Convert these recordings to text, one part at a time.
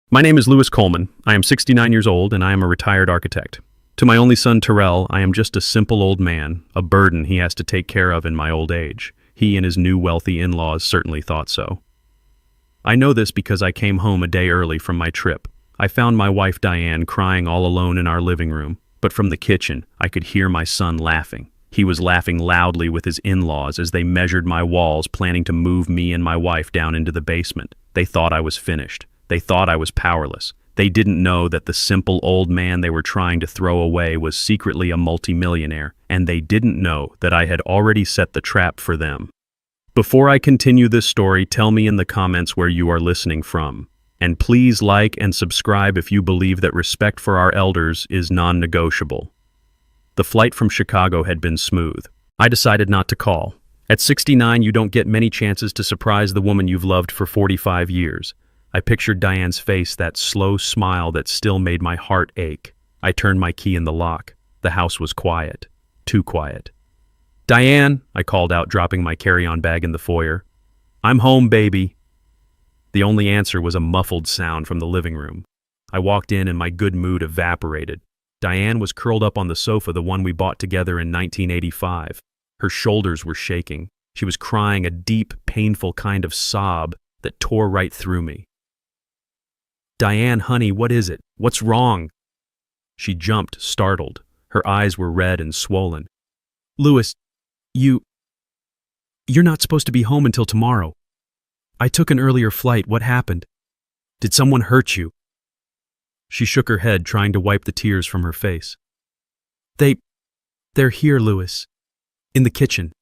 My name is Louis Coleman. I am 69 years old and I am a retired architect. To my only son, Terrell, I am just a simple old man, a burden he has to take care of in my old age. He and his new wealthy in-laws certainly thought so. I know this because I came home a day early from my trip. I found my wife Diane crying all alone in our living room, but from the kitchen, I could hear my son laughing. He was laughing loudly with his in-laws as they measured my walls, planning to move me and my wife down into the basement. They thought I was finished. They thought I was powerless. They didn't know that the simple old man they were trying to throw away was secretly a multimillionaire, and they didn't know that I had already set the trap for them. Before I continue this story, tell me in the comments where you are listening from. And please like and subscribe if you believe that respect for our elders is non-negotiable. The flight from Chicago had been smooth. I decided not to call. At 69, you don't get many chances to surprise the woman you've loved for 45 years. I pictured Diane's face, that slow smile that still made my heart ache. I turned my key in the lock. The house was quiet. Too quiet. "Diane," I called out, dropping my carry-on bag in the foyer. "I'm home, baby." The only answer was a muffled sound from the living room. I walked in and my good mood evaporated. Diane was curled up on the sofa, the one we bought together in 1985. Her shoulders were shaking. She was crying a deep, painful kind of sob that tore right through me. "Diane, honey, what is it? What's wrong?" She jumped, startled. Her eyes were red and swollen. "Louis, you're not supposed to be home until tomorrow. I took an earlier flight. What happened? Did someone hurt you?" She shook her head, trying to wipe the tears from her face. They're here, Louis. In the kitchen."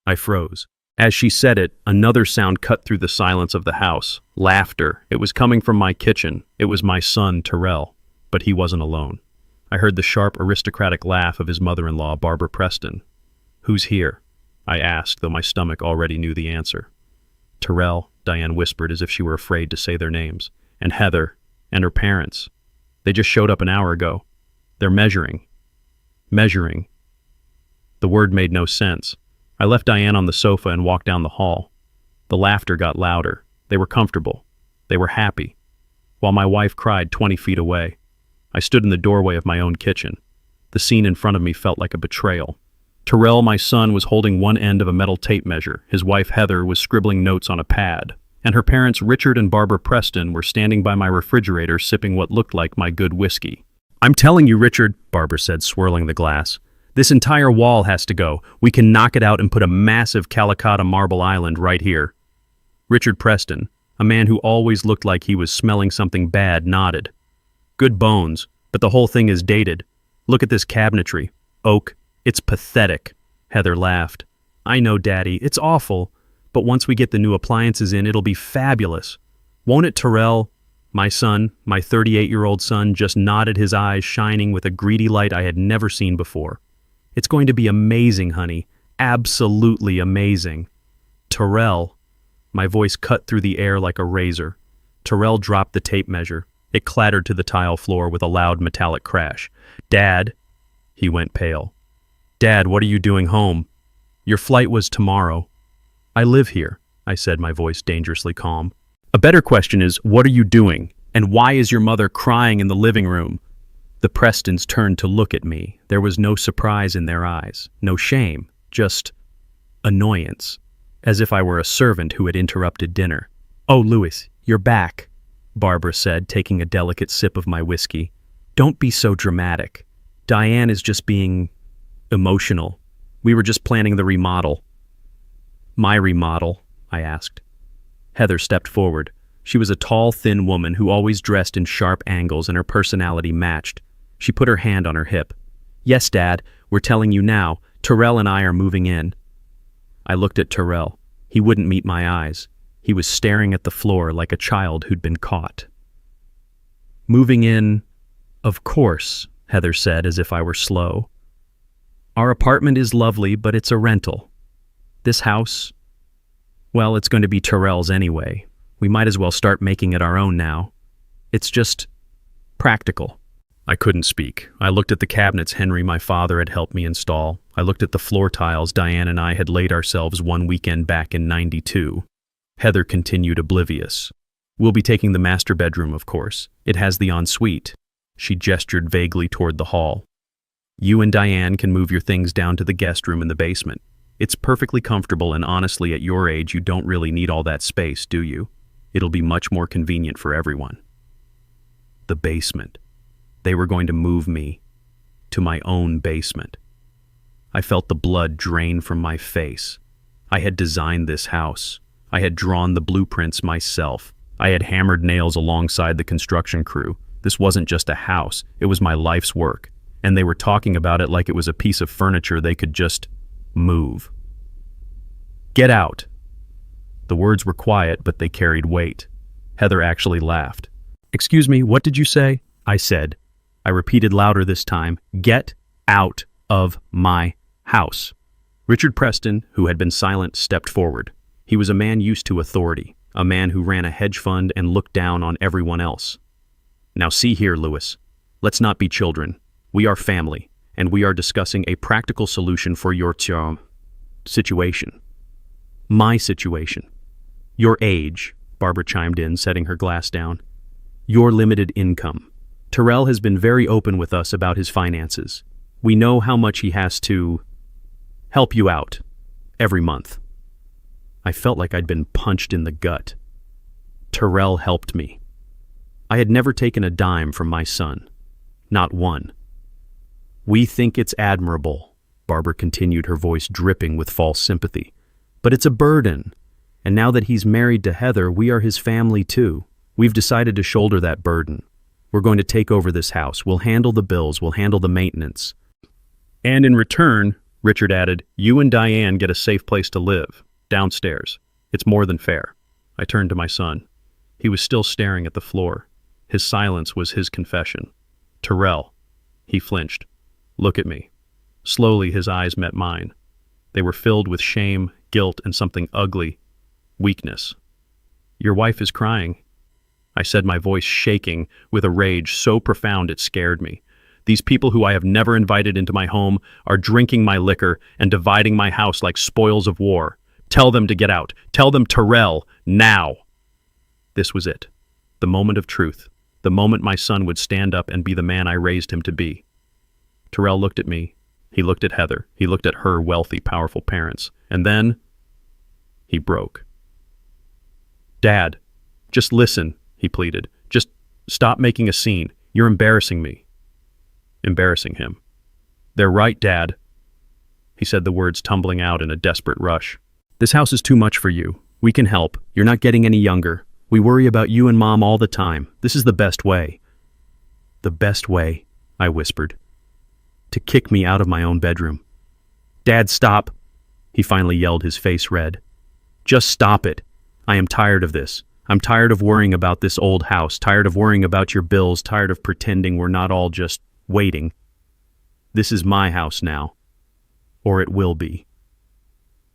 I froze. As she said it, another sound cut through the silence of the house. Laughter. It was coming from my kitchen. It was my son, Terrell. But he wasn't alone. I heard the sharp, aristocratic laugh of his mother-in-law, Barbara Preston. "Who's here?" I asked, though my stomach already knew the answer. "Terrell," Diane whispered as if she were afraid to say their names. "And Heather. And her parents. They just showed up an hour ago. They're measuring." Measuring. The word made no sense. I left Diane on the sofa and walked down the hall. The laughter got louder. They were comfortable. They were happy. While my wife cried 20 feet away. I stood in the doorway of my own kitchen. The scene in front of me felt like a betrayal. Terrell, my son, was holding one end of a metal tape measure. His wife, Heather, was scribbling notes on a pad. And her parents, Richard and Barbara Preston, were standing by my refrigerator sipping what looked like my good whiskey. "I'm telling you, Richard," Barbara said, swirling the glass. "This entire wall has to go. We can knock it out and put a massive Calicut marble island right here." Richard Preston, a man who always looked like he was smelling something bad, nodded. "Good bones, but the whole thing is dated. Look at this cabinetry. Oak. It's pathetic." Heather laughed. "I know, Daddy. It's awful. But once we get the new appliances in, it'll be fabulous. Won't it, Terrell?" My son, my 38-year-old son, just nodded, his eyes shining with a greedy light I had never seen before. "It's going to be amazing, honey. Absolutely amazing." "Terrell." My voice cut through the air like a razor. Terrell dropped the tape measure. It clattered to the tile floor with a loud metallic crash. "Dad." He went pale. "Dad, what are you doing home? Your flight was tomorrow." "I live here," I said, my voice dangerously calm. "A better question is, what are you doing? And why is your mother crying in the living room?" The Prestons turned to look at me. There was no surprise in their eyes, no shame, just annoyance, as if I were a servant who had interrupted dinner. "Oh, Louis, you're back," Barbara said, taking a delicate sip of my whiskey. "Don't be so dramatic. Diane is just being emotional. We were just planning the remodel." "My remodel?" I asked. Heather stepped forward. She was a tall, thin woman who always dressed in sharp angles, and her personality matched. She put her hand on her hip. "Yes, Dad, we're telling you now. Terrell and I are moving in." I looked at Terrell. He wouldn't meet my eyes. He was staring at the floor like a child who'd been caught. "Moving in, of course," Heather said, as if I were slow. "Our apartment is lovely, but it's a rental. This house, well, it's going to be Terrell's anyway. We might as well start making it our own now. It's just practical." I couldn't speak. I looked at the cabinets Henry, my father, had helped me install. I looked at the floor tiles Diane and I had laid ourselves one weekend back in '92. Heather continued oblivious. We'll be taking the master bedroom, of course. It has the ensuite. She gestured vaguely toward the hall. You and Diane can move your things down to the guest room in the basement. It's perfectly comfortable, and honestly, at your age, you don't really need all that space, do you? It'll be much more convenient for everyone. The basement. They were going to move me to my own basement. I felt the blood drain from my face. I had designed this house. I had drawn the blueprints myself. I had hammered nails alongside the construction crew. This wasn't just a house, it was my life's work. And they were talking about it like it was a piece of furniture they could just move. Get out. The words were quiet, but they carried weight. Heather actually laughed. Excuse me, what did you say? I said. I repeated louder this time. Get out of my house. Richard Preston, who had been silent, stepped forward. He was a man used to authority, a man who ran a hedge fund and looked down on everyone else. Now see here, Lewis. Let's not be children. We are family, and we are discussing a practical solution for your situation. My situation. Your age, Barbara chimed in, setting her glass down. Your limited income. Terrell has been very open with us about his finances. We know how much he has to help you out every month. I felt like I'd been punched in the gut. Terrell helped me. I had never taken a dime from my son. Not one. We think it's admirable, Barbara continued, her voice dripping with false sympathy. But it's a burden. And now that he's married to Heather, we are his family too. We've decided to shoulder that burden. We're going to take over this house. We'll handle the bills. We'll handle the maintenance. And in return, Richard added, you and Diane get a safe place to live, downstairs. It's more than fair. I turned to my son. He was still staring at the floor. His silence was his confession. Terrell. He flinched. Look at me. Slowly his eyes met mine. They were filled with shame, guilt, and something ugly. Weakness. Your wife is crying. I said, my voice shaking with a rage so profound it scared me. These people who I have never invited into my home are drinking my liquor and dividing my house like spoils of war. Tell them to get out. Tell them Terrell, now. This was it. The moment of truth. The moment my son would stand up and be the man I raised him to be. Terrell looked at me. He looked at Heather. He looked at her wealthy, powerful parents. And then he broke. Dad, just listen, he pleaded. Just stop making a scene. You're embarrassing me. Embarrassing him. They're right, Dad. He said the words tumbling out in a desperate rush. This house is too much for you. We can help. You're not getting any younger. We worry about you and Mom all the time. This is the best way. The best way, I whispered. To kick me out of my own bedroom. Dad, stop. He finally yelled, his face red. Just stop it. I am tired of this. I'm tired of worrying about this old house, tired of worrying about your bills, tired of pretending we're not all just waiting. This is my house now. Or it will be.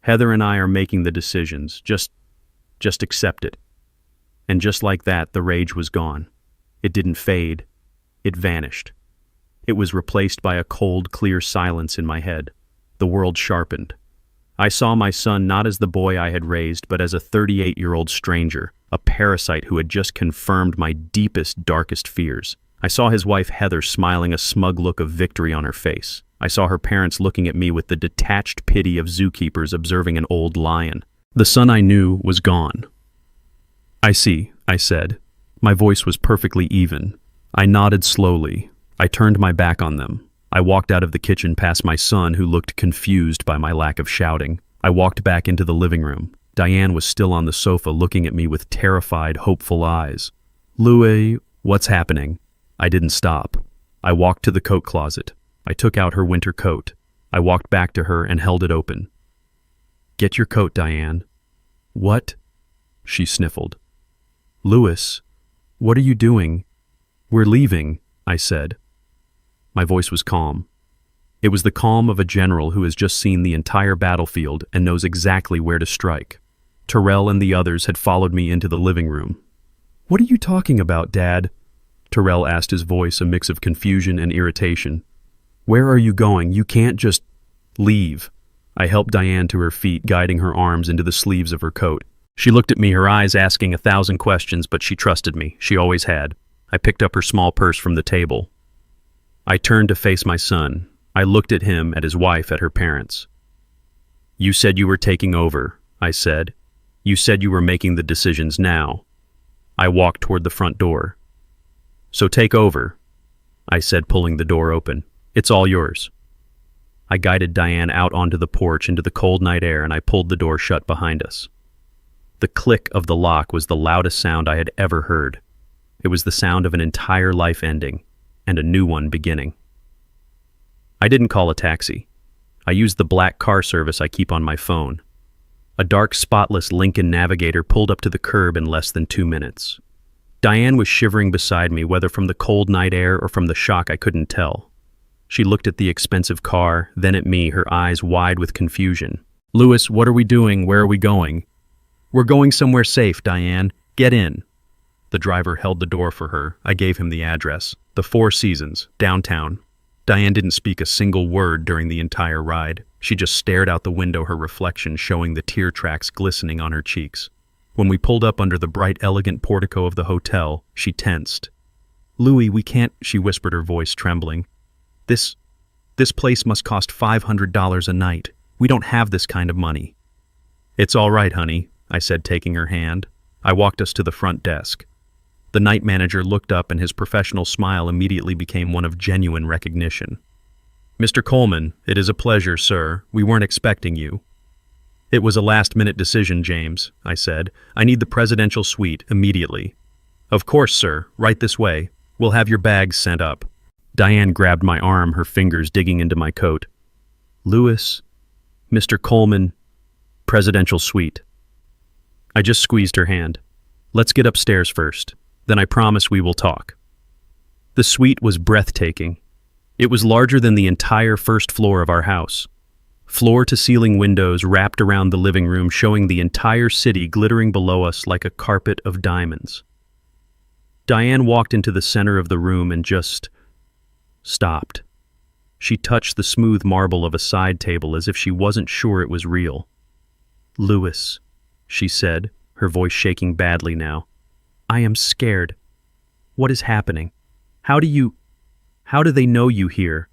Heather and I are making the decisions. Just accept it. And just like that, the rage was gone. It didn't fade. It vanished. It was replaced by a cold, clear silence in my head. The world sharpened. I saw my son not as the boy I had raised, but as a 38-year-old stranger, a parasite who had just confirmed my deepest, darkest fears. I saw his wife Heather smiling a smug look of victory on her face. I saw her parents looking at me with the detached pity of zookeepers observing an old lion. The son I knew was gone. I see, I said. My voice was perfectly even. I nodded slowly. I turned my back on them. I walked out of the kitchen past my son, who looked confused by my lack of shouting. I walked back into the living room. Diane was still on the sofa looking at me with terrified, hopeful eyes. Louis, what's happening? I didn't stop. I walked to the coat closet. I took out her winter coat. I walked back to her and held it open. Get your coat, Diane. What? She sniffled. Louis, what are you doing? We're leaving, I said. My voice was calm. It was the calm of a general who has just seen the entire battlefield and knows exactly where to strike. Terrell and the others had followed me into the living room. What are you talking about, Dad? Terrell asked, his voice a mix of confusion and irritation. Where are you going? You can't just leave. I helped Diane to her feet, guiding her arms into the sleeves of her coat. She looked at me, her eyes asking 1,000 questions, but she trusted me. She always had. I picked up her small purse from the table. I turned to face my son. I looked at him, at his wife, at her parents. "You said you were taking over," I said. "You said you were making the decisions now." I walked toward the front door. "So take over," I said, pulling the door open. "It's all yours." I guided Diane out onto the porch into the cold night air, and I pulled the door shut behind us. The click of the lock was the loudest sound I had ever heard. It was the sound of an entire life ending and a new one beginning. I didn't call a taxi. I used the black car service I keep on my phone. A dark, spotless Lincoln Navigator pulled up to the curb in less than 2 minutes. Diane was shivering beside me, whether from the cold night air or from the shock I couldn't tell. She looked at the expensive car, then at me, her eyes wide with confusion. "Louis, what are we doing? Where are we going?" "We're going somewhere safe, Diane. Get in." The driver held the door for her. I gave him the address. The Four Seasons, downtown. Diane didn't speak a single word during the entire ride. She just stared out the window, her reflection showing the tear tracks glistening on her cheeks. When we pulled up under the bright, elegant portico of the hotel, she tensed. "Louis, we can't," she whispered, her voice trembling. This place must cost $500 a night. We don't have this kind of money." "It's all right, honey," I said, taking her hand. I walked us to the front desk. The night manager looked up, and his professional smile immediately became one of genuine recognition. "Mr. Coleman, it is a pleasure, sir. We weren't expecting you." "It was a last-minute decision, James," I said. "I need the presidential suite immediately." "Of course, sir. Right this way. We'll have your bags sent up." Diane grabbed my arm, her fingers digging into my coat. "Louis, Mr. Coleman, presidential suite." I just squeezed her hand. "Let's get upstairs first. Then I promise we will talk." The suite was breathtaking. It was larger than the entire first floor of our house. Floor-to-ceiling windows wrapped around the living room, showing the entire city glittering below us like a carpet of diamonds. Diane walked into the center of the room and just stopped. She touched the smooth marble of a side table as if she wasn't sure it was real. "Louis," she said, her voice shaking badly now. "I am scared. What is happening? How do they know you here?"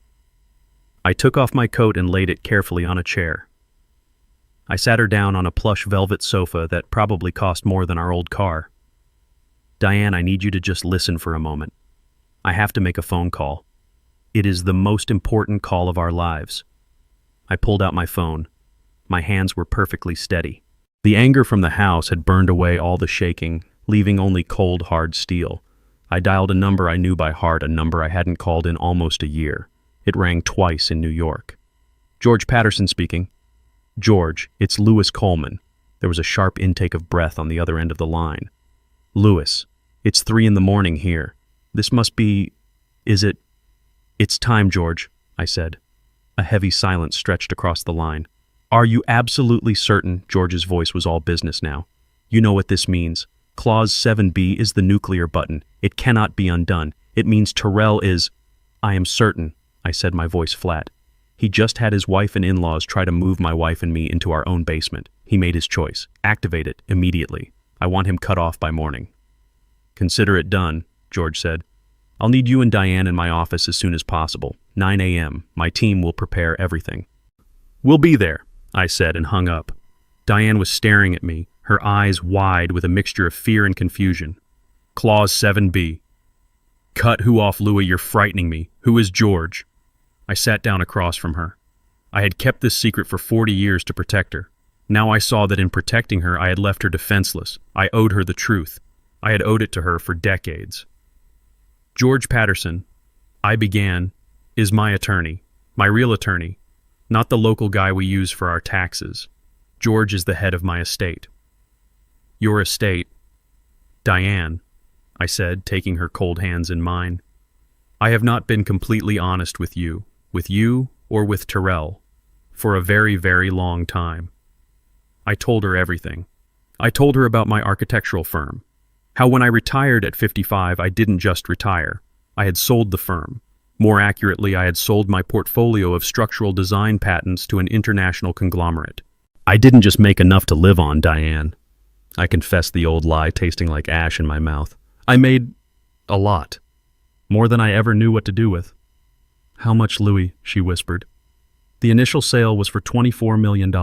I took off my coat and laid it carefully on a chair. I sat her down on a plush velvet sofa that probably cost more than our old car. "Diane, I need you to just listen for a moment. I have to make a phone call. It is the most important call of our lives." I pulled out my phone. My hands were perfectly steady. The anger from the house had burned away all the shaking, leaving only cold, hard steel. I dialed a number I knew by heart, a number I hadn't called in almost a year. It rang twice in New York. "George Patterson speaking." "George, it's Louis Coleman." There was a sharp intake of breath on the other end of the line. "Louis, it's 3 a.m. here. This must be... Is it... "It's time, George," I said. A heavy silence stretched across the line. "Are you absolutely certain?" George's voice was all business now. "You know what this means. Clause 7B is the nuclear button. It cannot be undone. It means Terrell is..." "I am certain," I said, my voice flat. "He just had his wife and in-laws try to move my wife and me into our own basement. He made his choice. Activate it immediately. I want him cut off by morning." "Consider it done," George said. "I'll need you and Diane in my office as soon as possible. 9 a.m. My team will prepare everything." "We'll be there," I said, and hung up. Diane was staring at me, her eyes wide with a mixture of fear and confusion. "Clause 7B. Cut who off, Louis? You're frightening me. Who is George?" I sat down across from her. I had kept this secret for 40 years to protect her. Now I saw that in protecting her, I had left her defenseless. I owed her the truth. I had owed it to her for decades. "George Patterson," I began, "is my attorney, my real attorney, not the local guy we use for our taxes. George is the head of my estate." "Your estate, Diane," I said, taking her cold hands in mine. "I have not been completely honest with you or with Terrell, for a very, very long time. I told her everything. I told her about my architectural firm, how when I retired at 55, I didn't just retire. I had sold the firm. More accurately, I had sold my portfolio of structural design patents to an international conglomerate. I didn't just make enough to live on, Diane. I confessed the old lie, tasting like ash in my mouth. I made a lot. More than I ever knew what to do with. How much, Louis? She whispered. The initial sale was for $24 million.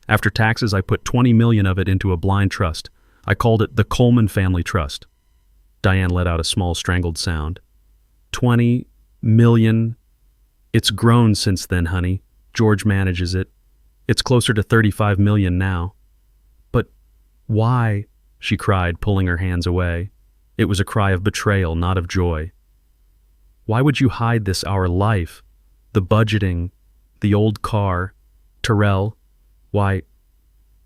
After taxes, I put $20 million of it into a blind trust. I called it the Coleman Family Trust. Diane let out a small strangled sound. 20 million. It's grown since then, honey. George manages it. It's closer to 35 million now. But why? She cried, pulling her hands away. It was a cry of betrayal, not of joy. Why would you hide this, our life? The budgeting, the old car, Terrell. Why?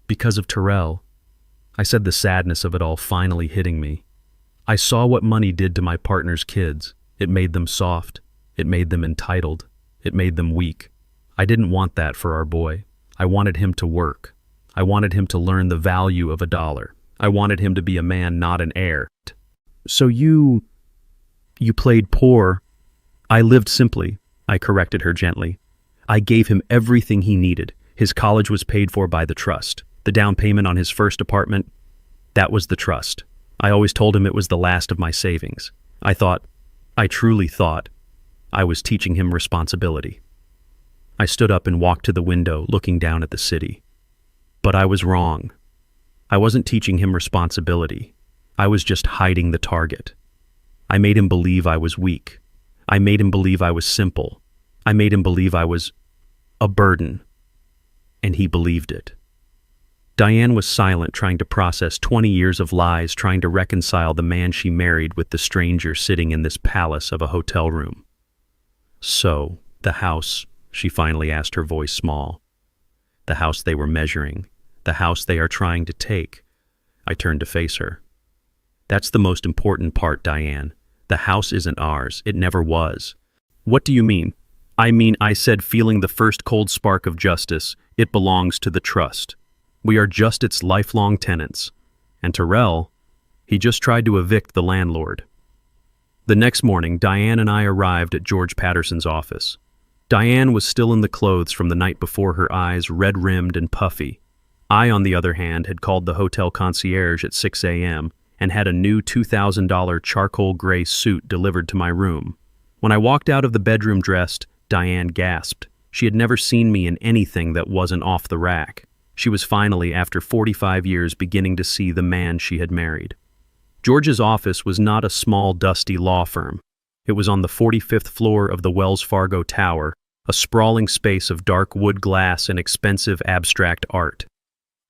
Because of Terrell. I said, the sadness of it all finally hitting me. I saw what money did to my partner's kids. It made them soft. It made them entitled. It made them weak. I didn't want that for our boy. I wanted him to work. I wanted him to learn the value of $1. I wanted him to be a man, not an heir. So you played poor. I lived simply, I corrected her gently. I gave him everything he needed. His college was paid for by the trust. The down payment on his first apartment, that was the trust. I always told him it was the last of my savings. I truly thought, I was teaching him responsibility. I stood up and walked to the window, looking down at the city. But I was wrong. I wasn't teaching him responsibility. I was just hiding the target. I made him believe I was weak. I made him believe I was simple. I made him believe I was a burden. And he believed it. Diane was silent, trying to process 20 years of lies, trying to reconcile the man she married with the stranger sitting in this palace of a hotel room. So, the house, she finally asked, her voice small. The house they were measuring. The house they are trying to take. I turned to face her. That's the most important part, Diane. The house isn't ours. It never was. What do you mean? I said, feeling the first cold spark of justice. It belongs to the trust. We are just its lifelong tenants. And Terrell, he just tried to evict the landlord. The next morning, Diane and I arrived at George Patterson's office. Diane was still in the clothes from the night before, her eyes red-rimmed and puffy. I, on the other hand, had called the hotel concierge at 6 a.m. and had a new $2,000 charcoal gray suit delivered to my room. When I walked out of the bedroom dressed, Diane gasped. She had never seen me in anything that wasn't off the rack. She was finally, after 45 years, beginning to see the man she had married. George's office was not a small, dusty law firm. It was on the 45th floor of the Wells Fargo Tower, a sprawling space of dark wood glass and expensive abstract art.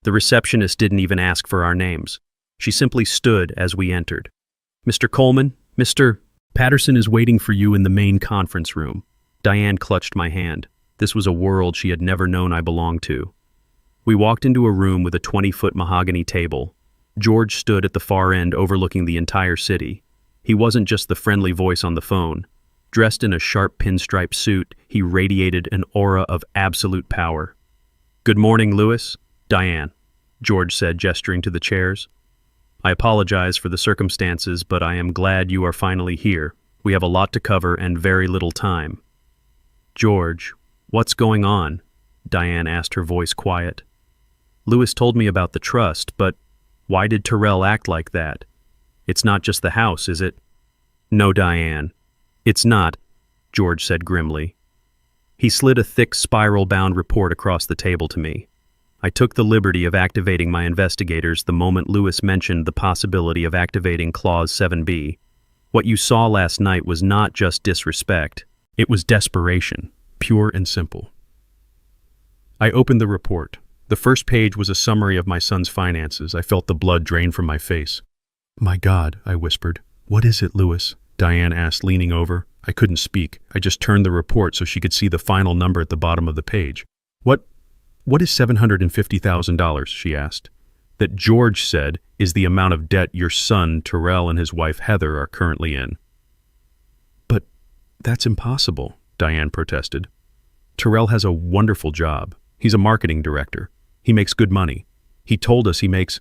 The receptionist didn't even ask for our names. She simply stood as we entered. Mr. Coleman, Mr. Patterson is waiting for you in the main conference room. Diane clutched my hand. This was a world she had never known I belonged to. We walked into a room with a 20-foot mahogany table. George stood at the far end overlooking the entire city. He wasn't just the friendly voice on the phone. Dressed in a sharp pinstripe suit, he radiated an aura of absolute power. Good morning, Louis. Diane, George said, gesturing to the chairs. I apologize for the circumstances, but I am glad you are finally here. We have a lot to cover and very little time. George, what's going on? Diane asked, her voice quiet. Louis told me about the trust, but why did Terrell act like that? It's not just the house, is it? No, Diane. It's not, George said grimly. He slid a thick spiral-bound report across the table to me. I took the liberty of activating my investigators the moment Louis mentioned the possibility of activating Clause 7B. What you saw last night was not just disrespect. It was desperation, pure and simple. I opened the report. The first page was a summary of my son's finances. I felt the blood drain from my face. My God, I whispered. What is it, Louis? Diane asked, leaning over. I couldn't speak. I just turned the report so she could see the final number at the bottom of the page. What is $750,000, she asked. That George said is the amount of debt your son, Terrell, and his wife, Heather, are currently in. But that's impossible, Diane protested. Terrell has a wonderful job. He's a marketing director. He makes good money. He told us he makes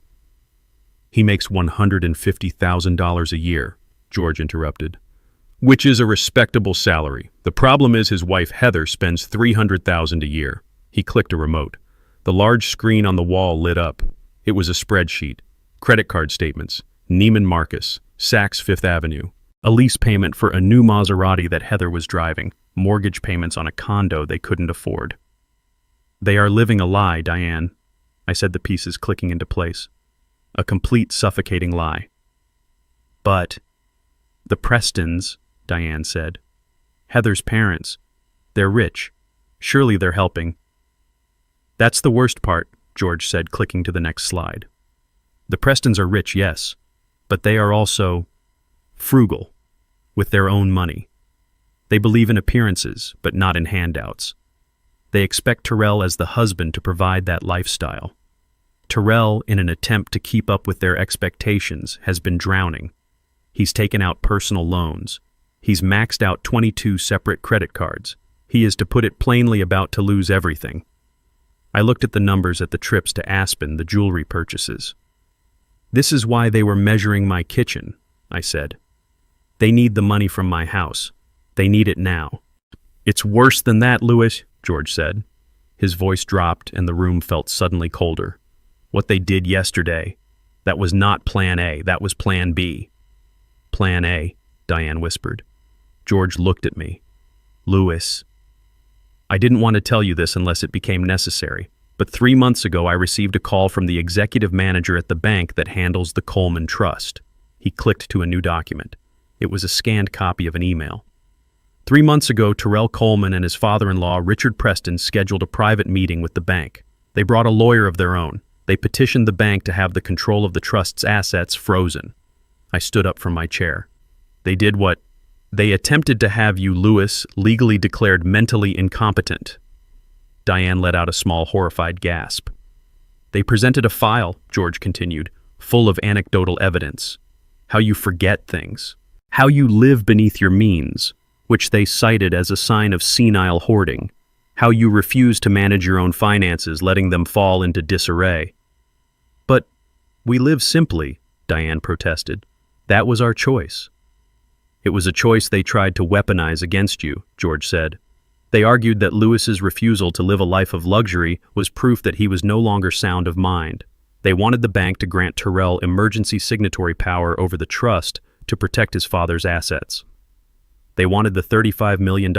$150,000 a year, George interrupted. Which is a respectable salary. The problem is his wife Heather spends $300,000 a year. He clicked a remote. The large screen on the wall lit up. It was a spreadsheet. Credit card statements, Neiman Marcus, Saks Fifth Avenue, a lease payment for a new Maserati that Heather was driving, mortgage payments on a condo they couldn't afford. They are living a lie, Diane, I said, the pieces clicking into place. A complete suffocating lie. But the Prestons, Diane said. Heather's parents. They're rich. Surely they're helping. That's the worst part, George said, clicking to the next slide. The Prestons are rich, yes, but they are also frugal, with their own money. They believe in appearances, but not in handouts. They expect Terrell as the husband to provide that lifestyle. Terrell, in an attempt to keep up with their expectations, has been drowning. He's taken out personal loans. He's maxed out 22 separate credit cards. He is, to put it plainly, about to lose everything. I looked at the numbers at the trips to Aspen, the jewelry purchases. This is why they were measuring my kitchen, I said. They need the money from my house. They need it now. It's worse than that, Louis, George said. His voice dropped and the room felt suddenly colder. What they did yesterday, that was not Plan A, that was Plan B. Plan A, Diane whispered. George looked at me. Louis. I didn't want to tell you this unless it became necessary, but 3 months ago I received a call from the executive manager at the bank that handles the Coleman Trust. He clicked to a new document. It was a scanned copy of an email. 3 months ago, Terrell Coleman and his father-in-law, Richard Preston, scheduled a private meeting with the bank. They brought a lawyer of their own. They petitioned the bank to have the control of the trust's assets frozen. I stood up from my chair. They did what? They attempted to have you, Louis, legally declared mentally incompetent. Diane let out a small, horrified gasp. They presented a file, George continued, full of anecdotal evidence. How you forget things. How you live beneath your means, which they cited as a sign of senile hoarding. How you refuse to manage your own finances, letting them fall into disarray. But we live simply, Diane protested. That was our choice. It was a choice they tried to weaponize against you, George said. They argued that Louis's refusal to live a life of luxury was proof that he was no longer sound of mind. They wanted the bank to grant Terrell emergency signatory power over the trust to protect his father's assets. They wanted the $35 million.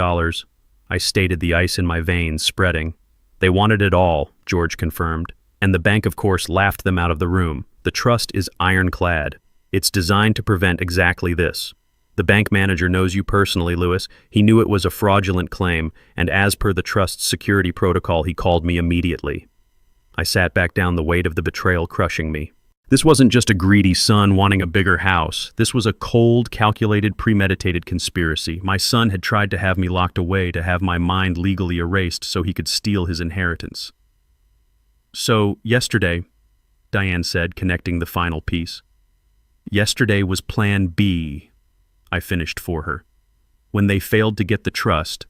I stated, the ice in my veins spreading. They wanted it all, George confirmed. And the bank, of course, laughed them out of the room. The trust is ironclad. It's designed to prevent exactly this. The bank manager knows you personally, Louis. He knew it was a fraudulent claim, and as per the trust's security protocol, he called me immediately. I sat back down, the weight of the betrayal crushing me. This wasn't just a greedy son wanting a bigger house. This was a cold, calculated, premeditated conspiracy. My son had tried to have me locked away, to have my mind legally erased so he could steal his inheritance. So, yesterday, Diane said, connecting the final piece. Yesterday was Plan B, I finished for her. When they failed to get the trust,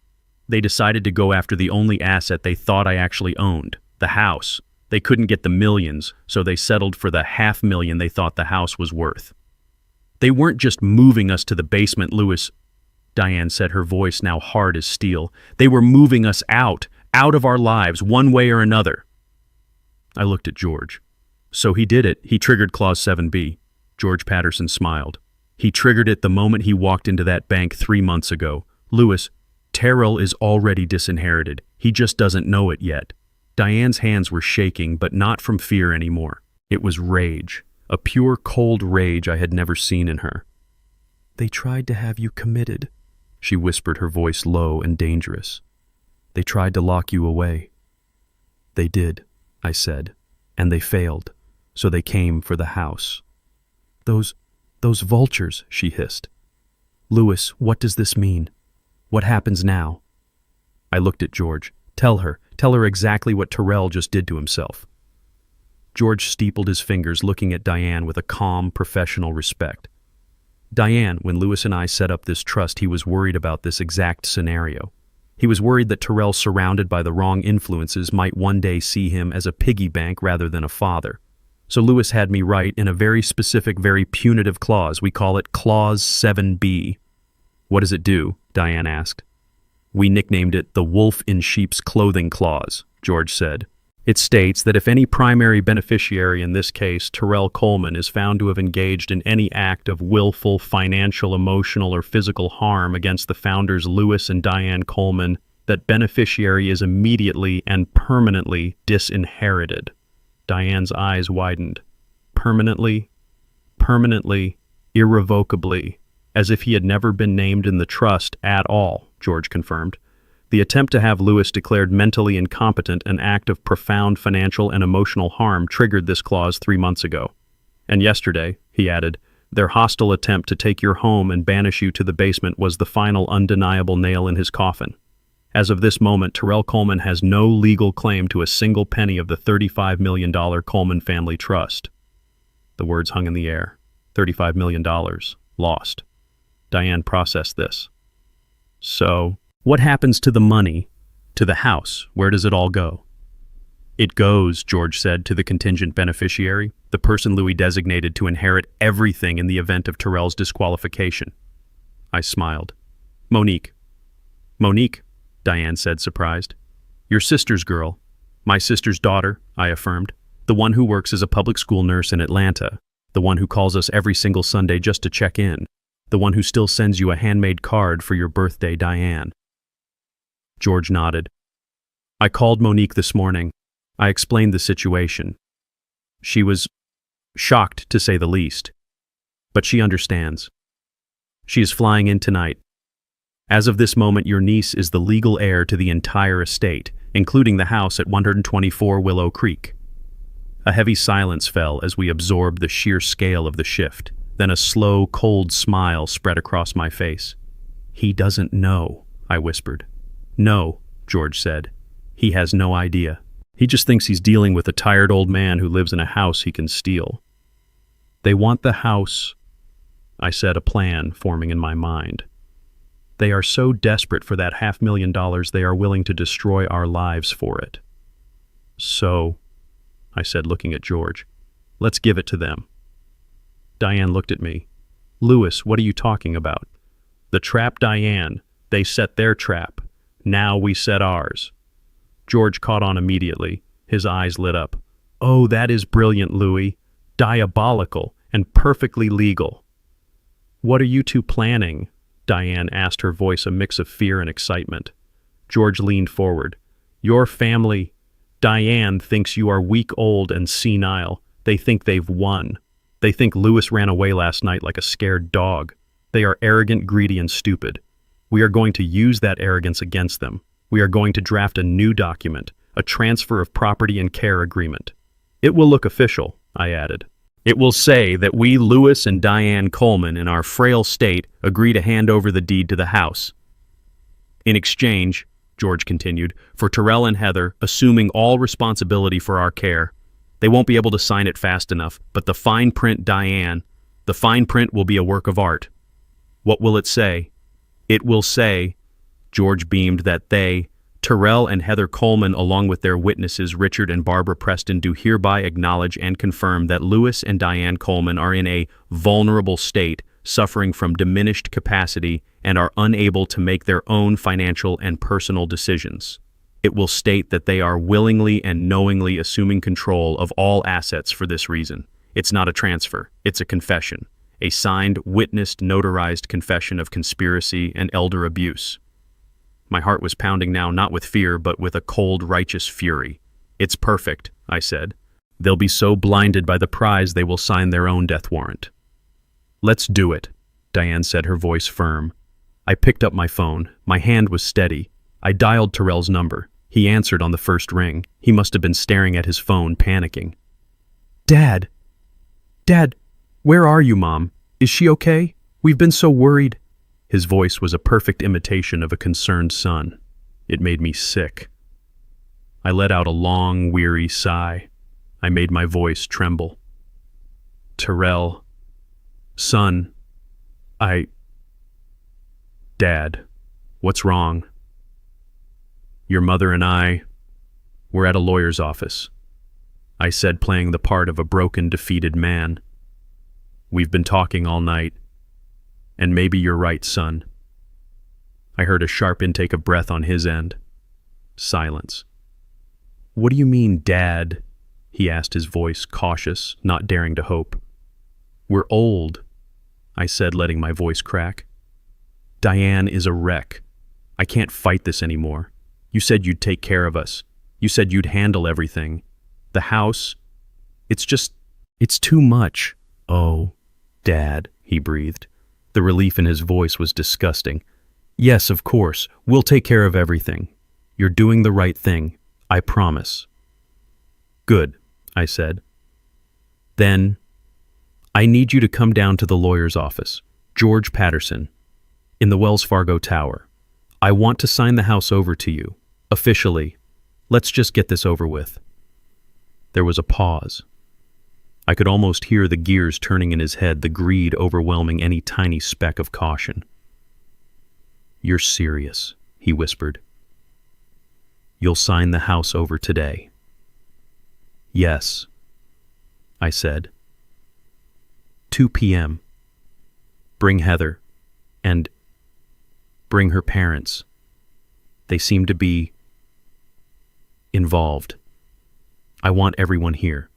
they decided to go after the only asset they thought I actually owned, the house. They couldn't get the millions, so they settled for the $500,000 they thought the house was worth. They weren't just moving us to the basement, Louis, Diane said, her voice now hard as steel. They were moving us out of our lives, one way or another. I looked at George. So he did it. He triggered Clause 7B. George Patterson smiled. He triggered it the moment he walked into that bank 3 months ago. Louis, Terrell is already disinherited. He just doesn't know it yet. Diane's hands were shaking, but not from fear anymore. It was rage, a pure, cold rage I had never seen in her. They tried to have you committed, she whispered, her voice low and dangerous. They tried to lock you away. They did, I said, and they failed, so they came for the house. Those vultures, she hissed. Louis, what does this mean? What happens now? I looked at George. Tell her exactly what Terrell just did to himself. George steepled his fingers, looking at Diane with a calm, professional respect. Diane, when Louis and I set up this trust, he was worried about this exact scenario. He was worried that Terrell, surrounded by the wrong influences, might one day see him as a piggy bank rather than a father. So Louis had me write in a very specific, very punitive clause. We call it Clause 7B. What does it do? Diane asked. We nicknamed it the wolf in sheep's clothing clause, George said. It states that if any primary beneficiary, in this case Terrell Coleman, is found to have engaged in any act of willful financial, emotional, or physical harm against the founders Lewis and Diane Coleman, that beneficiary is immediately and permanently disinherited. Diane's eyes widened. Permanently, irrevocably, as if he had never been named in the trust at all, George confirmed. The attempt to have Lewis declared mentally incompetent, an act of profound financial and emotional harm, triggered this clause 3 months ago. And yesterday, he added, their hostile attempt to take your home and banish you to the basement was the final undeniable nail in his coffin. As of this moment, Terrell Coleman has no legal claim to a single penny of the $35 million Coleman family trust. The words hung in the air. $35 million. Lost. Diane processed this. So, what happens to the money? To the house? Where does it all go? It goes, George said, to the contingent beneficiary, the person Louis designated to inherit everything in the event of Terrell's disqualification. I smiled. Monique. Monique, Diane said, surprised. Your sister's girl. My sister's daughter, I affirmed. The one who works as a public school nurse in Atlanta. The one who calls us every single Sunday just to check in. The one who still sends you a handmade card for your birthday, Diane. George nodded. I called Monique this morning. I explained the situation. She was shocked, to say the least. But she understands. She is flying in tonight. As of this moment, your niece is the legal heir to the entire estate, including the house at 124 Willow Creek. A heavy silence fell as we absorbed the sheer scale of the shift. Then a slow, cold smile spread across my face. He doesn't know, I whispered. No, George said. He has no idea. He just thinks he's dealing with a tired old man who lives in a house he can steal. They want the house, I said, a plan forming in my mind. They are so desperate for that $500,000 they are willing to destroy our lives for it. So, I said, looking at George, let's give it to them. Diane looked at me. Lewis, what are you talking about? The trap, Diane. They set their trap. Now we set ours. George caught on immediately. His eyes lit up. Oh, that is brilliant, Louis. Diabolical and perfectly legal. What are you two planning? Diane asked, her voice a mix of fear and excitement. George leaned forward. Your family. Diane thinks you are weak, old, and senile. They think they've won. They think Lewis ran away last night like a scared dog. They are arrogant, greedy, and stupid. We are going to use that arrogance against them. We are going to draft a new document, a transfer of property and care agreement. It will look official, I added. It will say that we, Lewis and Diane Coleman, in our frail state, agree to hand over the deed to the house. In exchange, George continued, for Terrell and Heather assuming all responsibility for our care. They won't be able to sign it fast enough, but the fine print, Diane, the fine print will be a work of art. What will it say? It will say, George beamed, that they, Terrell and Heather Coleman, along with their witnesses Richard and Barbara Preston, do hereby acknowledge and confirm that Lewis and Diane Coleman are in a vulnerable state, suffering from diminished capacity, and are unable to make their own financial and personal decisions. It will state that they are willingly and knowingly assuming control of all assets for this reason. It's not a transfer, it's a confession. A signed, witnessed, notarized confession of conspiracy and elder abuse. My heart was pounding now, not with fear, but with a cold, righteous fury. It's perfect, I said. They'll be so blinded by the prize they will sign their own death warrant. Let's do it, Diane said, her voice firm. I picked up my phone. My hand was steady. I dialed Terrell's number. He answered on the first ring. He must have been staring at his phone, panicking. Dad! Dad! Where are you, Mom? Is she okay? We've been so worried. His voice was a perfect imitation of a concerned son. It made me sick. I let out a long, weary sigh. I made my voice tremble. Terrell. Son. Dad. What's wrong? Your mother and I, we're at a lawyer's office. I said, playing the part of a broken, defeated man. We've been talking all night. And maybe you're right, son. I heard a sharp intake of breath on his end. Silence. What do you mean, Dad? He asked, his voice cautious, not daring to hope. We're old, I said, letting my voice crack. Diane is a wreck. I can't fight this anymore. You said you'd take care of us. You said you'd handle everything. The house, it's too much. Oh, Dad, he breathed. The relief in his voice was disgusting. Yes, of course, we'll take care of everything. You're doing the right thing, I promise. Good, I said. Then, I need you to come down to the lawyer's office, George Patterson, in the Wells Fargo Tower. I want to sign the house over to you, officially. Let's just get this over with. There was a pause. I could almost hear the gears turning in his head, the greed overwhelming any tiny speck of caution. You're serious, he whispered. You'll sign the house over today. Yes, I said. 2 p.m. Bring Heather, and bring her parents. They seem to be involved. I want everyone here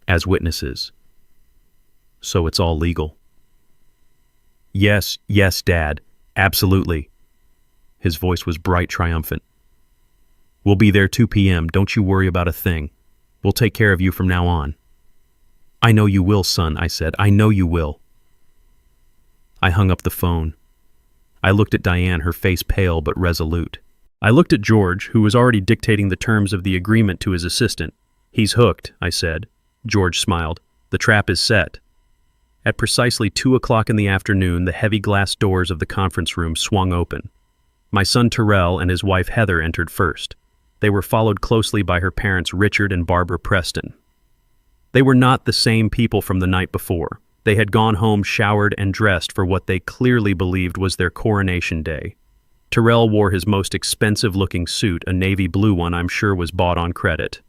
as witnesses, so it's all legal. Yes, Dad, absolutely. His voice was bright, triumphant. We'll be there 2 p.m. Don't you worry about a thing. We'll take care of you from now on. I know you will, son, I said. I know you will. I hung up the phone. I looked at Diane, her face pale but resolute. I looked at George, who was already dictating the terms of the agreement to his assistant. He's hooked, I said. George smiled. The trap is set. At precisely 2 o'clock in the afternoon, the heavy glass doors of the conference room swung open. My son Terrell and his wife Heather entered first. They were followed closely by her parents Richard and Barbara Preston. They were not the same people from the night before. They had gone home showered and dressed for what they clearly believed was their coronation day. Terrell wore his most expensive-looking suit, a navy blue one I'm sure was bought on credit.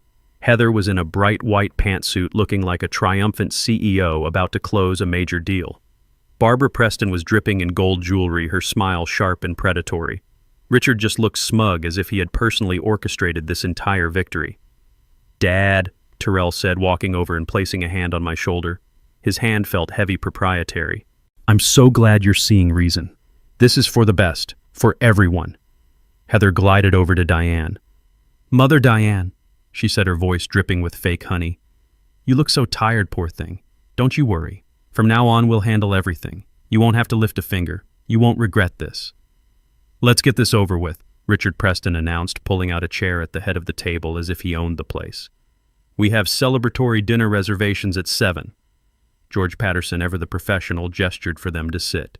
Heather was in a bright white pantsuit looking like a triumphant CEO about to close a major deal. Barbara Preston was dripping in gold jewelry, her smile sharp and predatory. Richard just looked smug, as if he had personally orchestrated this entire victory. Dad, Terrell said, walking over and placing a hand on my shoulder. His hand felt heavy, proprietary. I'm so glad you're seeing reason. This is for the best, for everyone. Heather glided over to Diane. Mother Diane, she said, her voice dripping with fake honey. You look so tired, poor thing. Don't you worry. From now on, we'll handle everything. You won't have to lift a finger. You won't regret this. Let's get this over with, Richard Preston announced, pulling out a chair at the head of the table as if he owned the place. We have celebratory dinner reservations at 7. George Patterson, ever the professional, gestured for them to sit.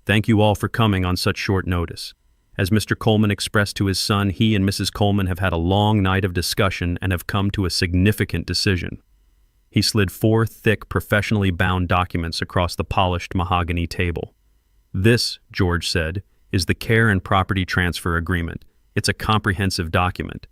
Thank you all for coming on such short notice. As Mr. Coleman expressed to his son, he and Mrs. Coleman have had a long night of discussion and have come to a significant decision. He slid 4 thick, professionally bound documents across the polished mahogany table. This, George said, is the care and property transfer agreement. It's a comprehensive document.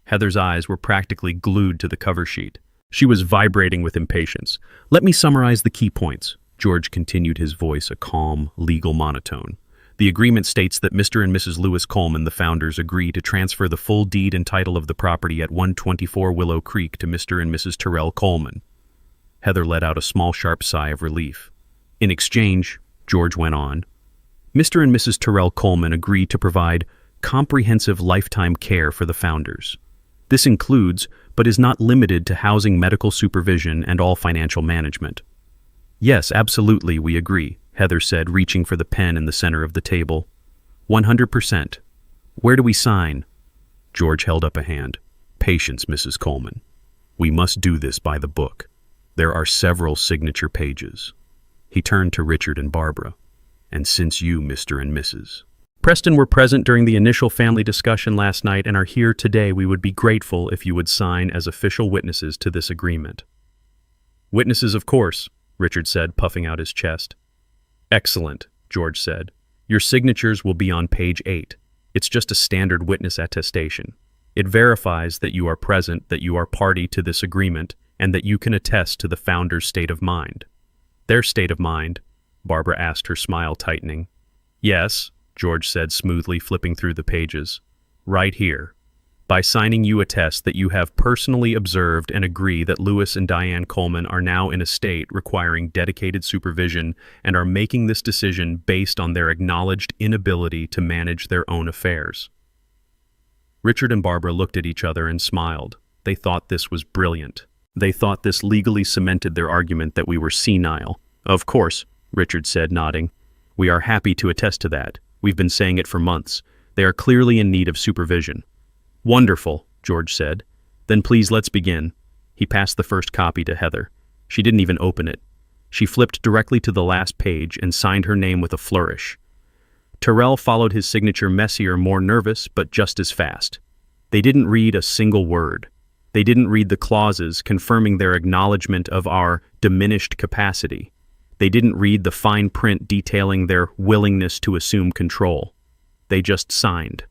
Heather's eyes were practically glued to the cover sheet. She was vibrating with impatience. Let me summarize the key points. George continued, his voice a calm, legal monotone. The agreement states that Mr. and Mrs. Lewis Coleman, the founders, agree to transfer the full deed and title of the property at 124 Willow Creek to Mr. and Mrs. Terrell Coleman. Heather let out a small, sharp sigh of relief. In exchange, George went on, Mr. and Mrs. Terrell Coleman agree to provide comprehensive lifetime care for the founders. This includes, but is not limited to, housing, medical supervision, and all financial management. Yes, absolutely, we agree, Heather said, reaching for the pen in the center of the table. 100%. Where do we sign? George held up a hand. Patience, Mrs. Coleman. We must do this by the book. There are several signature pages. He turned to Richard and Barbara. And since you, Mr. and Mrs. Preston, were present during the initial family discussion last night and are here today, we would be grateful if you would sign as official witnesses to this agreement. Witnesses, of course, Richard said, puffing out his chest. Excellent, George said. Your signatures will be on page 8. It's just a standard witness attestation. It verifies that you are present, that you are party to this agreement, and that you can attest to the founder's state of mind. Their state of mind? Barbara asked, her smile tightening. Yes, George said smoothly, flipping through the pages. Right here. By signing, you attest that you have personally observed and agree that Louis and Diane Coleman are now in a state requiring dedicated supervision and are making this decision based on their acknowledged inability to manage their own affairs. Richard and Barbara looked at each other and smiled. They thought this was brilliant. They thought this legally cemented their argument that we were senile. Of course, Richard said, nodding. We are happy to attest to that. We've been saying it for months. They are clearly in need of supervision. Wonderful, George said. Then please let's begin. He passed the first copy to Heather. She didn't even open it. She flipped directly to the last page and signed her name with a flourish. Tyrell followed his signature, messier, more nervous, but just as fast. They didn't read a single word. They didn't read the clauses confirming their acknowledgement of our diminished capacity. They didn't read the fine print detailing their willingness to assume control. They just signed.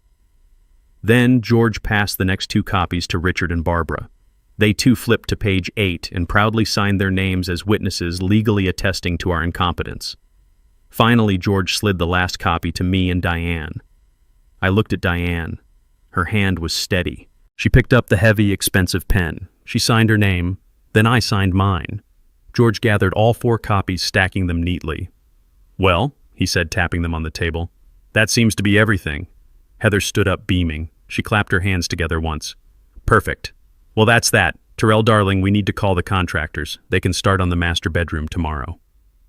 Then George passed the next two copies to Richard and Barbara. They too flipped to page 8 and proudly signed their names as witnesses legally attesting to our incompetence. Finally, George slid the last copy to me and Diane. I looked at Diane. Her hand was steady. She picked up the heavy, expensive pen. She signed her name. Then I signed mine. George gathered all 4 copies, stacking them neatly. Well, he said, tapping them on the table, that seems to be everything. Heather stood up, beaming. She clapped her hands together once. Perfect. Well, that's that. Tyrell, darling, we need to call the contractors. They can start on the master bedroom tomorrow.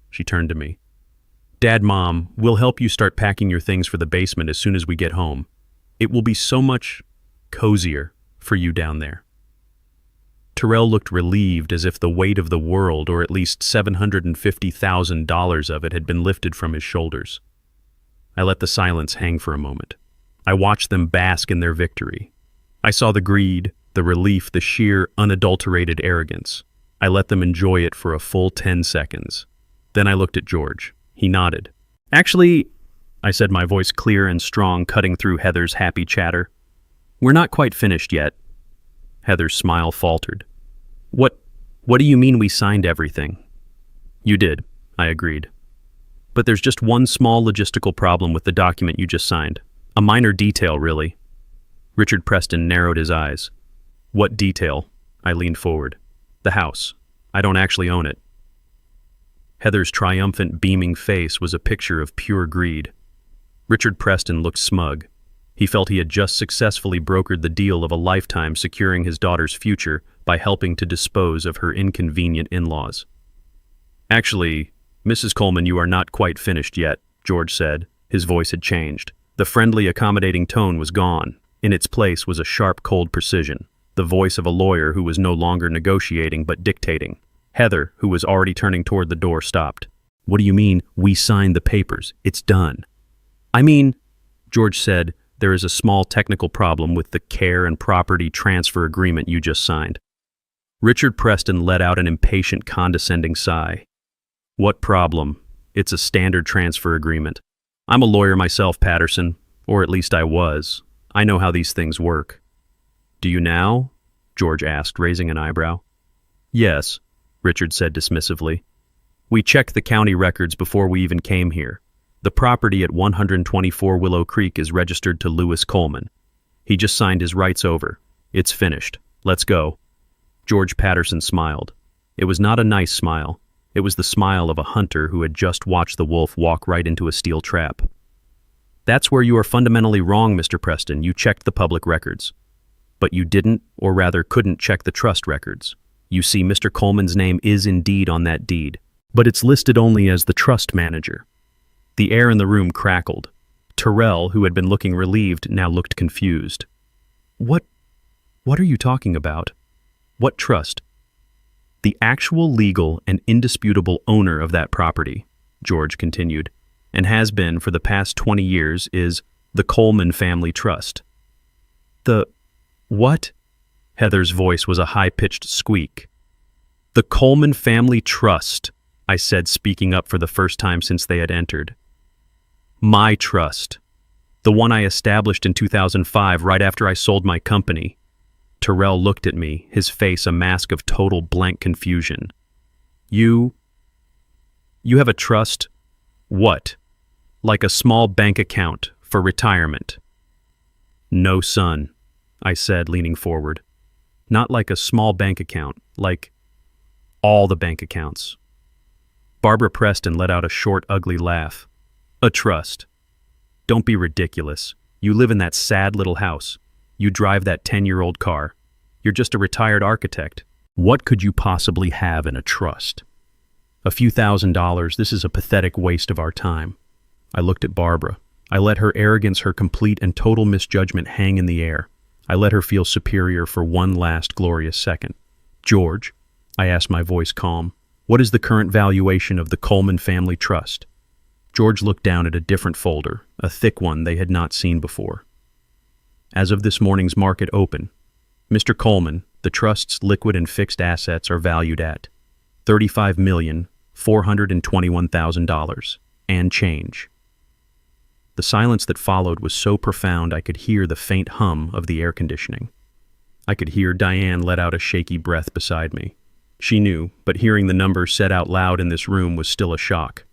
She turned to me. Dad, Mom, we'll help you start packing your things for the basement as soon as we get home. It will be so much cozier for you down there. Tyrell looked relieved, as if the weight of the world, or at least $750,000 of it, had been lifted from his shoulders. I let the silence hang for a moment. I watched them bask in their victory. I saw the greed, the relief, the sheer, unadulterated arrogance. I let them enjoy it for a full 10 seconds. Then I looked at George. He nodded. Actually, I said, my voice clear and strong, cutting through Heather's happy chatter. We're not quite finished yet. Heather's smile faltered. What do you mean we signed everything? You did, I agreed. But there's just one small logistical problem with the document you just signed. A minor detail, really. Richard Preston narrowed his eyes. What detail? I leaned forward. The house. I don't actually own it. Heather's triumphant, beaming face was a picture of pure greed. Richard Preston looked smug. He felt he had just successfully brokered the deal of a lifetime, securing his daughter's future by helping to dispose of her inconvenient in-laws. Actually, Mrs. Coleman, you are not quite finished yet, George said. His voice had changed. The friendly, accommodating tone was gone. In its place was a sharp, cold precision, the voice of a lawyer who was no longer negotiating but dictating. Heather, who was already turning toward the door, stopped. What do you mean, we signed the papers? It's done. I mean, George said, there is a small technical problem with the care and property transfer agreement you just signed. Richard Preston let out an impatient, condescending sigh. What problem? It's a standard transfer agreement. I'm a lawyer myself, Patterson, or at least I was. I know how these things work. Do you now? George asked, raising an eyebrow. Yes, Richard said dismissively. We checked the county records before we even came here. The property at 124 Willow Creek is registered to Louis Coleman. He just signed his rights over. It's finished. Let's go. George Patterson smiled. It was not a nice smile. It was the smile of a hunter who had just watched the wolf walk right into a steel trap. That's where you are fundamentally wrong, Mr. Preston. You checked the public records. But you didn't, or rather couldn't, check the trust records. You see, Mr. Coleman's name is indeed on that deed, but it's listed only as the trust manager. The air in the room crackled. Tyrell, who had been looking relieved, now looked confused. What are you talking about? What trust? The actual legal and indisputable owner of that property, George continued, and has been for the past 20 years, is the Coleman Family Trust. The what? Heather's voice was a high-pitched squeak. The Coleman Family Trust, I said, speaking up for the first time since they had entered. My trust. The one I established in 2005, right after I sold my company. Tyrell looked at me, his face a mask of total blank confusion. You have a trust? What? Like a small bank account for retirement? No, son. I said, leaning forward. Not like a small bank account, like all the bank accounts. Barbara Preston let out a short, ugly laugh. A trust. Don't be ridiculous. You live in that sad little house. You drive that 10-year-old car. You're just a retired architect. What could you possibly have in a trust? A few $1,000s, this is a pathetic waste of our time. I looked at Barbara. I let her arrogance, her complete and total misjudgment hang in the air. I let her feel superior for one last glorious second. George, I asked, my voice calm, what is the current valuation of the Coleman Family Trust? George looked down at a different folder, a thick one they had not seen before. As of this morning's market open, Mr. Coleman, the trust's liquid and fixed assets are valued at $35,421,000 and change. The silence that followed was so profound I could hear the faint hum of the air conditioning. I could hear Diane let out a shaky breath beside me. She knew, but hearing the number said out loud in this room was still a shock.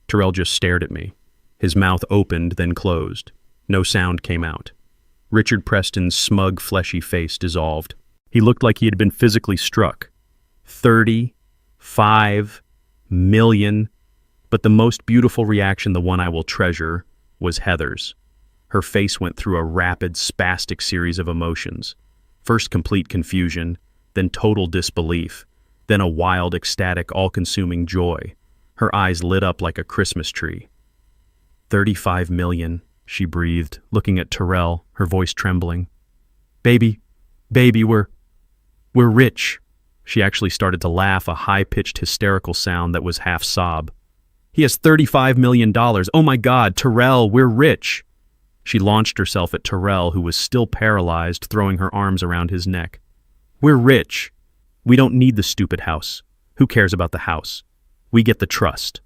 Terrell just stared at me. His mouth opened, then closed. No sound came out. Richard Preston's smug, fleshy face dissolved. He looked like he had been physically struck. 35 million. But the most beautiful reaction, the one I will treasure, was Heather's. Her face went through a rapid, spastic series of emotions. First complete confusion, then total disbelief, then a wild, ecstatic, all-consuming joy. Her eyes lit up like a Christmas tree. 35 million, she breathed, looking at Terrell, her voice trembling. Baby, we're rich. She actually started to laugh, a high-pitched, hysterical sound that was half sob. He has $35 million. Oh my God, Terrell, we're rich. She launched herself at Terrell, who was still paralyzed, throwing her arms around his neck. We're rich. We don't need the stupid house. Who cares about the house? We get the trust.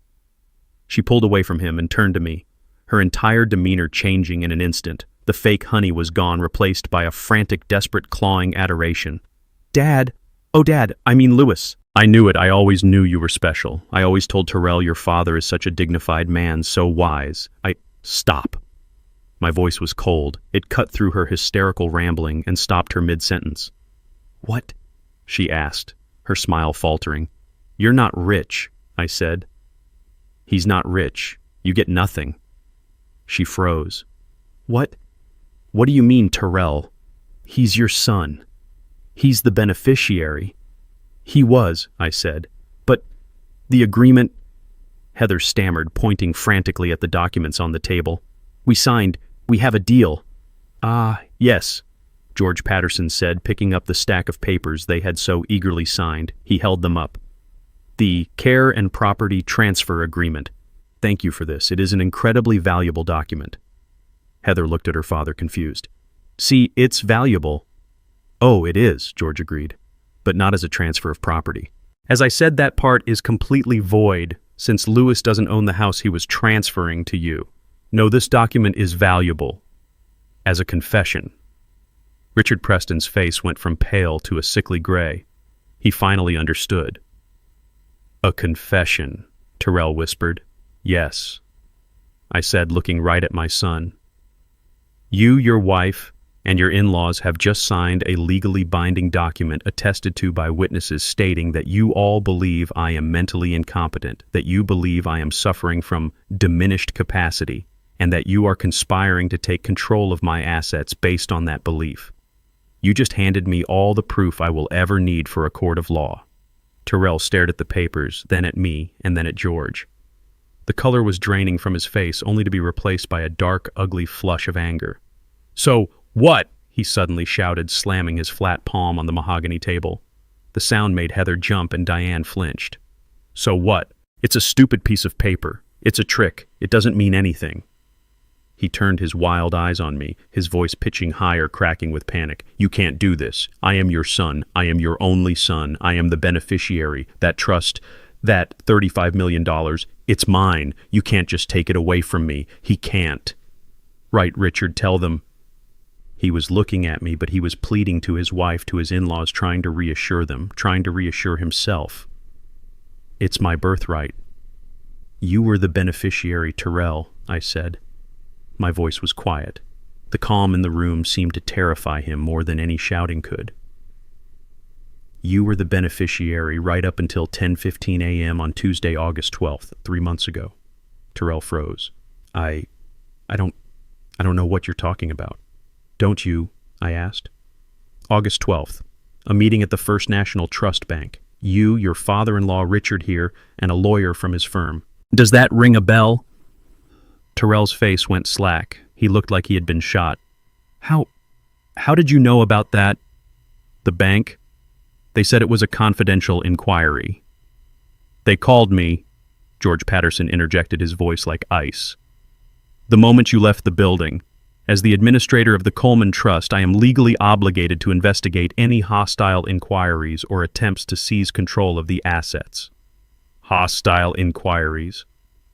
She pulled away from him and turned to me, her entire demeanor changing in an instant. The fake honey was gone, replaced by a frantic, desperate, clawing adoration. Dad! Oh, Dad, I mean Louis. I knew it. I always knew you were special. I always told Terrell your father is such a dignified man, so wise. Stop. My voice was cold. It cut through her hysterical rambling and stopped her mid-sentence. What? She asked, her smile faltering. You're not rich, I said. He's not rich. You get nothing. She froze. What? What do you mean, Terrell? He's your son. He's the beneficiary. He was, I said. But the agreement... Heather stammered, pointing frantically at the documents on the table. We signed. We have a deal. Ah, yes, George Patterson said, picking up the stack of papers they had so eagerly signed. He held them up. The Care and Property Transfer Agreement. Thank you for this. It is an incredibly valuable document. Heather looked at her father, confused. See, it's valuable. Oh, it is, George agreed, but not as a transfer of property. As I said, that part is completely void, since Louis doesn't own the house he was transferring to you. No, this document is valuable. As a confession. Richard Preston's face went from pale to a sickly gray. He finally understood. A confession, Terrell whispered. Yes, I said, looking right at my son. You, your wife, and your in-laws have just signed a legally binding document attested to by witnesses stating that you all believe I am mentally incompetent, that you believe I am suffering from diminished capacity, and that you are conspiring to take control of my assets based on that belief. You just handed me all the proof I will ever need for a court of law. Terrell stared at the papers, then at me, and then at George. The color was draining from his face, only to be replaced by a dark, ugly flush of anger. So, what? He suddenly shouted, slamming his flat palm on the mahogany table. The sound made Heather jump and Diane flinched. So what? It's a stupid piece of paper. It's a trick. It doesn't mean anything. He turned his wild eyes on me, his voice pitching higher, cracking with panic. You can't do this. I am your son. I am your only son. I am the beneficiary. That trust, that $35 million, it's mine. You can't just take it away from me. He can't. Right, Richard, tell them. He was looking at me, but he was pleading to his wife, to his in-laws, trying to reassure them, trying to reassure himself. It's my birthright. You were the beneficiary, Terrell, I said. My voice was quiet. The calm in the room seemed to terrify him more than any shouting could. You were the beneficiary right up until 10:15 a.m. on Tuesday, August 12th, 3 months ago. Terrell froze. I don't know what you're talking about. Don't you? I asked. August 12th, a meeting at the First National Trust Bank. You, your father-in-law Richard here, and a lawyer from his firm. Does that ring a bell? Terrell's face went slack. He looked like he had been shot. How did you know about that? The bank? They said it was a confidential inquiry. They called me. George Patterson interjected, his voice like ice. The moment you left the building. As the administrator of the Coleman Trust, I am legally obligated to investigate any hostile inquiries or attempts to seize control of the assets. Hostile inquiries,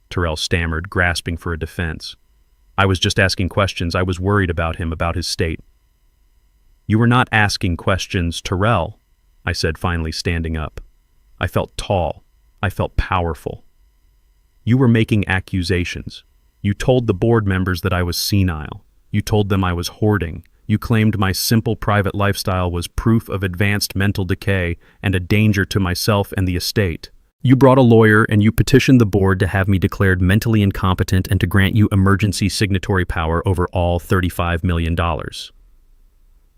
Terrell stammered, grasping for a defense. I was just asking questions. I was worried about him, about his state. You were not asking questions, Terrell, I said, finally standing up. I felt tall. I felt powerful. You were making accusations. You told the board members that I was senile. You told them I was hoarding. You claimed my simple private lifestyle was proof of advanced mental decay and a danger to myself and the estate. You brought a lawyer and you petitioned the board to have me declared mentally incompetent and to grant you emergency signatory power over all $35 million.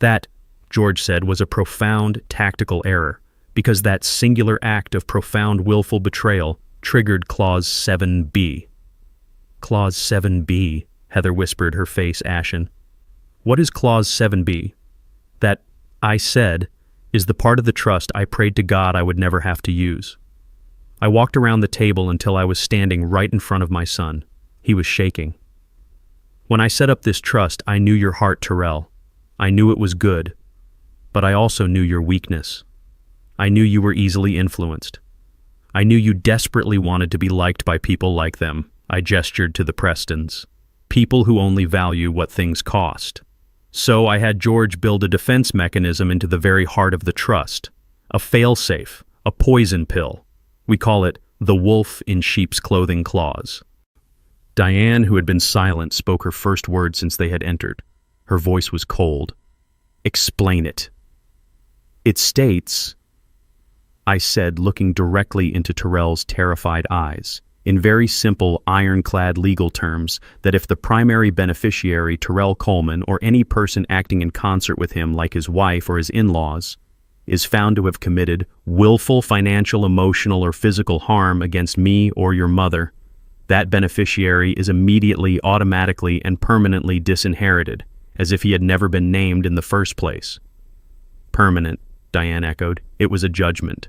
That, George said, was a profound tactical error, because that singular act of profound willful betrayal triggered Clause 7B. Clause 7B, Heather whispered, her face ashen. What is Clause 7B? That, I said, is the part of the trust I prayed to God I would never have to use. I walked around the table until I was standing right in front of my son. He was shaking. When I set up this trust, I knew your heart, Terrell. I knew it was good, but I also knew your weakness. I knew you were easily influenced. I knew you desperately wanted to be liked by people like them. I gestured to the Prestons. People who only value what things cost. So I had George build a defense mechanism into the very heart of the trust. A fail-safe, a poison pill. We call it the wolf in sheep's clothing clause. Diane, who had been silent, spoke her first word since they had entered. Her voice was cold. Explain it. It states, I said, looking directly into Terrell's terrified eyes, in very simple, ironclad legal terms, that if the primary beneficiary, Terrell Coleman, or any person acting in concert with him like his wife or his in-laws, is found to have committed willful financial, emotional, or physical harm against me or your mother, that beneficiary is immediately, automatically, and permanently disinherited, as if he had never been named in the first place. Permanent, Diane echoed. It was a judgment.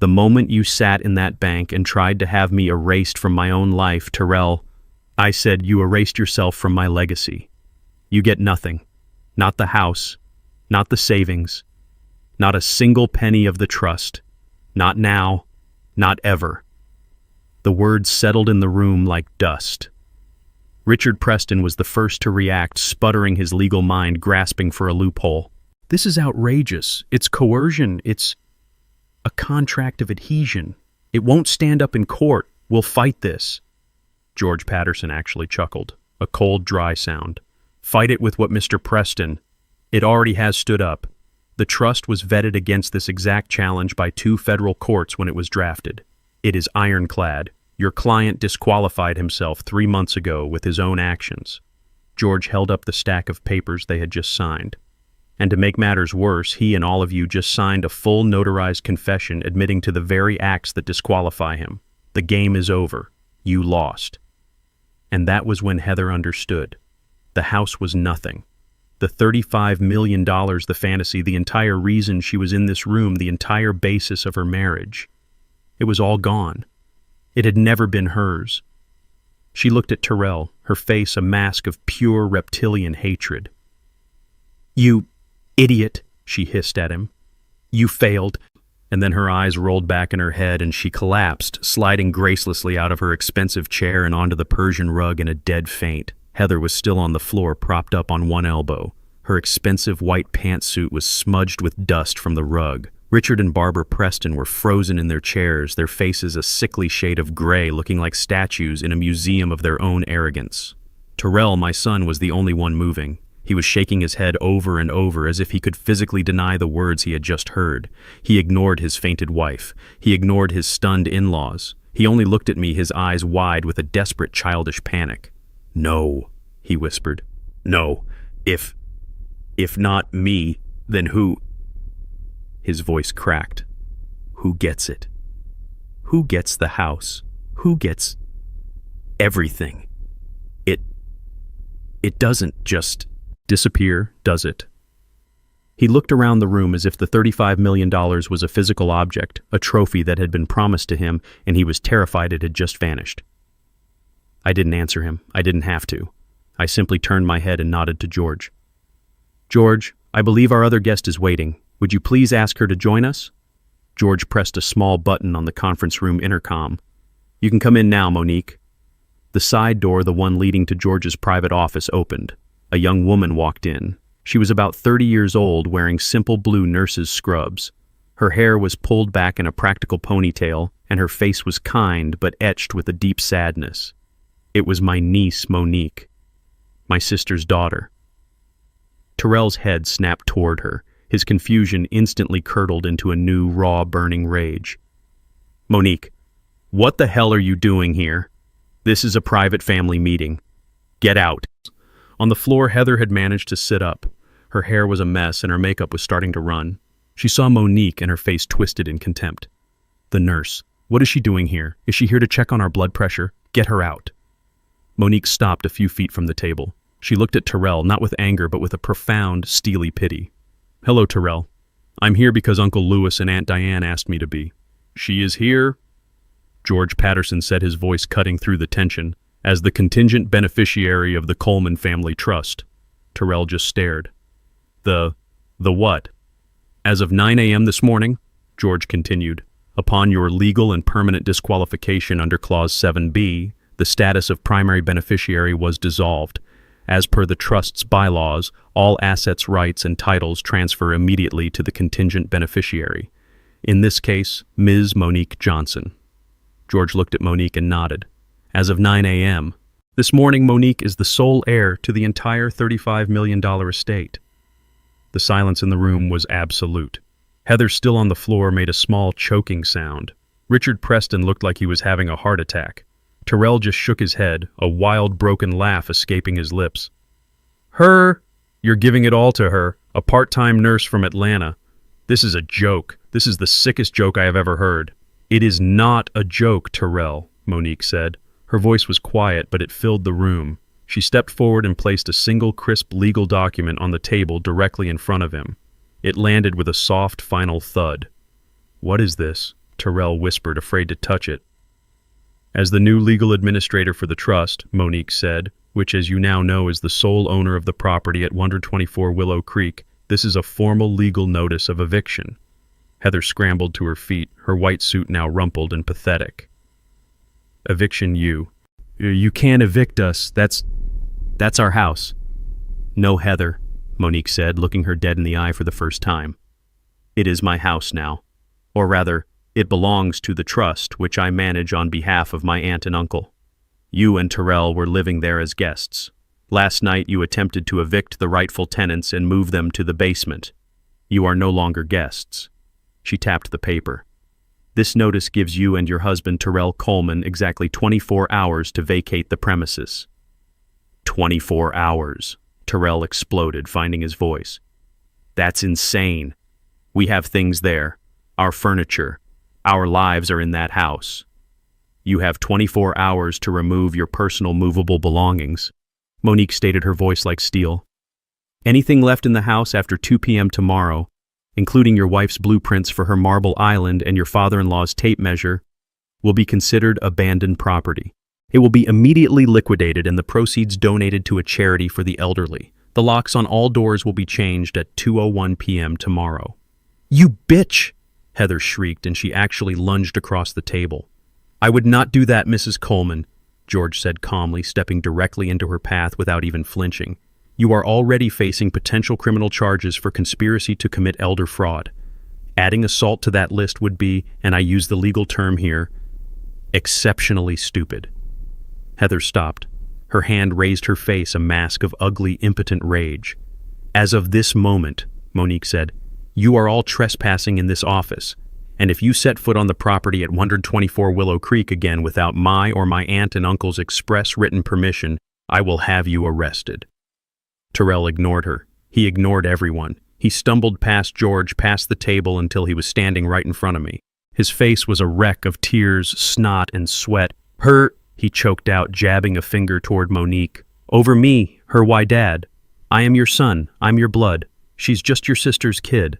The moment you sat in that bank and tried to have me erased from my own life, Terrell, I said you erased yourself from my legacy. You get nothing. Not the house, not the savings, not a single penny of the trust. Not now, not ever. The words settled in the room like dust. Richard Preston was the first to react, sputtering, his legal mind grasping for a loophole. This is outrageous. It's coercion. It's a contract of adhesion. It won't stand up in court. We'll fight this. George Patterson actually chuckled, a cold, dry sound. Fight it with what Mr. Preston. It already has stood up. The trust was vetted against this exact challenge by 2 federal courts when it was drafted. It is ironclad. Your client disqualified himself 3 months ago with his own actions. George held up the stack of papers they had just signed. And to make matters worse, he and all of you just signed a full notarized confession admitting to the very acts that disqualify him. The game is over. You lost. And that was when Heather understood. The house was nothing. The $35 million, the fantasy, the entire reason she was in this room, the entire basis of her marriage. It was all gone. It had never been hers. She looked at Terrell, her face a mask of pure reptilian hatred. You idiot, she hissed at him. You failed. And then her eyes rolled back in her head and she collapsed, sliding gracelessly out of her expensive chair and onto the Persian rug in a dead faint. Heather was still on the floor, propped up on one elbow. Her expensive white pantsuit was smudged with dust from the rug. Richard and Barbara Preston were frozen in their chairs, their faces a sickly shade of gray, looking like statues in a museum of their own arrogance. Terrell, my son, was the only one moving. He was shaking his head over and over as if he could physically deny the words he had just heard. He ignored his fainted wife. He ignored his stunned in-laws. He only looked at me, his eyes wide with a desperate childish panic. "No," he whispered. "No. If not me, then who?" His voice cracked. "Who gets it? Who gets the house? Who gets everything? It doesn't just disappear, does it?" He looked around the room as if the $35 million was a physical object, a trophy that had been promised to him, and he was terrified it had just vanished. I didn't answer him. I didn't have to. I simply turned my head and nodded to George. "George, I believe our other guest is waiting. Would you please ask her to join us?" George pressed a small button on the conference room intercom. "You can come in now, Monique." The side door, the one leading to George's private office, opened. A young woman walked in. She was about 30 years old, wearing simple blue nurse's scrubs. Her hair was pulled back in a practical ponytail, and her face was kind but etched with a deep sadness. It was my niece, Monique, my sister's daughter. Terrell's head snapped toward her. His confusion instantly curdled into a new, raw, burning rage. "Monique, what the hell are you doing here? This is a private family meeting. Get out." On the floor, Heather had managed to sit up. Her hair was a mess and her makeup was starting to run. She saw Monique and her face twisted in contempt. "The nurse. What is she doing here? Is she here to check on our blood pressure? Get her out." Monique stopped a few feet from the table. She looked at Terrell, not with anger, but with a profound, steely pity. "Hello, Terrell. I'm here because Uncle Louis and Aunt Diane asked me to be." "She is here," George Patterson said, his voice cutting through the tension, "as the contingent beneficiary of the Coleman Family Trust." Terrell just stared. The what?" "As of 9 a.m. this morning," George continued, "upon your legal and permanent disqualification under Clause 7B, the status of primary beneficiary was dissolved. As per the Trust's bylaws, all assets, rights, and titles transfer immediately to the contingent beneficiary. In this case, Ms. Monique Johnson." George looked at Monique and nodded. "As of 9 a.m. this morning, Monique is the sole heir to the entire $35 million estate." The silence in the room was absolute. Heather, still on the floor, made a small choking sound. Richard Preston looked like he was having a heart attack. Terrell just shook his head, a wild, broken laugh escaping his lips. "Her? You're giving it all to her, a part-time nurse from Atlanta. This is a joke. This is the sickest joke I have ever heard." "It is not a joke, Terrell," Monique said. Her voice was quiet, but it filled the room. She stepped forward and placed a single crisp legal document on the table directly in front of him. It landed with a soft, final thud. "What is this?" Terrell whispered, afraid to touch it. "As the new legal administrator for the trust," Monique said, "which as you now know is the sole owner of the property at 124 Willow Creek, this is a formal legal notice of eviction." Heather scrambled to her feet, her white suit now rumpled and pathetic. "Eviction you can't evict us. That's our house." "No, Heather," Monique said, looking her dead in the eye for the first time. "It is my house now. Or rather, it belongs to the trust, which I manage on behalf of my aunt and uncle. You and Terrell were living there as guests. Last night you attempted to evict the rightful tenants and move them to the basement. You are no longer guests." She tapped the paper. "This notice gives you and your husband Terrell Coleman exactly 24 hours to vacate the premises." 24 hours, Terrell exploded, finding his voice. "That's insane. We have things there. Our furniture. Our lives are in that house. You have 24 hours to remove your personal movable belongings." Monique stated, her voice like steel. "Anything left in the house after 2 p.m. tomorrow, including your wife's blueprints for her marble island and your father-in-law's tape measure, will be considered abandoned property. It will be immediately liquidated and the proceeds donated to a charity for the elderly. The locks on all doors will be changed at 2:01 p.m. tomorrow." "You bitch!" Heather shrieked, and she actually lunged across the table. "I would not do that, Mrs. Coleman," George said calmly, stepping directly into her path without even flinching. "You are already facing potential criminal charges for conspiracy to commit elder fraud. Adding assault to that list would be, and I use the legal term here, exceptionally stupid." Heather stopped. Her hand raised her face, a mask of ugly, impotent rage. "As of this moment," Monique said, "you are all trespassing in this office, and if you set foot on the property at 124 Willow Creek again without my or my aunt and uncle's express written permission, I will have you arrested." Terrell ignored her. He ignored everyone. He stumbled past George, past the table until he was standing right in front of me. His face was a wreck of tears, snot, and sweat. "Her," he choked out, jabbing a finger toward Monique. "Over me, her why dad. I am your son, I'm your blood. She's just your sister's kid."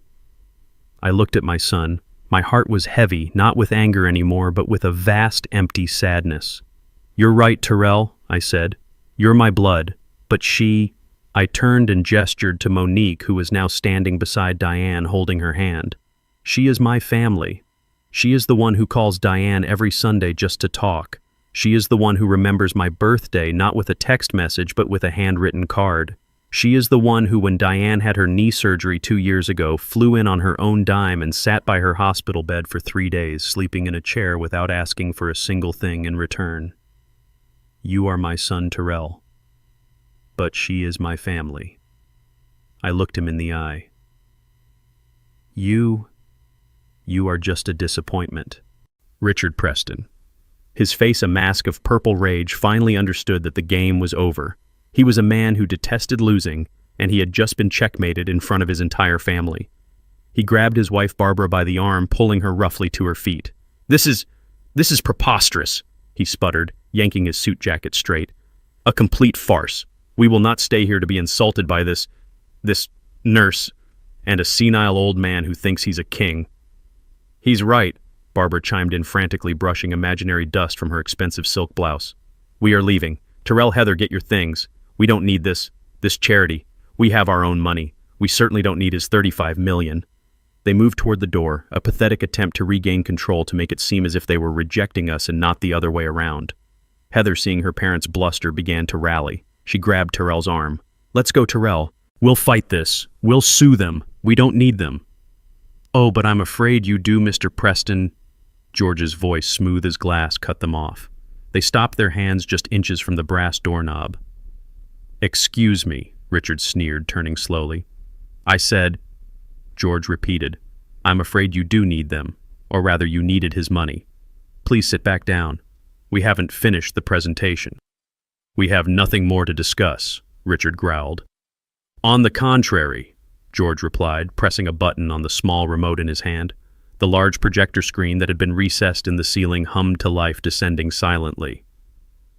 I looked at my son. My heart was heavy, not with anger anymore, but with a vast, empty sadness. "You're right, Terrell," I said. "You're my blood, but she—" I turned and gestured to Monique, who was now standing beside Diane, holding her hand. "She is my family. She is the one who calls Diane every Sunday just to talk. She is the one who remembers my birthday not with a text message but with a handwritten card. She is the one who, when Diane had her knee surgery 2 years ago, flew in on her own dime and sat by her hospital bed for 3 days, sleeping in a chair without asking for a single thing in return. You are my son, Terrell. But she is my family." I looked him in the eye. You are just a disappointment." Richard Preston, his face a mask of purple rage, finally understood that the game was over. He was a man who detested losing, and he had just been checkmated in front of his entire family. He grabbed his wife Barbara by the arm, pulling her roughly to her feet. This is preposterous," he sputtered, yanking his suit jacket straight. "A complete farce. We will not stay here to be insulted by this nurse and a senile old man who thinks he's a king." "He's right," Barbara chimed in frantically, brushing imaginary dust from her expensive silk blouse. "We are leaving. Terrell, Heather, get your things. We don't need this charity. We have our own money. We certainly don't need his $35 million. They moved toward the door, a pathetic attempt to regain control to make it seem as if they were rejecting us and not the other way around. Heather, seeing her parents bluster, began to rally. She grabbed Terrell's arm. "Let's go, Terrell. We'll fight this. We'll sue them. We don't need them." "Oh, but I'm afraid you do, Mr. Preston." George's voice, smooth as glass, cut them off. They stopped, their hands just inches from the brass doorknob. "Excuse me," Richard sneered, turning slowly. "I said," George repeated, "I'm afraid you do need them, or rather you needed his money. Please sit back down. We haven't finished the presentation." "We have nothing more to discuss," Richard growled. "On the contrary," George replied, pressing a button on the small remote in his hand. The large projector screen that had been recessed in the ceiling hummed to life, descending silently.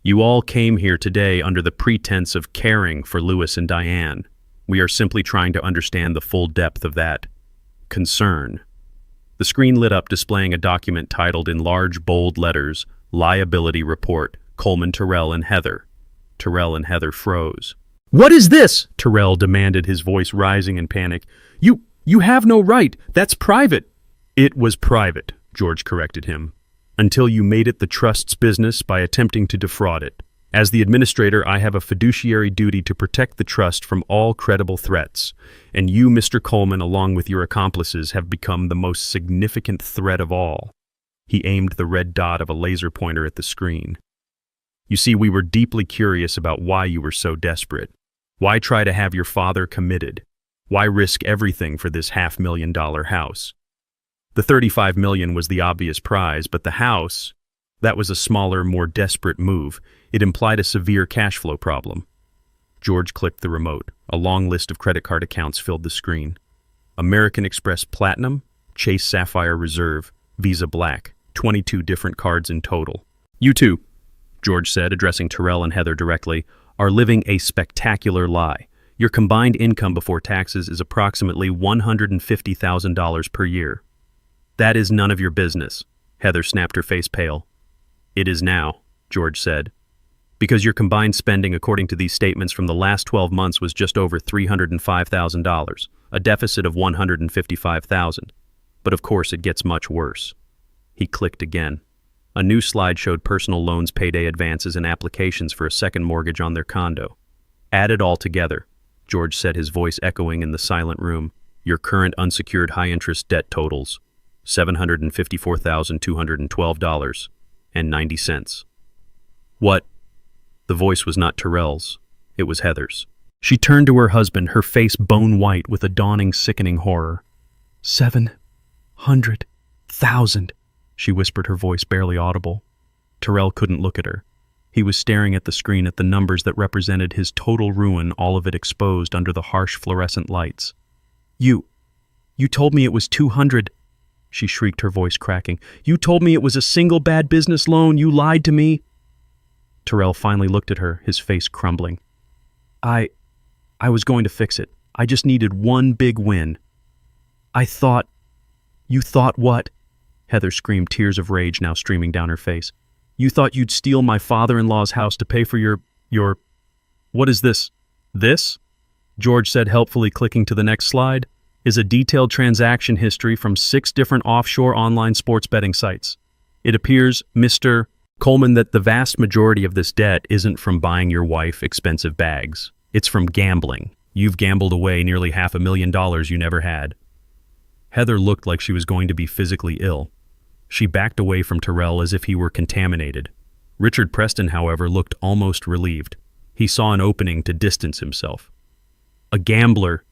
"You all came here today under the pretense of caring for Louis and Diane. We are simply trying to understand the full depth of that concern." The screen lit up, displaying a document titled in large, bold letters, "Liability Report, Coleman, Terrell, and Heather." Terrell and Heather froze. "What is this?" Terrell demanded, his voice rising in panic. You have no right. That's private." "It was private," George corrected him, "until you made it the trust's business by attempting to defraud it. As the administrator, I have a fiduciary duty to protect the trust from all credible threats, and you, Mr. Coleman, along with your accomplices, have become the most significant threat of all." He aimed the red dot of a laser pointer at the screen. "You see, we were deeply curious about why you were so desperate. Why try to have your father committed? Why risk everything for this $500,000 house? The $35 million was the obvious prize, but the house, that was a smaller, more desperate move. It implied a severe cash flow problem." George clicked the remote. A long list of credit card accounts filled the screen. American Express Platinum, Chase Sapphire Reserve, Visa Black, 22 different cards in total. "You two," George said, addressing Terrell and Heather directly, "are living a spectacular lie. Your combined income before taxes is approximately $150,000 per year." "That is none of your business." Heather snapped, her face pale. "It is now," George said, "because your combined spending according to these statements from the last 12 months was just over $305,000, a deficit of $155,000. But of course it gets much worse." He clicked again. A new slide showed personal loans, payday advances, and applications for a second mortgage on their condo. "Add it all together," George said, his voice echoing in the silent room. "Your current unsecured high-interest debt totals $754,212.90. "What?" The voice was not Terrell's. It was Heather's. She turned to her husband, her face bone-white with a dawning, sickening horror. 700,000, she whispered, her voice barely audible. Terrell couldn't look at her. He was staring at the screen at the numbers that represented his total ruin, all of it exposed under the harsh fluorescent lights. You told me it was 200, she shrieked, her voice cracking. You told me it was a single bad business loan. You lied to me. Terrell finally looked at her, his face crumbling. I was going to fix it. I just needed one big win. You thought what? Heather screamed, tears of rage now streaming down her face. You thought you'd steal my father-in-law's house to pay for your... What is this? This? George said helpfully, clicking to the next slide, is a detailed transaction history from 6 different offshore online sports betting sites. It appears, Mr. Coleman, that the vast majority of this debt isn't from buying your wife expensive bags. It's from gambling. You've gambled away nearly $500,000 you never had. Heather looked like she was going to be physically ill. She backed away from Terrell as if he were contaminated. Richard Preston, however, looked almost relieved. He saw an opening to distance himself. A gambler,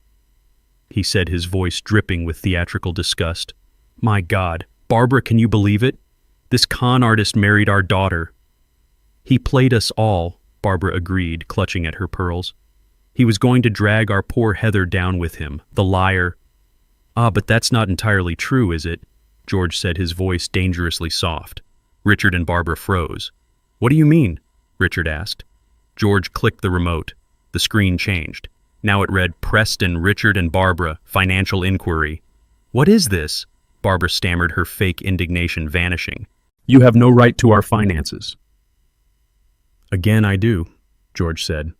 he said, his voice dripping with theatrical disgust. My God, Barbara, can you believe it? This con artist married our daughter. He played us all, Barbara agreed, clutching at her pearls. He was going to drag our poor Heather down with him, the liar. Ah, but that's not entirely true, is it? George said, his voice dangerously soft. Richard and Barbara froze. What do you mean? Richard asked. George clicked the remote. The screen changed. Now it read, Preston, Richard, and Barbara, financial inquiry. What is this? Barbara stammered, her fake indignation vanishing. You have no right to our finances. Again, I do, George said.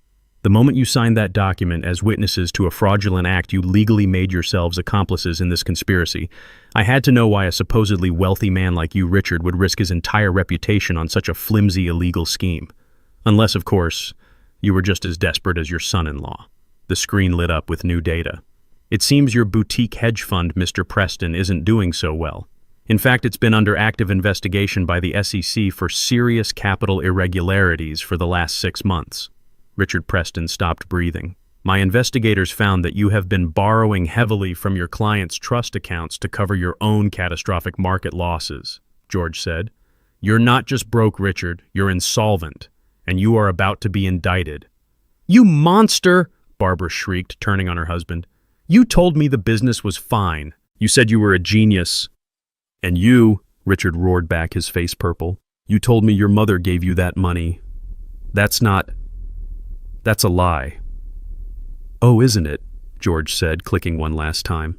The moment you signed that document as witnesses to a fraudulent act, you legally made yourselves accomplices in this conspiracy. I had to know why a supposedly wealthy man like you, Richard, would risk his entire reputation on such a flimsy, illegal scheme. Unless, of course, you were just as desperate as your son-in-law. The screen lit up with new data. It seems your boutique hedge fund, Mr. Preston, isn't doing so well. In fact, it's been under active investigation by the SEC for serious capital irregularities for the last 6 months. Richard Preston stopped breathing. My investigators found that you have been borrowing heavily from your clients' trust accounts to cover your own catastrophic market losses, George said. You're not just broke, Richard, you're insolvent, and you are about to be indicted. You monster! Barbara shrieked, turning on her husband. You told me the business was fine. You said you were a genius. And you, Richard roared back, his face purple, you told me your mother gave you that money. That's a lie. Oh, isn't it? George said, clicking one last time.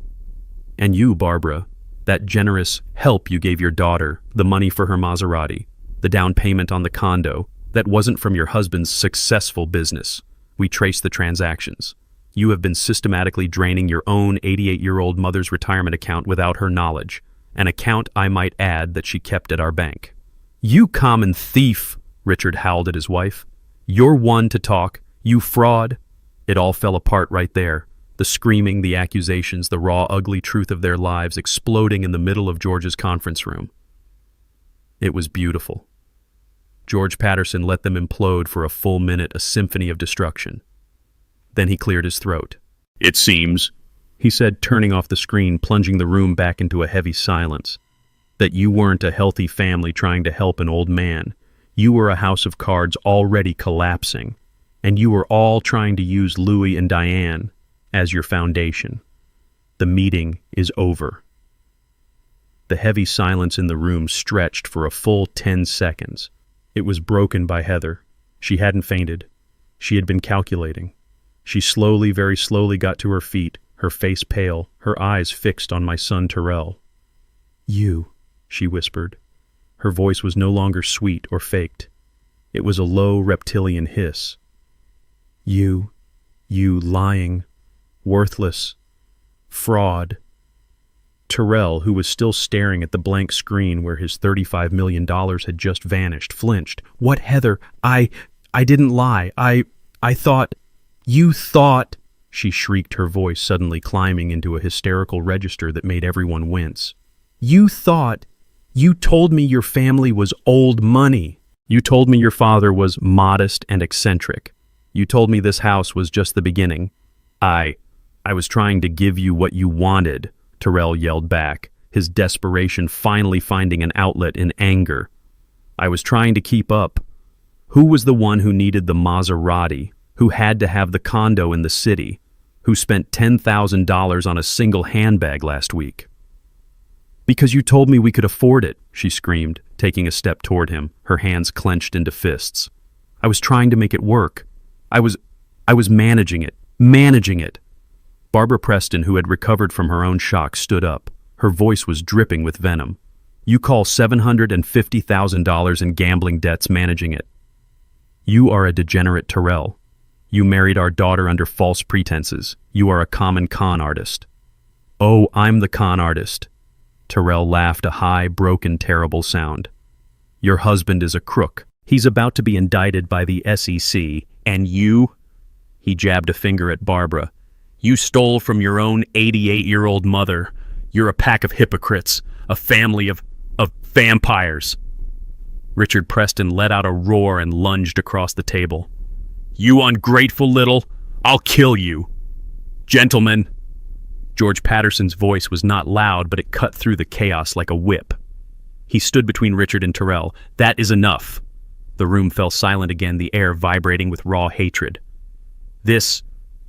And you, Barbara, that generous help you gave your daughter, the money for her Maserati, the down payment on the condo, that wasn't from your husband's successful business. We traced the transactions. You have been systematically draining your own 88-year-old mother's retirement account without her knowledge, an account, I might add, that she kept at our bank. You common thief, Richard howled at his wife. You're one to talk. You fraud. It all fell apart right there. The screaming, the accusations, the raw, ugly truth of their lives exploding in the middle of George's conference room. It was beautiful. George Patterson let them implode for a full minute, a symphony of destruction. Then he cleared his throat. It seems, he said, turning off the screen, plunging the room back into a heavy silence, that you weren't a healthy family trying to help an old man. You were a house of cards already collapsing, and you were all trying to use Louis and Diane as your foundation. The meeting is over. The heavy silence in the room stretched for a full 10 seconds. It was broken by Heather. She hadn't fainted. She had been calculating. She slowly, very slowly got to her feet, her face pale, her eyes fixed on my son Terrell. You, she whispered. Her voice was no longer sweet or faked. It was a low reptilian hiss. You lying, worthless, fraud. Terrell, who was still staring at the blank screen where his $35 million had just vanished, flinched. What, Heather? I didn't lie. I thought... You thought... She shrieked, her voice suddenly climbing into a hysterical register that made everyone wince. You thought... You told me your family was old money. You told me your father was modest and eccentric. You told me this house was just the beginning. I was trying to give you what you wanted, Terrell yelled back, his desperation finally finding an outlet in anger. I was trying to keep up. Who was the one who needed the Maserati, who had to have the condo in the city, who spent $10,000 on a single handbag last week? Because you told me we could afford it, she screamed, taking a step toward him, her hands clenched into fists. I was trying to make it work. I was managing it. Barbara Preston, who had recovered from her own shock, stood up. Her voice was dripping with venom. You call $750,000 in gambling debts managing it. You are a degenerate, Terrell. You married our daughter under false pretenses. You are a common con artist. Oh, I'm the con artist. Terrell laughed, a high, broken, terrible sound. Your husband is a crook. He's about to be indicted by the SEC, and you? He jabbed a finger at Barbara. You stole from your own 88-year-old mother. You're a pack of hypocrites, a family of vampires. Richard Preston let out a roar and lunged across the table. You ungrateful little, I'll kill you. Gentlemen. George Patterson's voice was not loud, but it cut through the chaos like a whip. He stood between Richard and Terrell. That is enough. The room fell silent again, the air vibrating with raw hatred. This,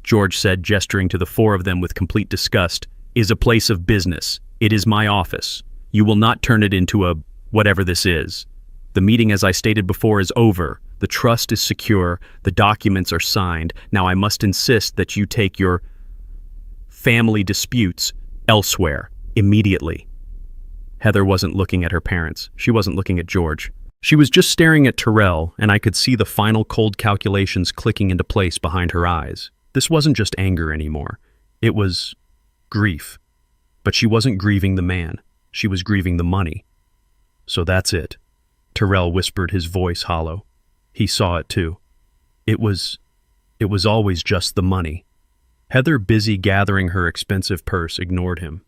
George said, gesturing to the four of them with complete disgust, is a place of business. It is my office. You will not turn it into a whatever this is. The meeting, as I stated before, is over. The trust is secure. The documents are signed. Now I must insist that you take your family disputes elsewhere, immediately. Heather wasn't looking at her parents. She wasn't looking at George. She was just staring at Terrell, and I could see the final cold calculations clicking into place behind her eyes. This wasn't just anger anymore. It was grief. But she wasn't grieving the man. She was grieving the money. So that's it. Terrell whispered, his voice hollow. He saw it too. It was always just the money. Heather, busy gathering her expensive purse, ignored him.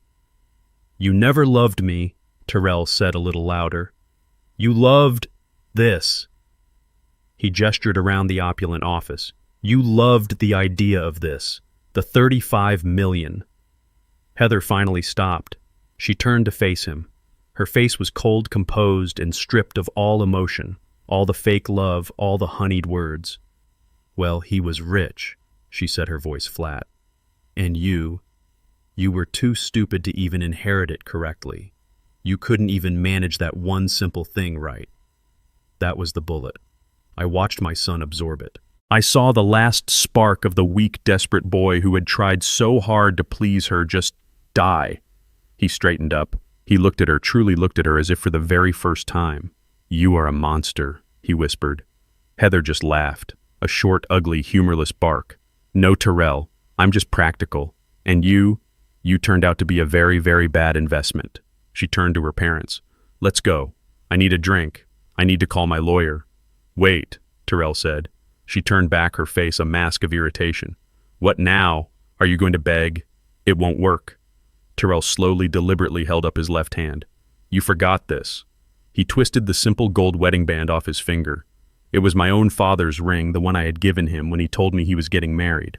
You never loved me, Terrell said a little louder. You loved this. He gestured around the opulent office. You loved the idea of this, the $35 million. Heather finally stopped. She turned to face him. Her face was cold, composed, and stripped of all emotion, all the fake love, all the honeyed words. Well, he was rich, she said, her voice flat. And you were too stupid to even inherit it correctly. You couldn't even manage that one simple thing right. That was the bullet. I watched my son absorb it. I saw the last spark of the weak, desperate boy who had tried so hard to please her just die. He straightened up. He looked at her, truly looked at her as if for the very first time. You are a monster, he whispered. Heather just laughed, a short, ugly, humorless bark. No, Terrell, I'm just practical. And you turned out to be a very, very bad investment. She turned to her parents. Let's go. I need a drink. I need to call my lawyer. Wait, Terrell said. She turned back, her face a mask of irritation. What now? Are you going to beg? It won't work. Terrell slowly, deliberately held up his left hand. You forgot this. He twisted the simple gold wedding band off his finger. It was my own father's ring, the one I had given him when he told me he was getting married.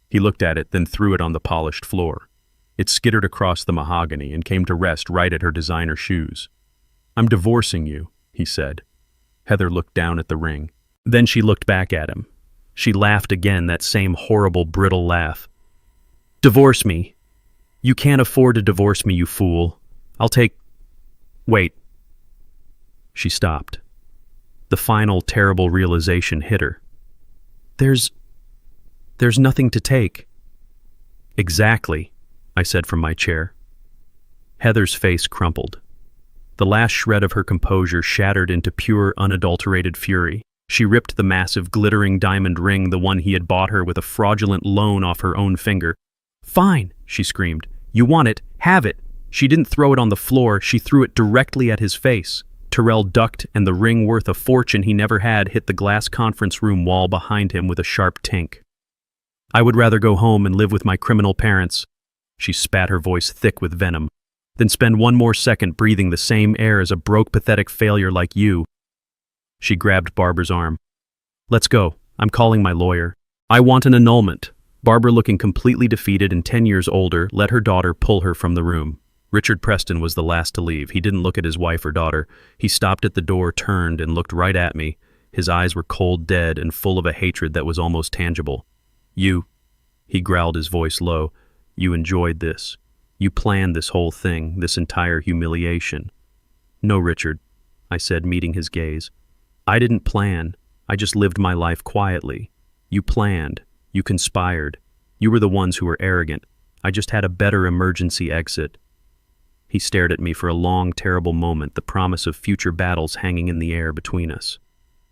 He looked at it, then threw it on the polished floor. It skittered across the mahogany and came to rest right at her designer shoes. I'm divorcing you, he said. Heather looked down at the ring. Then she looked back at him. She laughed again, that same horrible, brittle laugh. Divorce me. You can't afford to divorce me, you fool. I'll take... Wait. She stopped. The final, terrible realization hit her. There's nothing to take. Exactly, I said from my chair. Heather's face crumpled. The last shred of her composure shattered into pure, unadulterated fury. She ripped the massive, glittering diamond ring, the one he had bought her with a fraudulent loan, off her own finger. Fine, she screamed. You want it? Have it. She didn't throw it on the floor. She threw it directly at his face. Terrell ducked, and the ring, worth a fortune he never had, hit the glass conference room wall behind him with a sharp tink. I would rather go home and live with my criminal parents. She spat, her voice thick with venom. Than spend one more second breathing the same air as a broke, pathetic failure like you. She grabbed Barbara's arm. Let's go. I'm calling my lawyer. I want an annulment. Barbara, looking completely defeated and 10 years older, let her daughter pull her from the room. Richard Preston was the last to leave. He didn't look at his wife or daughter. He stopped at the door, turned, and looked right at me. His eyes were cold, dead, and full of a hatred that was almost tangible. You, he growled, his voice low, you enjoyed this. You planned this whole thing, this entire humiliation. No, Richard, I said, meeting his gaze. I didn't plan. I just lived my life quietly. You planned. You conspired. You were the ones who were arrogant. I just had a better emergency exit. He stared at me for a long, terrible moment, the promise of future battles hanging in the air between us.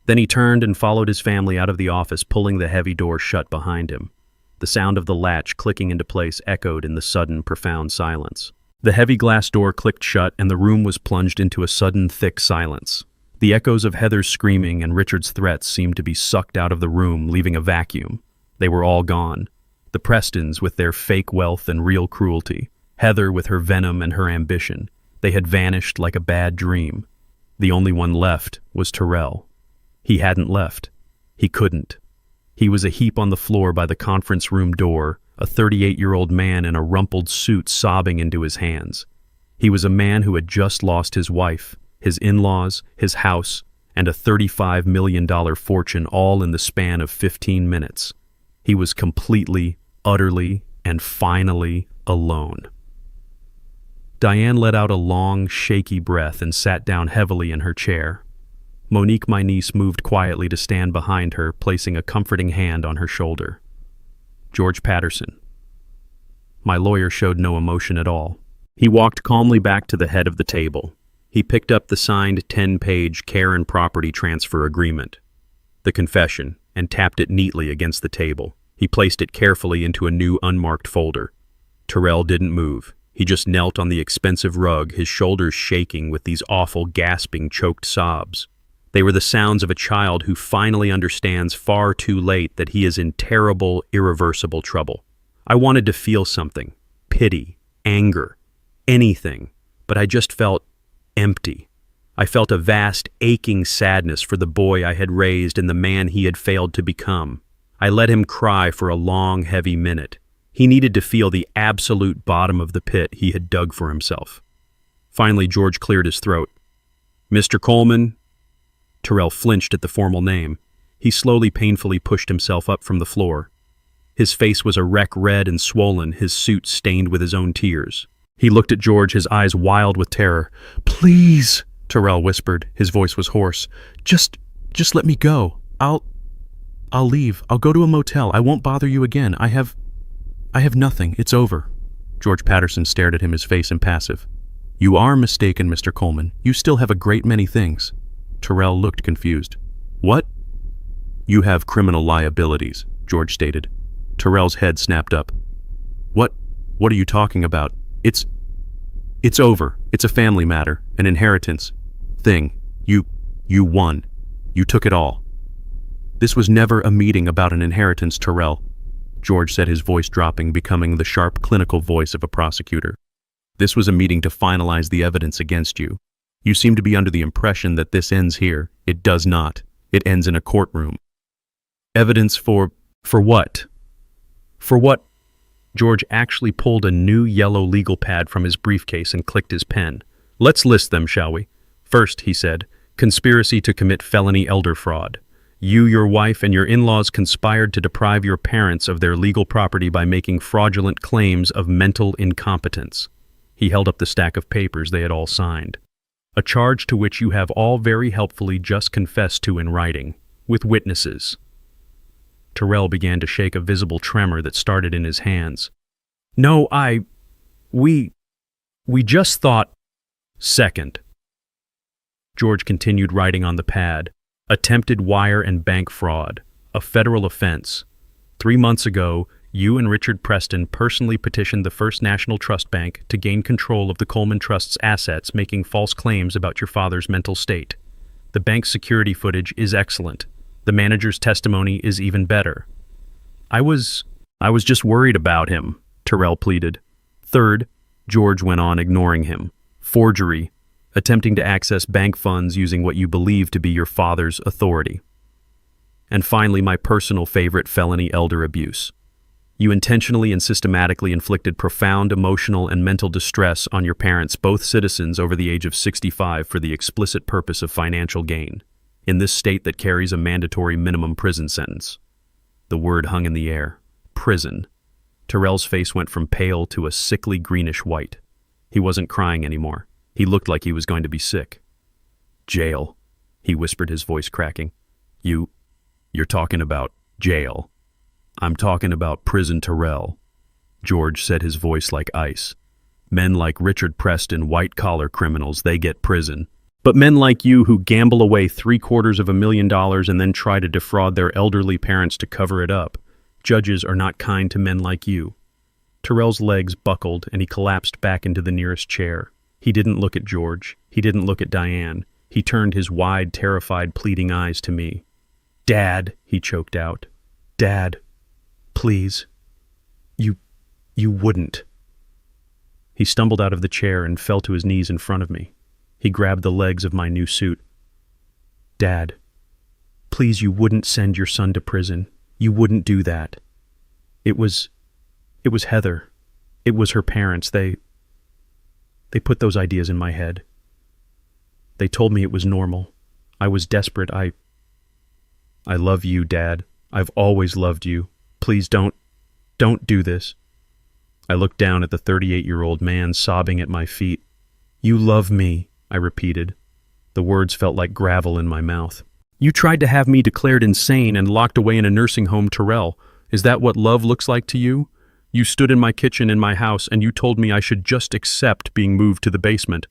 Then he turned and followed his family out of the office, pulling the heavy door shut behind him. The sound of the latch clicking into place echoed in the sudden, profound silence. The heavy glass door clicked shut, and the room was plunged into a sudden, thick silence. The echoes of Heather's screaming and Richard's threats seemed to be sucked out of the room, leaving a vacuum. They were all gone. The Prestons with their fake wealth and real cruelty. Heather with her venom and her ambition. They had vanished like a bad dream. The only one left was Terrell. He hadn't left. He couldn't. He was a heap on the floor by the conference room door, a 38-year-old man in a rumpled suit sobbing into his hands. He was a man who had just lost his wife, his in-laws, his house, and a $35 million fortune, all in the span of 15 minutes. He was completely, utterly, and finally alone. Diane let out a long, shaky breath and sat down heavily in her chair. Monique, my niece, moved quietly to stand behind her, placing a comforting hand on her shoulder. George Patterson. My lawyer showed no emotion at all. He walked calmly back to the head of the table. He picked up the signed 10-page care and property transfer agreement, the confession, and tapped it neatly against the table. He placed it carefully into a new unmarked folder. Terrell didn't move. He just knelt on the expensive rug, his shoulders shaking with these awful, gasping, choked sobs. They were the sounds of a child who finally understands far too late that he is in terrible, irreversible trouble. I wanted to feel something, pity, anger, anything, but I just felt empty. I felt a vast, aching sadness for the boy I had raised and the man he had failed to become. I let him cry for a long, heavy minute. He needed to feel the absolute bottom of the pit he had dug for himself. Finally, George cleared his throat. Mr. Coleman. Terrell flinched at the formal name. He slowly, painfully pushed himself up from the floor. His face was a wreck, red and swollen, his suit stained with his own tears. He looked at George, his eyes wild with terror. Please, Terrell whispered. His voice was hoarse. Just let me go. I'll leave. I'll go to a motel. I won't bother you again. I have nothing. It's over. George Patterson stared at him, his face impassive. You are mistaken, Mr. Coleman. You still have a great many things. Terrell looked confused. What? You have criminal liabilities, George stated. Terrell's head snapped up. What are you talking about? It's over. It's a family matter, an inheritance thing. You won. You took it all. This was never a meeting about an inheritance, Terrell, George said, his voice dropping, becoming the sharp, clinical voice of a prosecutor. This was a meeting to finalize the evidence against you. You seem to be under the impression that this ends here. It does not. It ends in a courtroom. Evidence for what? For what? George actually pulled a new yellow legal pad from his briefcase and clicked his pen. Let's list them, shall we? First, he said, conspiracy to commit felony elder fraud. You, your wife, and your in-laws conspired to deprive your parents of their legal property by making fraudulent claims of mental incompetence. He held up the stack of papers they had all signed. A charge to which you have all very helpfully just confessed to in writing, with witnesses. Terrell began to shake a visible tremor that started in his hands. No, we just thought... Second. George continued writing on the pad. Attempted wire and bank fraud, a federal offense. 3 months ago, you and Richard Preston personally petitioned the First National Trust Bank to gain control of the Coleman Trust's assets, making false claims about your father's mental state. The bank's security footage is excellent. The manager's testimony is even better. I was just worried about him, Terrell pleaded. Third, George went on, ignoring him. Forgery, attempting to access bank funds using what you believe to be your father's authority. And finally, my personal favorite, felony elder abuse. You intentionally and systematically inflicted profound emotional and mental distress on your parents, both citizens over the age of 65, for the explicit purpose of financial gain, in this state that carries a mandatory minimum prison sentence. The word hung in the air. Prison. Terrell's face went from pale to a sickly greenish white. He wasn't crying anymore. He looked like he was going to be sick. Jail, he whispered, his voice cracking. You're talking about jail. I'm talking about prison, Terrell. George said, his voice like ice. Men like Richard Preston, white-collar criminals, they get prison. But men like you who gamble away $750,000 and then try to defraud their elderly parents to cover it up, judges are not kind to men like you. Terrell's legs buckled and he collapsed back into the nearest chair. He didn't look at George. He didn't look at Diane. He turned his wide, terrified, pleading eyes to me. Dad, he choked out. Dad, please. You wouldn't. He stumbled out of the chair and fell to his knees in front of me. He grabbed the legs of my new suit. Dad, please, you wouldn't send your son to prison. You wouldn't do that. It was Heather. It was her parents. They put those ideas in my head. They told me it was normal. I was desperate. I love you, Dad. I've always loved you. Please don't do this. I looked down at the 38-year-old man sobbing at my feet. You love me, I repeated. The words felt like gravel in my mouth. You tried to have me declared insane and locked away in a nursing home, Terrell. Is that what love looks like to you? You stood in my kitchen in my house and you told me I should just accept being moved to the basement.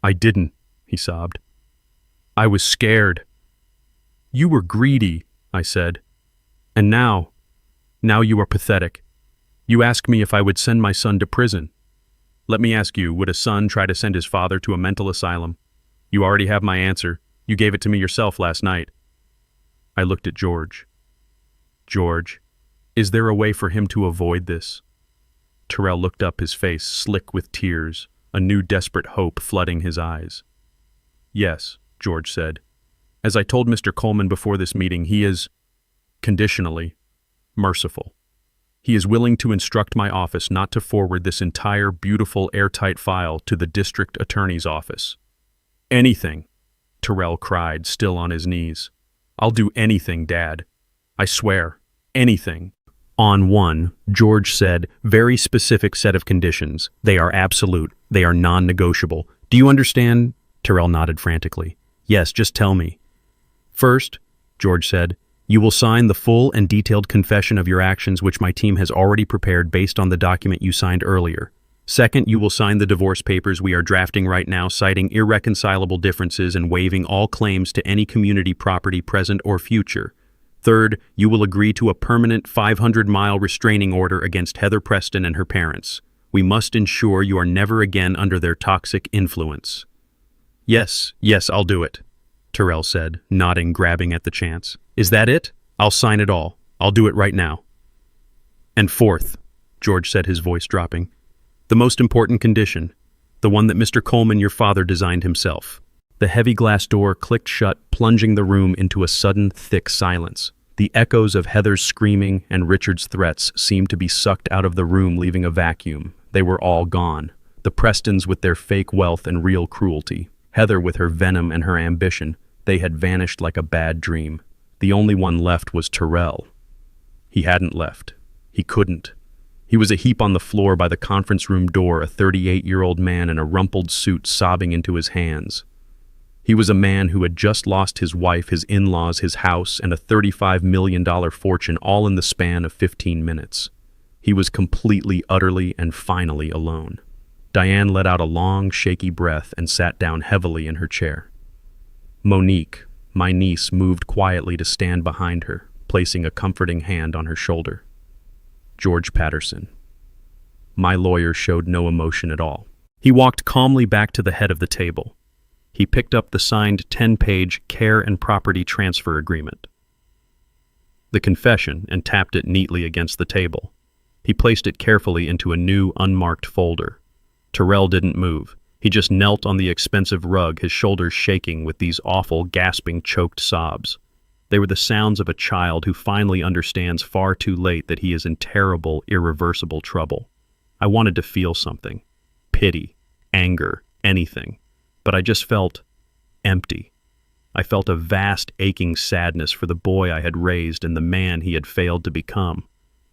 I didn't, he sobbed. I was scared. You were greedy, I said. And now you are pathetic. You ask me if I would send my son to prison. Let me ask you, would a son try to send his father to a mental asylum? You already have my answer. You gave it to me yourself last night. I looked at George. George, is there a way for him to avoid this? Terrell looked up, his face slick with tears, a new desperate hope flooding his eyes. Yes, George said. As I told Mr. Coleman before this meeting, he is, conditionally, merciful. He is willing to instruct my office not to forward this entire beautiful airtight file to the district attorney's office. Anything, Terrell cried, still on his knees. I'll do anything, Dad. I swear, anything. On one, George said, very specific set of conditions. They are absolute. They are non-negotiable. Do you understand? Terrell nodded frantically. Yes, just tell me. First, George said, you will sign the full and detailed confession of your actions which my team has already prepared based on the document you signed earlier. Second, you will sign the divorce papers we are drafting right now, citing irreconcilable differences and waiving all claims to any community property present or future. Third, you will agree to a permanent 500-mile restraining order against Heather Preston and her parents. We must ensure you are never again under their toxic influence. Yes, I'll do it, Terrell said, nodding, grabbing at the chance. Is that it? I'll sign it all. I'll do it right now. And fourth, George said, his voice dropping, the most important condition, the one that Mr. Coleman, your father, designed himself. The heavy glass door clicked shut, plunging the room into a sudden, thick silence. The echoes of Heather's screaming and Richard's threats seemed to be sucked out of the room, leaving a vacuum. They were all gone. The Prestons with their fake wealth and real cruelty. Heather with her venom and her ambition. They had vanished like a bad dream. The only one left was Terrell. He hadn't left. He couldn't. He was a heap on the floor by the conference room door, a 38-year-old man in a rumpled suit sobbing into his hands. He was a man who had just lost his wife, his in-laws, his house, and a $35 million fortune, all in the span of 15 minutes. He was completely, utterly, and finally alone. Diane let out a long, shaky breath and sat down heavily in her chair. Monique, my niece, moved quietly to stand behind her, placing a comforting hand on her shoulder. George Patterson. My lawyer showed no emotion at all. He walked calmly back to the head of the table. He picked up the signed 10-page care and property transfer agreement, the confession, and tapped it neatly against the table. He placed it carefully into a new, unmarked folder. Terrell didn't move. He just knelt on the expensive rug, his shoulders shaking with these awful, gasping, choked sobs. They were the sounds of a child who finally understands far too late that he is in terrible, irreversible trouble. I wanted to feel something. Pity, anger, anything. But I just felt empty. I felt a vast, aching sadness for the boy I had raised and the man he had failed to become.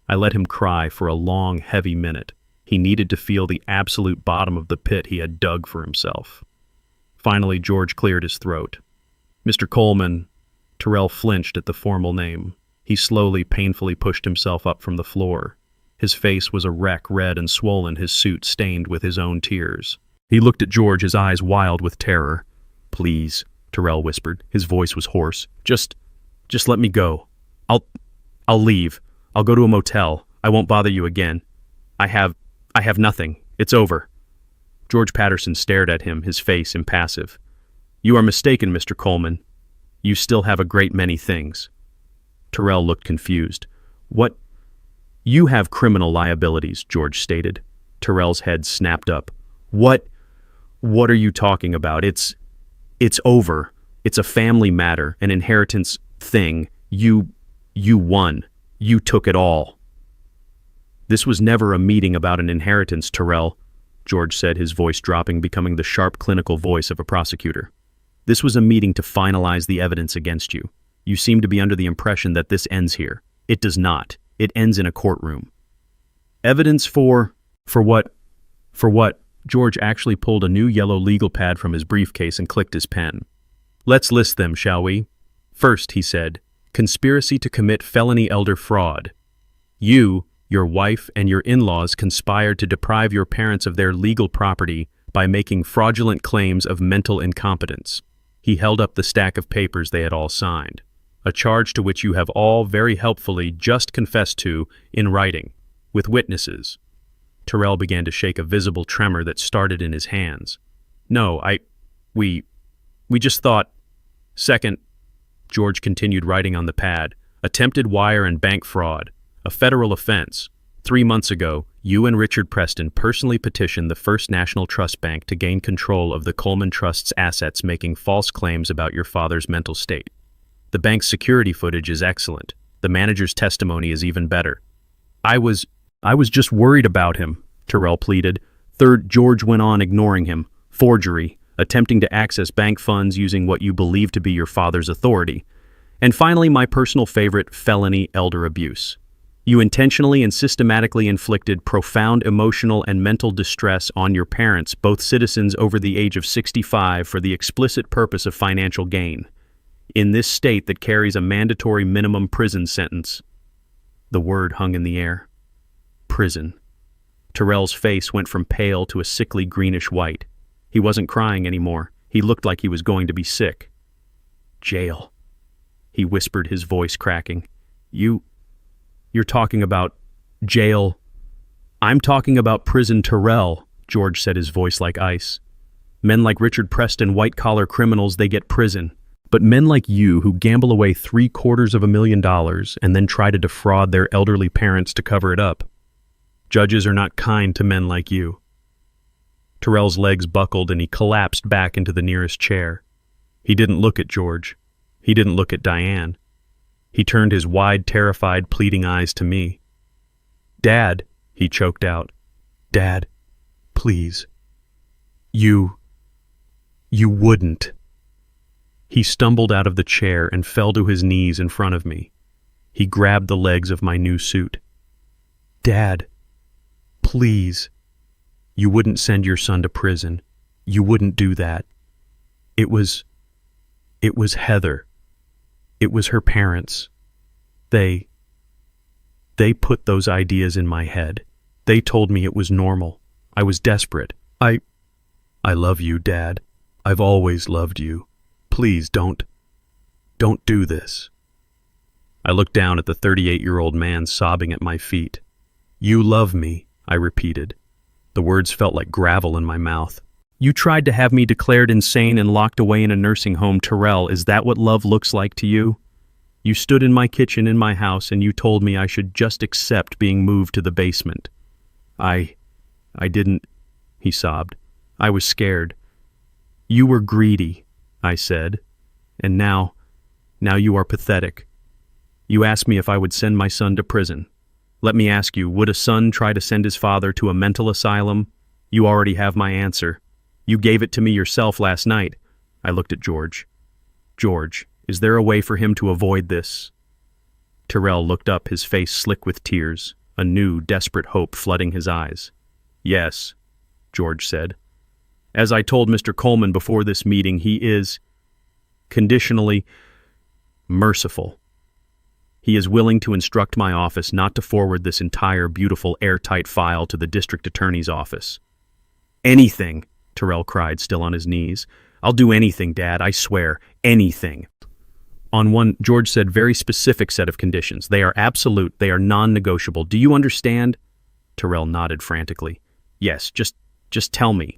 I let him cry for a long, heavy minute. He needed to feel the absolute bottom of the pit he had dug for himself. Finally, George cleared his throat. "Mr. Coleman." Terrell flinched at the formal name. He slowly, painfully pushed himself up from the floor. His face was a wreck, red and swollen, his suit stained with his own tears. He looked at George, his eyes wild with terror. "Please," Terrell whispered. His voice was hoarse. Just let me go. I'll leave. I'll go to a motel. I won't bother you again. I have nothing. It's over." George Patterson stared at him, his face impassive. "You are mistaken, Mr. Coleman. You still have a great many things." Terrell looked confused. "What?" "You have criminal liabilities," George stated. Terrell's head snapped up. What are you talking about? It's over. It's a family matter, an inheritance thing. You won. You took it all." "This was never a meeting about an inheritance, Terrell," George said, his voice dropping, becoming the sharp, clinical voice of a prosecutor. "This was a meeting to finalize the evidence against you. You seem to be under the impression that this ends here. It does not. It ends in a courtroom." "Evidence for what? For what?" George actually pulled a new yellow legal pad from his briefcase and clicked his pen. "Let's list them, shall we? First," he said, "conspiracy to commit felony elder fraud. You, your wife, and your in-laws conspired to deprive your parents of their legal property by making fraudulent claims of mental incompetence." He held up the stack of papers they had all signed. "A charge to which you have all very helpfully just confessed to in writing, with witnesses." Terrell began to shake a visible tremor that started in his hands. "No, we just thought." "Second," George continued writing on the pad, "attempted wire and bank fraud, a federal offense. 3 months ago, you and Richard Preston personally petitioned the First National Trust Bank to gain control of the Coleman Trust's assets, making false claims about your father's mental state. The bank's security footage is excellent. The manager's testimony is even better." I was just worried about him," Terrell pleaded. "Third," George went on, ignoring him, "forgery, attempting to access bank funds using what you believe to be your father's authority. And finally, my personal favorite, felony elder abuse. You intentionally and systematically inflicted profound emotional and mental distress on your parents, both citizens over the age of 65, for the explicit purpose of financial gain. In this state that carries a mandatory minimum prison sentence." The word hung in the air. Prison. Terrell's face went from pale to a sickly greenish white. He wasn't crying anymore. He looked like he was going to be sick. "Jail," he whispered, his voice cracking. You're talking about jail." "I'm talking about prison, Terrell," George said, his voice like ice. "Men like Richard Preston, white-collar criminals, they get prison. But men like you who gamble away $750,000 and then try to defraud their elderly parents to cover it up. Judges are not kind to men like you." Terrell's legs buckled and he collapsed back into the nearest chair. He didn't look at George. He didn't look at Diane. He turned his wide, terrified, pleading eyes to me. "Dad," he choked out. "Dad, please. You wouldn't." He stumbled out of the chair and fell to his knees in front of me. He grabbed the legs of my new suit. "Dad, please. You wouldn't send your son to prison. You wouldn't do that. It was Heather. It was her parents. They put those ideas in my head. They told me it was normal. I was desperate. I love you, Dad. I've always loved you. Please don't do this." I looked down at the 38-year-old man sobbing at my feet. "You love me," I repeated. The words felt like gravel in my mouth. "You tried to have me declared insane and locked away in a nursing home, Terrell. Is that what love looks like to you? You stood in my kitchen in my house and you told me I should just accept being moved to the basement. I didn't," he sobbed. I was scared. You were greedy, I said. And now you are pathetic. You asked me if I would send my son to prison. Let me ask you, would a son try to send his father to a mental asylum? You already have my answer. You gave it to me yourself last night. I looked at George. George, is there a way for him to avoid this? Tyrell looked up, his face slick with tears, a new, desperate hope flooding his eyes. Yes, George said. As I told Mr. Coleman before this meeting, he is conditionally merciful. He is willing to instruct my office not to forward this entire beautiful airtight file to the district attorney's office. Anything, Tyrell cried, still on his knees. I'll do anything, Dad, I swear, anything. On one, George said, very specific set of conditions. They are absolute, they are non-negotiable. Do you understand? Tyrell nodded frantically. Yes, just tell me.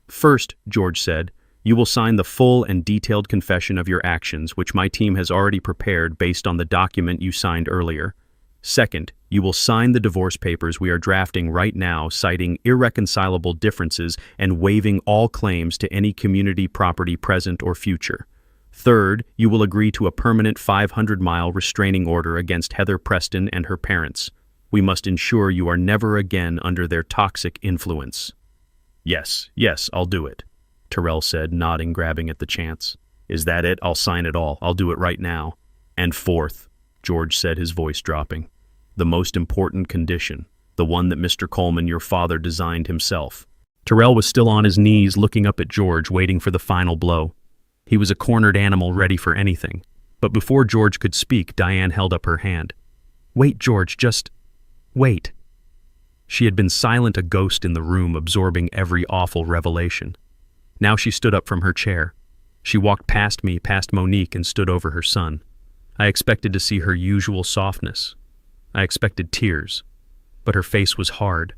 First, George said, you will sign the full and detailed confession of your actions, which my team has already prepared based on the document you signed earlier. Second, you will sign the divorce papers we are drafting right now, citing irreconcilable differences and waiving all claims to any community property present or future. Third, you will agree to a permanent 500-mile restraining order against Heather Preston and her parents. We must ensure you are never again under their toxic influence. Yes, I'll do it, Tyrell said, nodding, grabbing at the chance. Is that it? I'll sign it all. I'll do it right now. And fourth, George said, his voice dropping, the most important condition, the one that Mr. Coleman, your father, designed himself. Tyrell was still on his knees, looking up at George, waiting for the final blow. He was a cornered animal ready for anything. But before George could speak, Diane held up her hand. Wait, George, just wait. She had been silent, a ghost in the room, absorbing every awful revelation. Now she stood up from her chair. She walked past me, past Monique, and stood over her son. I expected to see her usual softness. I expected tears. But her face was hard.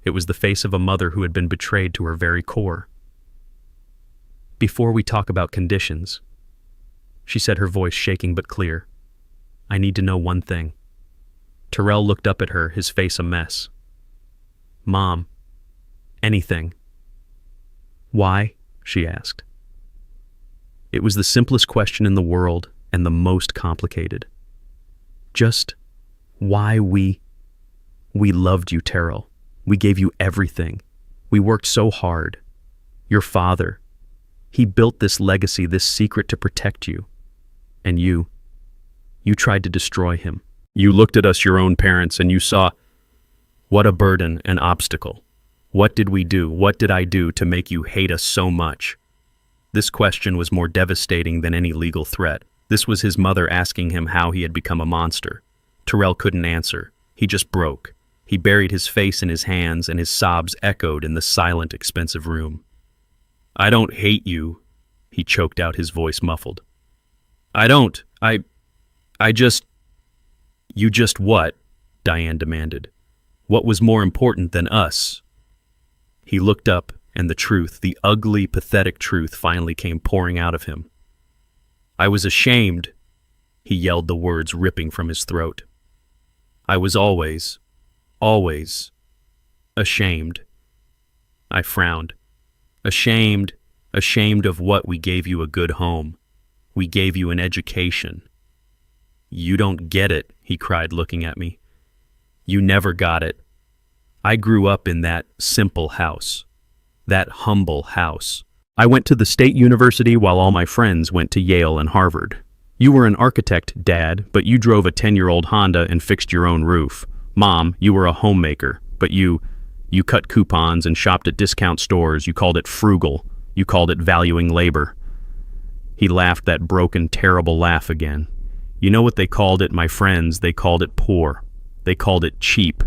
It was the face of a mother who had been betrayed to her very core. Before we talk about conditions, she said, her voice shaking but clear, I need to know one thing. Tyrell looked up at her, his face a mess. Mom, anything. Why? She asked. It was the simplest question in the world and the most complicated. Just why we loved you, Tyrell. We gave you everything. We worked so hard. Your father, he built this legacy, this secret to protect you. And you tried to destroy him. You looked at us, your own parents, and you saw what a burden, an obstacle. What did we do? What did I do to make you hate us so much? This question was more devastating than any legal threat. This was his mother asking him how he had become a monster. Tyrell couldn't answer. He just broke. He buried his face in his hands, and his sobs echoed in the silent, expensive room. I don't hate you, he choked out, his voice muffled. I don't. I just... You just what? Diane demanded. What was more important than us? He looked up, and the truth, the ugly, pathetic truth, finally came pouring out of him. I was ashamed, he yelled, the words ripping from his throat. I was always ashamed. I frowned. Ashamed of what? We gave you a good home. We gave you an education. You don't get it, he cried, looking at me. You never got it. I grew up in that simple house, that humble house. I went to the state university while all my friends went to Yale and Harvard. You were an architect, Dad, but you drove a 10-year-old Honda and fixed your own roof. Mom, you were a homemaker, but you cut coupons and shopped at discount stores. You called it frugal. You called it valuing labor. He laughed that broken, terrible laugh again. You know what they called it, my friends? They called it poor. They called it cheap.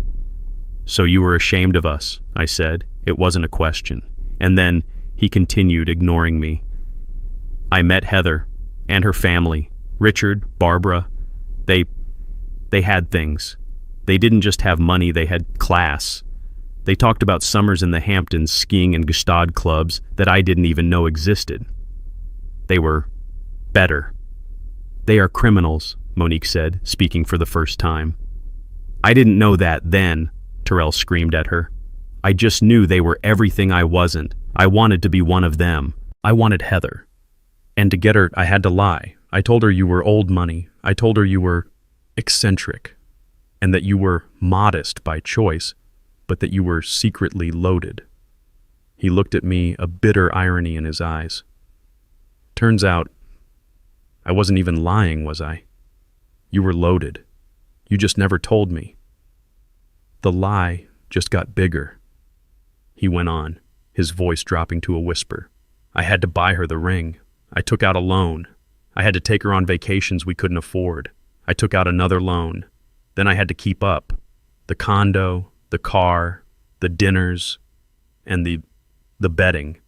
So you were ashamed of us, I said. It wasn't a question. And then he continued, ignoring me. I met Heather and her family, Richard, Barbara. They had things. They didn't just have money, they had class. They talked about summers in the Hamptons, skiing in Gestad clubs that I didn't even know existed. They were better. They are criminals, Monique said, speaking for the first time. I didn't know that then, Tyrell screamed at her. I just knew they were everything I wasn't. I wanted to be one of them. I wanted Heather. And to get her, I had to lie. I told her you were old money. I told her you were eccentric, and that you were modest by choice, but that you were secretly loaded. He looked at me, a bitter irony in his eyes. Turns out, I wasn't even lying, was I? You were loaded. You just never told me. The lie just got bigger. He went on, his voice dropping to a whisper. I had to buy her the ring. I took out a loan. I had to take her on vacations we couldn't afford. I took out another loan. Then I had to keep up. The condo, the car, the dinners, and the betting.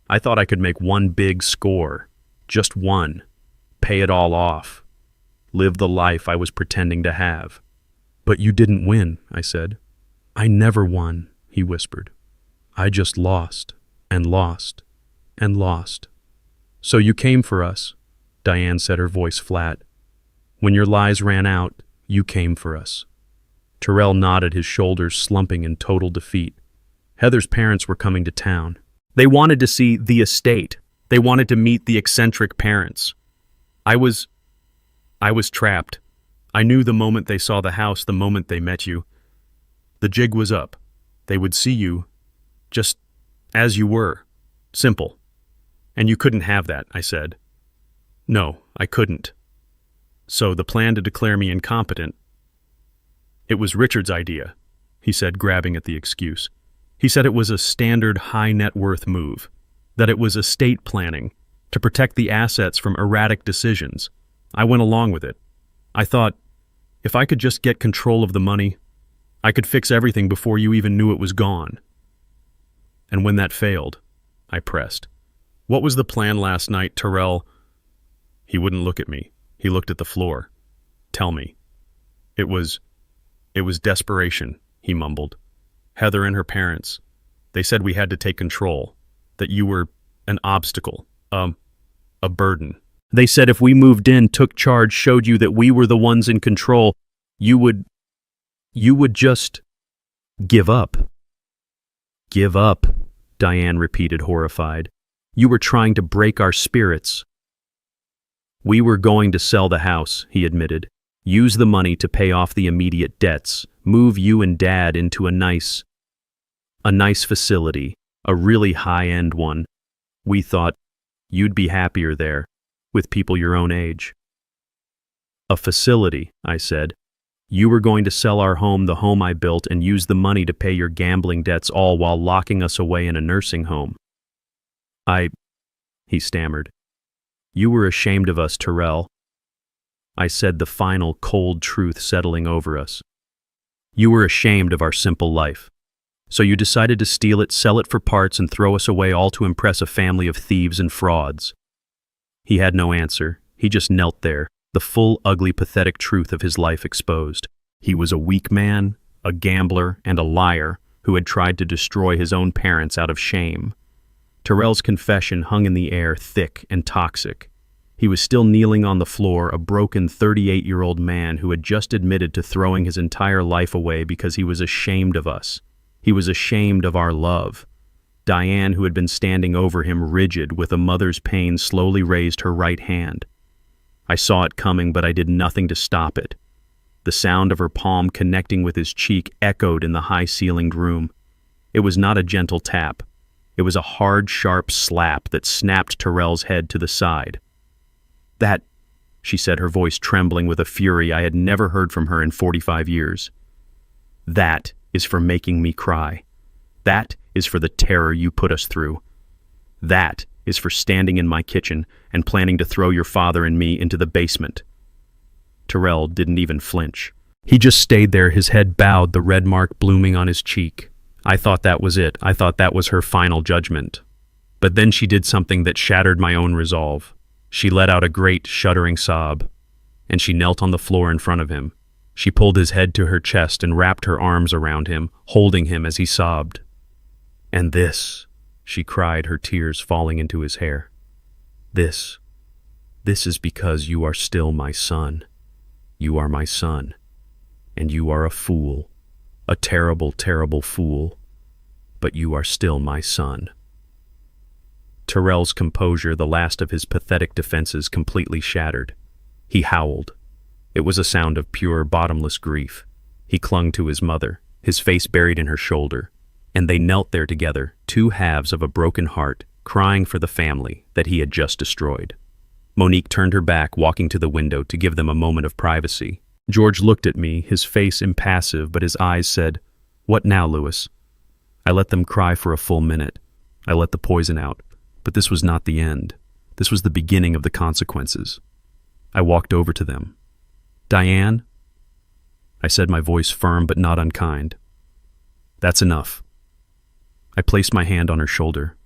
I thought I could make one big score. Just one. Pay it all off. Live the life I was pretending to have. But you didn't win, I said. I never won, he whispered. I just lost, and lost, and lost. So you came for us, Diane said, her voice flat. When your lies ran out, you came for us. Terrell nodded, his shoulders slumping in total defeat. Heather's parents were coming to town. They wanted to see the estate. They wanted to meet the eccentric parents. I was trapped. I knew the moment they saw the house, the moment they met you. The jig was up. They would see you just as you were. Simple. And you couldn't have that, I said. No, I couldn't. So the plan to declare me incompetent, it was Richard's idea, he said, grabbing at the excuse. He said it was a standard high net worth move, that it was estate planning to protect the assets from erratic decisions. I went along with it. I thought, if I could just get control of the money, I could fix everything before you even knew it was gone. And when that failed, I pressed. What was the plan last night, Terrell? He wouldn't look at me. He looked at the floor. Tell me. It was desperation, he mumbled. Heather and her parents. They said we had to take control, that you were an obstacle, a burden. They said if we moved in, took charge, showed you that we were the ones in control, you would just give up. Give up, Diane repeated, horrified. You were trying to break our spirits. We were going to sell the house, he admitted. Use the money to pay off the immediate debts. Move you and Dad into a nice facility, a really high-end one. We thought you'd be happier there, with people your own age. A facility, I said. You were going to sell our home, the home I built, and use the money to pay your gambling debts, all while locking us away in a nursing home. He stammered. You were ashamed of us, Terrell. I said, the final cold truth settling over us. You were ashamed of our simple life. So you decided to steal it, sell it for parts, and throw us away, all to impress a family of thieves and frauds. He had no answer. He just knelt there, the full, ugly, pathetic truth of his life exposed. He was a weak man, a gambler, and a liar who had tried to destroy his own parents out of shame. Terrell's confession hung in the air, thick and toxic. He was still kneeling on the floor, a broken 38-year-old man who had just admitted to throwing his entire life away because he was ashamed of us. He was ashamed of our love. Diane, who had been standing over him rigid with a mother's pain, slowly raised her right hand. I saw it coming, but I did nothing to stop it. The sound of her palm connecting with his cheek echoed in the high-ceilinged room. It was not a gentle tap. It was a hard, sharp slap that snapped Terrell's head to the side. That, she said, her voice trembling with a fury I had never heard from her in 45 years. That is for making me cry. That is for the terror you put us through. That is for standing in my kitchen and planning to throw your father and me into the basement. Terrell didn't even flinch. He just stayed there, his head bowed, the red mark blooming on his cheek. I thought that was it. I thought that was her final judgment. But then she did something that shattered my own resolve. She let out a great, shuddering sob, and she knelt on the floor in front of him. She pulled his head to her chest and wrapped her arms around him, holding him as he sobbed. And this, she cried, her tears falling into his hair. This is because you are still my son. You are my son, and you are a fool, a terrible, terrible fool, but you are still my son. Terrell's composure, the last of his pathetic defenses, completely shattered. He howled. It was a sound of pure, bottomless grief. He clung to his mother, his face buried in her shoulder, and they knelt there together, two halves of a broken heart, crying for the family that he had just destroyed. Monique turned her back, walking to the window to give them a moment of privacy. George looked at me, his face impassive, but his eyes said, "What now, Louis?" I let them cry for a full minute. I let the poison out, but this was not the end. This was the beginning of the consequences. I walked over to them. "Diane?" I said, my voice firm but not unkind. "That's enough." I placed my hand on her shoulder.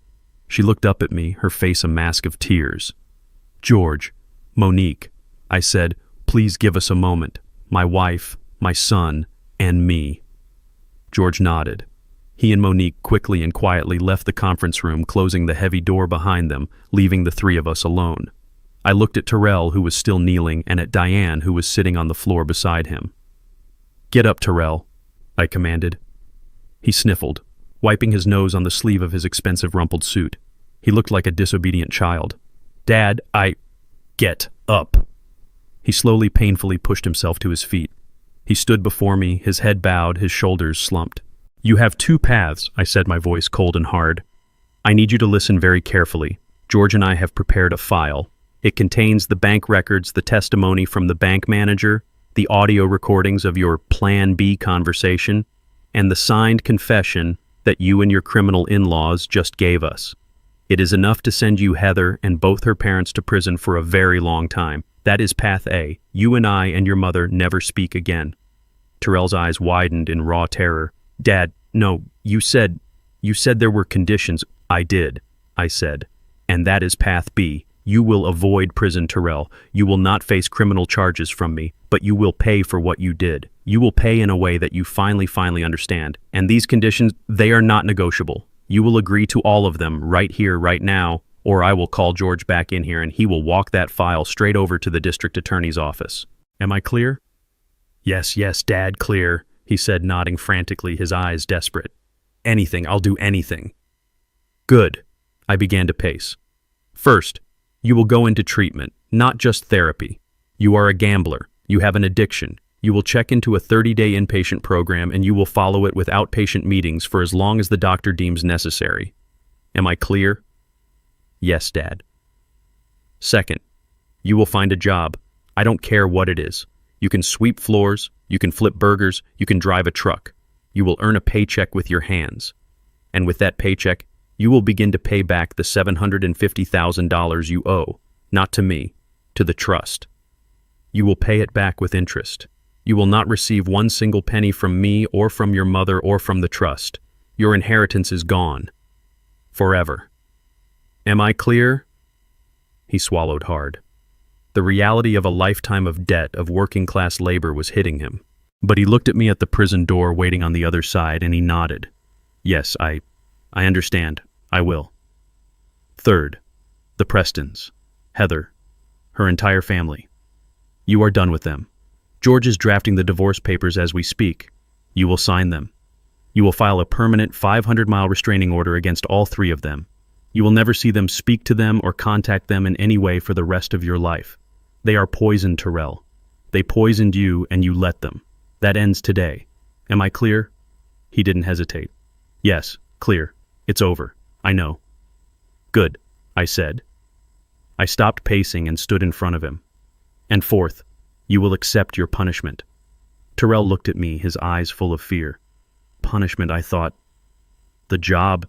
She looked up at me, her face a mask of tears. "George, Monique," I said, "please give us a moment. My wife, my son, and me." George nodded. He and Monique quickly and quietly left the conference room, closing the heavy door behind them, leaving the three of us alone. I looked at Terrell, who was still kneeling, and at Diane, who was sitting on the floor beside him. "Get up, Terrell," I commanded. He sniffled, wiping his nose on the sleeve of his expensive rumpled suit. He looked like a disobedient child. "Dad, Get up." He slowly, painfully pushed himself to his feet. He stood before me, his head bowed, his shoulders slumped. "You have two paths," I said, my voice cold and hard. "I need you to listen very carefully. George and I have prepared a file. It contains the bank records, the testimony from the bank manager, the audio recordings of your Plan B conversation, and the signed confession that you and your criminal in-laws just gave us. It is enough to send you, Heather, and both her parents to prison for a very long time. That is path A. You and I and your mother never speak again." Terrell's eyes widened in raw terror. "Dad, no, you said there were conditions." "I did," I said. "And that is path B. You will avoid prison, Terrell. You will not face criminal charges from me, but you will pay for what you did. You will pay in a way that you finally understand. And these conditions, they are not negotiable. You will agree to all of them right here, right now, or I will call George back in here and he will walk that file straight over to the district attorney's office. Am I clear?" Yes, Dad, clear," he said, nodding frantically, his eyes desperate. "Anything, I'll do anything." "Good." I began to pace. "First, you will go into treatment, not just therapy. You are a gambler. You have an addiction. You will check into a 30-day inpatient program and you will follow it with outpatient meetings for as long as the doctor deems necessary. Am I clear?" "Yes, Dad." "Second, you will find a job. I don't care what it is. You can sweep floors, you can flip burgers, you can drive a truck. You will earn a paycheck with your hands. And with that paycheck, you will begin to pay back the $750,000 you owe, not to me, to the trust. You will pay it back with interest. You will not receive one single penny from me or from your mother or from the trust. Your inheritance is gone. Forever. Am I clear?" He swallowed hard. The reality of a lifetime of debt, of working-class labor, was hitting him. But he looked at me at the prison door waiting on the other side, and he nodded. "Yes, I understand. I will." Third, the Prestons, Heather, her entire family. You are done with them. George is drafting the divorce papers as we speak. You will sign them. You will file a permanent 500-mile restraining order against all three of them. You will never see them, speak to them, or contact them in any way for the rest of your life. They are poison, Terrell. They poisoned you and you let them. That ends today. Am I clear?" He didn't hesitate. "Yes, clear. It's over. I know." "Good," I said. I stopped pacing and stood in front of him. "And fourth, you will accept your punishment." Terrell looked at me, his eyes full of fear. Punishment, I thought. The job,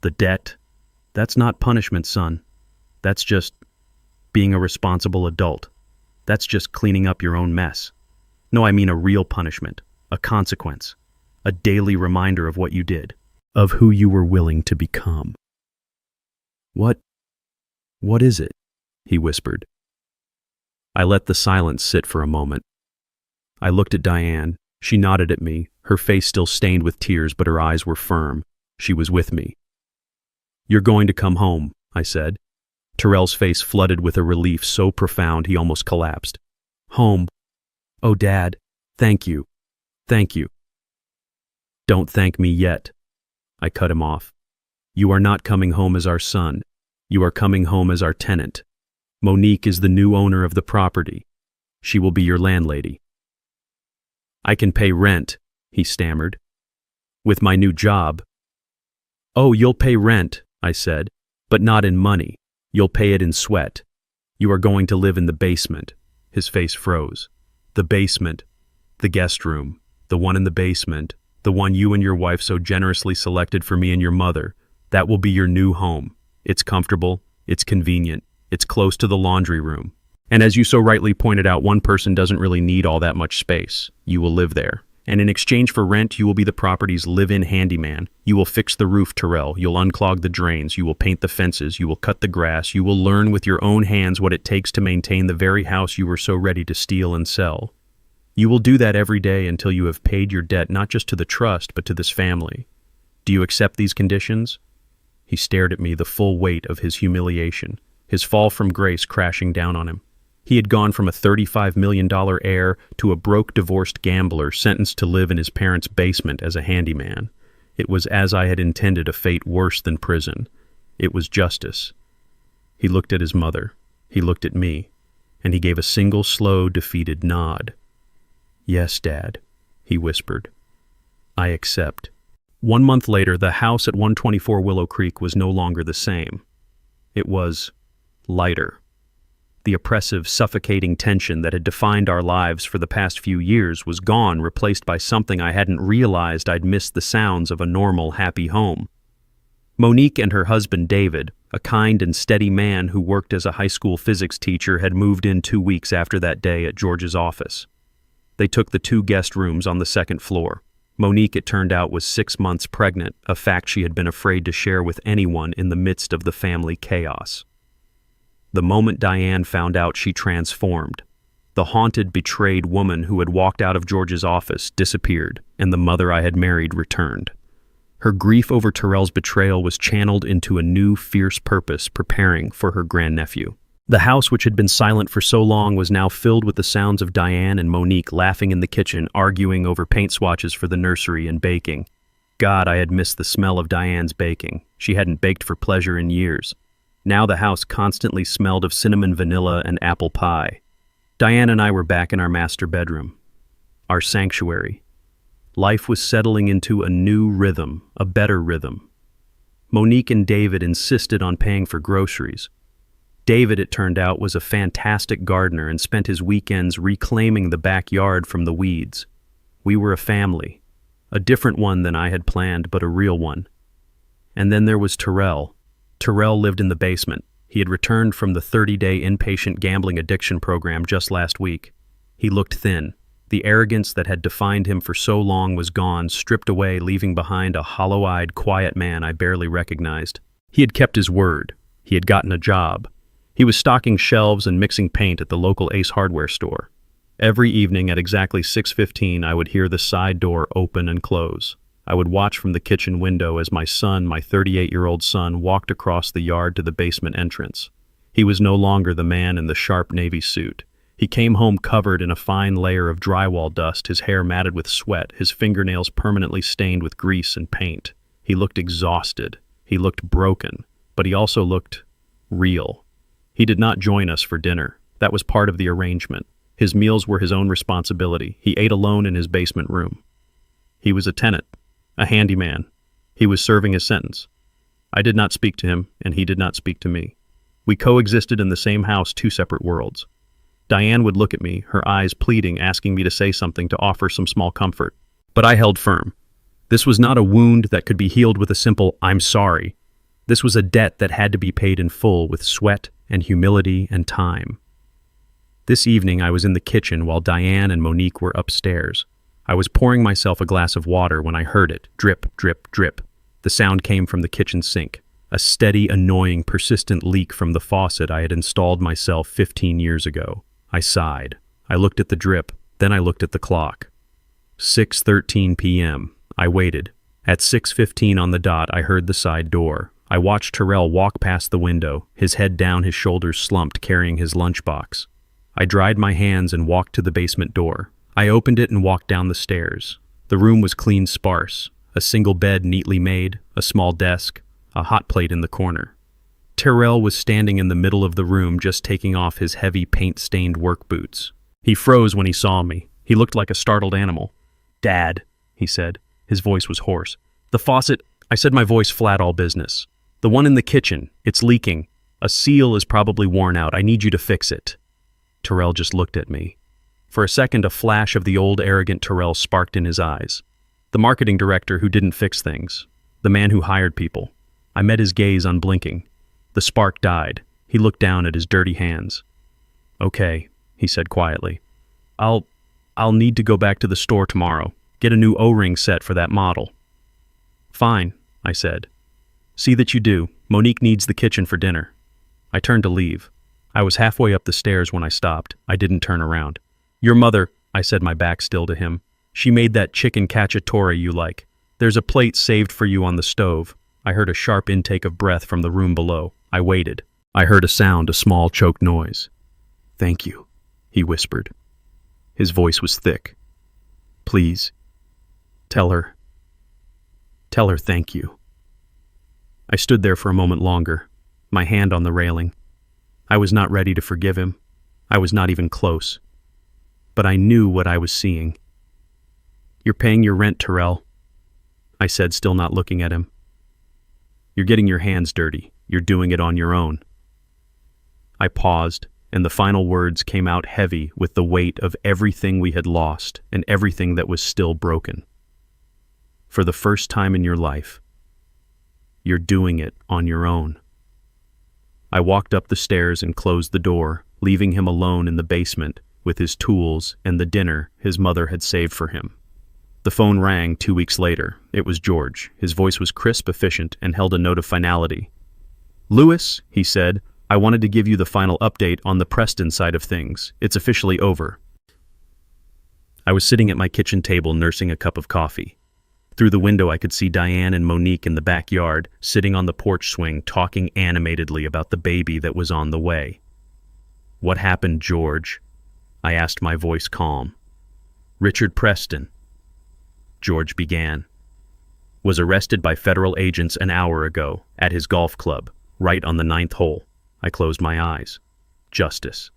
the debt, that's not punishment, son. That's just being a responsible adult. That's just cleaning up your own mess. No, I mean a real punishment, a consequence, a daily reminder of what you did, of who you were willing to become. What is it?" he whispered. I let the silence sit for a moment. I looked at Diane. She nodded at me, her face still stained with tears, but her eyes were firm. She was with me. "You're going to come home," I said. Terrell's face flooded with a relief so profound he almost collapsed. "Home. Oh, Dad, thank you. Thank you." "Don't thank me yet." I cut him off. "You are not coming home as our son. You are coming home as our tenant. Monique is the new owner of the property. She will be your landlady." "I can pay rent," he stammered. "With my new job." "Oh, you'll pay rent," I said, "but not in money. You'll pay it in sweat. You are going to live in the basement." His face froze. "The basement. The guest room. The one in the basement. The one you and your wife so generously selected for me and your mother. That will be your new home. It's comfortable. It's convenient. It's close to the laundry room. And as you so rightly pointed out, one person doesn't really need all that much space. You will live there. And in exchange for rent, you will be the property's live-in handyman. You will fix the roof, Terrell. You'll unclog the drains. You will paint the fences. You will cut the grass. You will learn with your own hands what it takes to maintain the very house you were so ready to steal and sell. You will do that every day until you have paid your debt not just to the trust, but to this family. Do you accept these conditions?" He stared at me, the full weight of his humiliation, his fall from grace crashing down on him. He had gone from a $35 million heir to a broke, divorced gambler sentenced to live in his parents' basement as a handyman. It was as I had intended, a fate worse than prison. It was justice. He looked at his mother. He looked at me. And he gave a single, slow, defeated nod. "Yes, Dad," he whispered. "I accept." 1 month later, the house at 124 Willow Creek was no longer the same. It was lighter. The oppressive, suffocating tension that had defined our lives for the past few years was gone, replaced by something I hadn't realized. I'd missed the sounds of a normal, happy home. Monique and her husband, David, a kind and steady man who worked as a high school physics teacher, had moved in 2 weeks after that day at George's office. They took the 2 guest rooms on the second floor. Monique, it turned out, was 6 months pregnant, a fact she had been afraid to share with anyone in the midst of the family chaos. The moment Diane found out, she transformed. The haunted, betrayed woman who had walked out of George's office disappeared, and the mother I had married returned. Her grief over Terrell's betrayal was channeled into a new, fierce purpose, preparing for her grandnephew. The house, which had been silent for so long, was now filled with the sounds of Diane and Monique laughing in the kitchen, arguing over paint swatches for the nursery, and baking. God, I had missed the smell of Diane's baking. She hadn't baked for pleasure in years. Now the house constantly smelled of cinnamon, vanilla, and apple pie. Diane and I were back in our master bedroom, our sanctuary. Life was settling into a new rhythm, a better rhythm. Monique and David insisted on paying for groceries. David, it turned out, was a fantastic gardener and spent his weekends reclaiming the backyard from the weeds. We were a family, a different one than I had planned, but a real one. And then there was Terrell. Terrell lived in the basement. He had returned from the 30-day inpatient gambling addiction program just last week. He looked thin. The arrogance that had defined him for so long was gone, stripped away, leaving behind a hollow-eyed, quiet man I barely recognized. He had kept his word. He had gotten a job. He was stocking shelves and mixing paint at the local Ace Hardware store. Every evening at exactly 6:15, I would hear the side door open and close. I would watch from the kitchen window as my son, my 38-year-old son, walked across the yard to the basement entrance. He was no longer the man in the sharp navy suit. He came home covered in a fine layer of drywall dust, his hair matted with sweat, his fingernails permanently stained with grease and paint. He looked exhausted. He looked broken, but he also looked real. He did not join us for dinner. That was part of the arrangement. His meals were his own responsibility. He ate alone in his basement room. He was a tenant, a handyman. He was serving his sentence. I did not speak to him, and he did not speak to me. We coexisted in the same house, 2 separate worlds. Diane would look at me, her eyes pleading, asking me to say something, to offer some small comfort. But I held firm. This was not a wound that could be healed with a simple, "I'm sorry." This was a debt that had to be paid in full with sweat and humility and time. This evening I was in the kitchen while Diane and Monique were upstairs. I was pouring myself a glass of water when I heard it, drip, drip, drip. The sound came from the kitchen sink, a steady, annoying, persistent leak from the faucet I had installed myself 15 years ago. I sighed. I looked at the drip, then I looked at the clock. 6:13 p.m. I waited. At 6:15 on the dot, I heard the side door. I watched Terrell walk past the window, his head down, his shoulders slumped, carrying his lunchbox. I dried my hands and walked to the basement door. I opened it and walked down the stairs. The room was clean, sparse. A single bed neatly made, a small desk, a hot plate in the corner. Terrell was standing in the middle of the room just taking off his heavy paint-stained work boots. He froze when he saw me. He looked like a startled animal. "Dad," he said. His voice was hoarse. "The faucet," I said, my voice flat all business. "The one in the kitchen, it's leaking. A seal is probably worn out. I need you to fix it." Terrell just looked at me. For a second, a flash of the old arrogant Terrell sparked in his eyes. The marketing director who didn't fix things. The man who hired people. I met his gaze unblinking. The spark died. He looked down at his dirty hands. "Okay," he said quietly. I'll need to go back to the store tomorrow. Get a new O-ring set for that model." "Fine," I said. "See that you do. Monique needs the kitchen for dinner." I turned to leave. I was halfway up the stairs when I stopped. I didn't turn around. "Your mother," I said, my back still to him. "She made that chicken cacciatore you like. There's a plate saved for you on the stove." I heard a sharp intake of breath from the room below. I waited. I heard a sound, a small choked noise. "Thank you," he whispered. His voice was thick. "Please, tell her thank you." I stood there for a moment longer, my hand on the railing. I was not ready to forgive him. I was not even close. But I knew what I was seeing. "You're paying your rent, Terrell," I said, still not looking at him. "You're getting your hands dirty. You're doing it on your own." I paused, and the final words came out heavy with the weight of everything we had lost and everything that was still broken. "For the first time in your life, you're doing it on your own." I walked up the stairs and closed the door, leaving him alone in the basement with his tools and the dinner his mother had saved for him. The phone rang 2 weeks later. It was George. His voice was crisp, efficient, and held a note of finality. "Lewis," he said, "I wanted to give you the final update on the Preston side of things. It's officially over." I was sitting at my kitchen table nursing a cup of coffee. Through the window I could see Diane and Monique in the backyard, sitting on the porch swing, talking animatedly about the baby that was on the way. "What happened, George?" I asked, my voice calm. "Richard Preston," George began, "was arrested by federal agents an hour ago at his golf club, right on the 9th hole." I closed my eyes. Justice.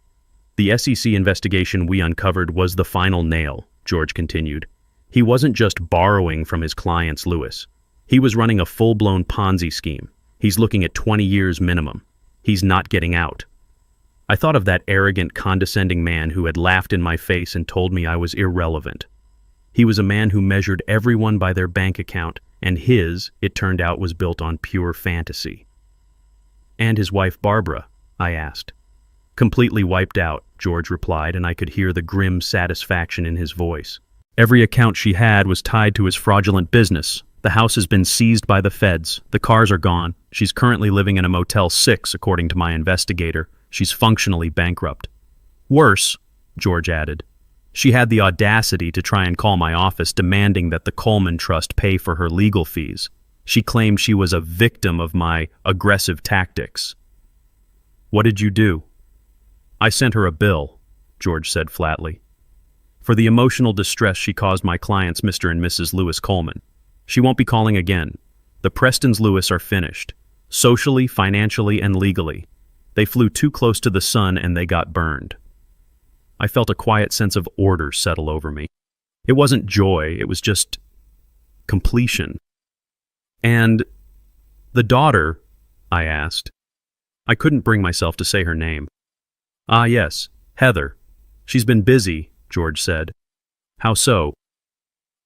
"The SEC investigation we uncovered was the final nail," George continued. "He wasn't just borrowing from his clients, Lewis. He was running a full-blown Ponzi scheme. He's looking at 20 years minimum. He's not getting out." I thought of that arrogant, condescending man who had laughed in my face and told me I was irrelevant. He was a man who measured everyone by their bank account, and his, it turned out, was built on pure fantasy. "And his wife Barbara?" I asked. "Completely wiped out," George replied, and I could hear the grim satisfaction in his voice. "Every account she had was tied to his fraudulent business. The house has been seized by the feds. The cars are gone. She's currently living in a Motel 6, according to my investigator. She's functionally bankrupt. Worse," George added, "she had the audacity to try and call my office demanding that the Coleman Trust pay for her legal fees. She claimed she was a victim of my aggressive tactics." "What did you do?" "I sent her a bill," George said flatly, "for the emotional distress she caused my clients, Mr. and Mrs. Lewis Coleman. She won't be calling again. The Prestons Lewis are finished, socially, financially, and legally. They flew too close to the sun and they got burned." I felt a quiet sense of order settle over me. It wasn't joy, it was just completion. "And the daughter?" I asked. I couldn't bring myself to say her name. "Ah, yes, Heather. She's been busy," George said. "How so?"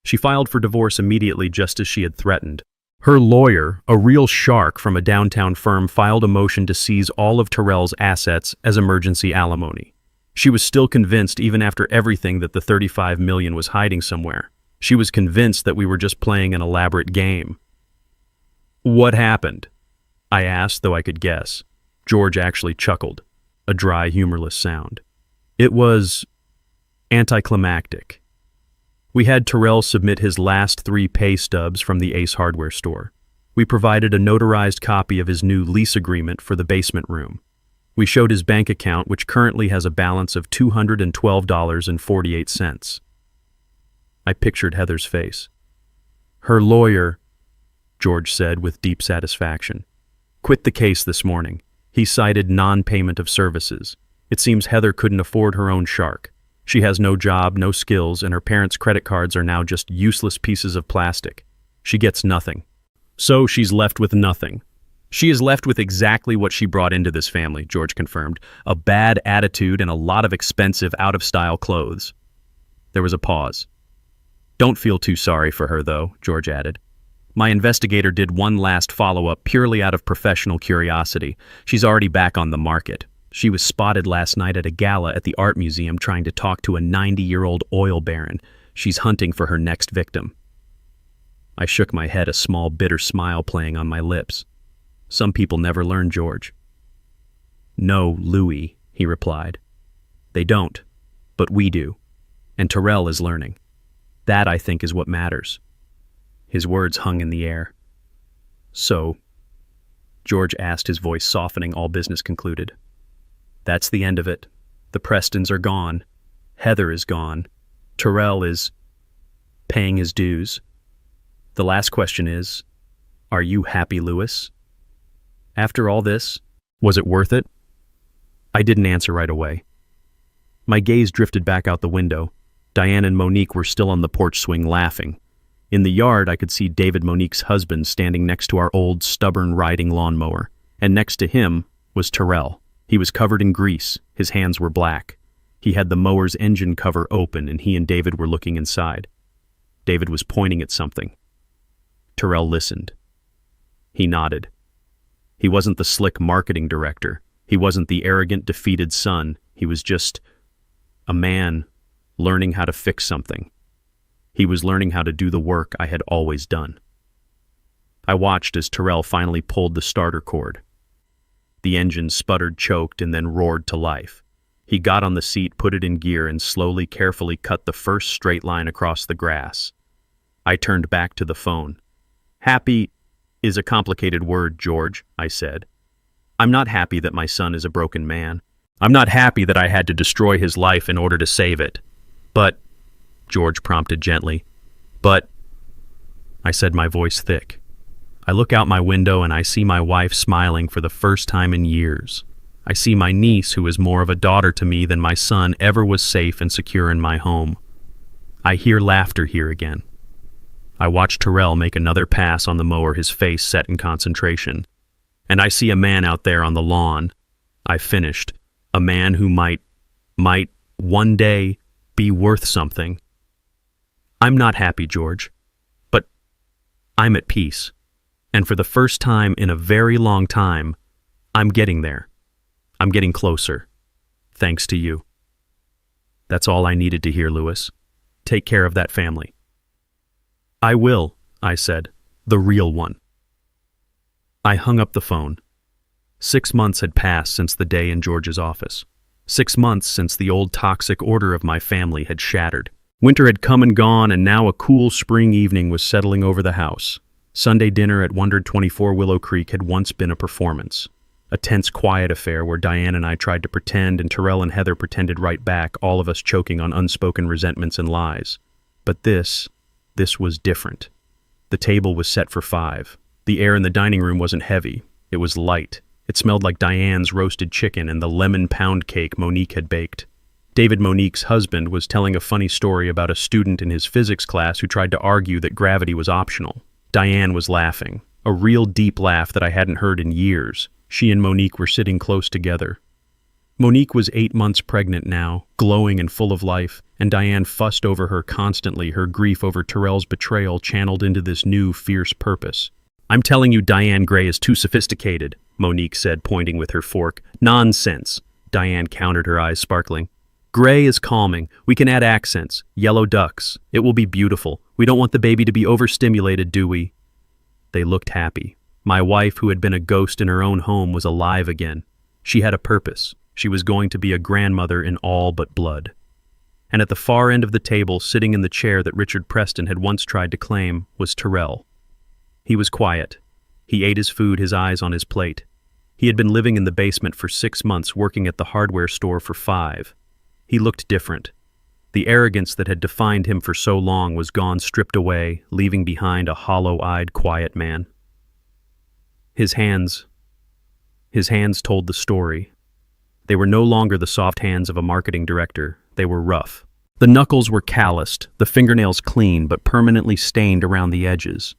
"She filed for divorce immediately, just as she had threatened. Her lawyer, a real shark from a downtown firm, filed a motion to seize all of Terrell's assets as emergency alimony. She was still convinced, even after everything, that the $35 million was hiding somewhere. She was convinced that we were just playing an elaborate game." "What happened?" I asked, though I could guess. George actually chuckled, a dry, humorless sound. "It was anticlimactic. We had Terrell submit his last 3 pay stubs from the Ace Hardware store. We provided a notarized copy of his new lease agreement for the basement room. We showed his bank account, which currently has a balance of $212.48. I pictured Heather's face. "Her lawyer," George said with deep satisfaction, "quit the case this morning. He cited non-payment of services. It seems Heather couldn't afford her own shark. She has no job, no skills, and her parents' credit cards are now just useless pieces of plastic. She gets nothing. So she's left with nothing. She is left with exactly what she brought into this family, George confirmed. A bad attitude and a lot of expensive, out-of-style clothes. There was a pause. Don't feel too sorry for her, though, George added. My investigator did one last follow-up purely out of professional curiosity. She's already back on the market. She was spotted last night at a gala at the art museum trying to talk to a 90-year-old oil baron. She's hunting for her next victim. I shook my head, a small, bitter smile playing on my lips. Some people never learn, George. No, Louis, he replied. They don't, but we do. And Terrell is learning. That, I think, is what matters. His words hung in the air. So, George asked, his voice softening, all business concluded. That's the end of it. The Prestons are gone. Heather is gone. Terrell is paying his dues. The last question is, are you happy, Louis? After all this, was it worth it? I didn't answer right away. My gaze drifted back out the window. Diane and Monique were still on the porch swing laughing. In the yard, I could see David, Monique's husband, standing next to our old, stubborn riding lawnmower, and next to him was Terrell. He was covered in grease. His hands were black. He had the mower's engine cover open, and he and David were looking inside. David was pointing at something. Terrell listened. He nodded. He wasn't the slick marketing director. He wasn't the arrogant, defeated son. He was just a man learning how to fix something. He was learning how to do the work I had always done. I watched as Terrell finally pulled the starter cord. The engine sputtered, choked, and then roared to life. He got on the seat, put it in gear, and slowly, carefully cut the first straight line across the grass. I turned back to the phone. Happy is a complicated word, George, I said. I'm not happy that my son is a broken man. I'm not happy that I had to destroy his life in order to save it. But, George prompted gently, I said, my voice thick. I look out my window and I see my wife smiling for the first time in years. I see my niece, who is more of a daughter to me than my son ever was, safe and secure in my home. I hear laughter here again. I watch Terrell make another pass on the mower, his face set in concentration. And I see a man out there on the lawn. I finished. A man who might one day be worth something. I'm not happy, George, but I'm at peace. And for the first time in a very long time, I'm getting there. I'm getting closer. Thanks to you. That's all I needed to hear, Louis. Take care of that family. I will, I said. The real one. I hung up the phone. 6 months had passed since the day in George's office. 6 months since the old toxic order of my family had shattered. Winter had come and gone, and now a cool spring evening was settling over the house. Sunday dinner at 124 Willow Creek had once been a performance. A tense, quiet affair where Diane and I tried to pretend and Terrell and Heather pretended right back, all of us choking on unspoken resentments and lies. But this was different. The table was set for 5. The air in the dining room wasn't heavy. It was light. It smelled like Diane's roasted chicken and the lemon pound cake Monique had baked. David, Monique's husband, was telling a funny story about a student in his physics class who tried to argue that gravity was optional. Diane was laughing, a real deep laugh that I hadn't heard in years. She and Monique were sitting close together. Monique was 8 months pregnant now, glowing and full of life, and Diane fussed over her constantly, her grief over Terrell's betrayal channeled into this new, fierce purpose. I'm telling you, Diane Gray is too sophisticated, Monique said, pointing with her fork. Nonsense, Diane countered, her eyes sparkling. Gray is calming. We can add accents. Yellow ducks. It will be beautiful. We don't want the baby to be overstimulated, do we? They looked happy. My wife, who had been a ghost in her own home, was alive again. She had a purpose. She was going to be a grandmother in all but blood. And at the far end of the table, sitting in the chair that Richard Preston had once tried to claim, was Terrell. He was quiet. He ate his food, his eyes on his plate. He had been living in the basement for 6 months, working at the hardware store for 5. He looked different. The arrogance that had defined him for so long was gone, stripped away, leaving behind a hollow-eyed, quiet man. His hands His hands told the story. They were no longer the soft hands of a marketing director. They were rough. The knuckles were calloused, the fingernails clean but permanently stained around the edges.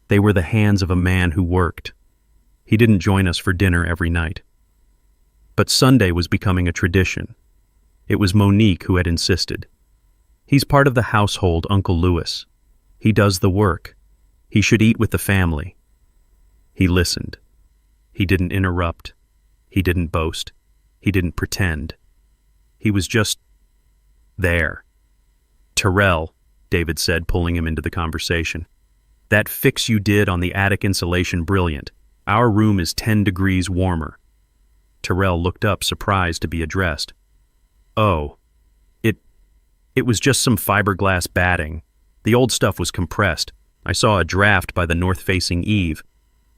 They were the hands of a man who worked. He didn't join us for dinner every night. But Sunday was becoming a tradition. It was Monique who had insisted. He's part of the household, Uncle Louis. He does the work. He should eat with the family. He listened. He didn't interrupt. He didn't boast. He didn't pretend. He was just there. "Terrell," David said, pulling him into the conversation. "That fix you did on the attic insulation, brilliant. Our room is 10 degrees warmer." Terrell looked up, surprised to be addressed. "Oh, it was just some fiberglass batting. The old stuff was compressed. I saw a draft by the north-facing eave."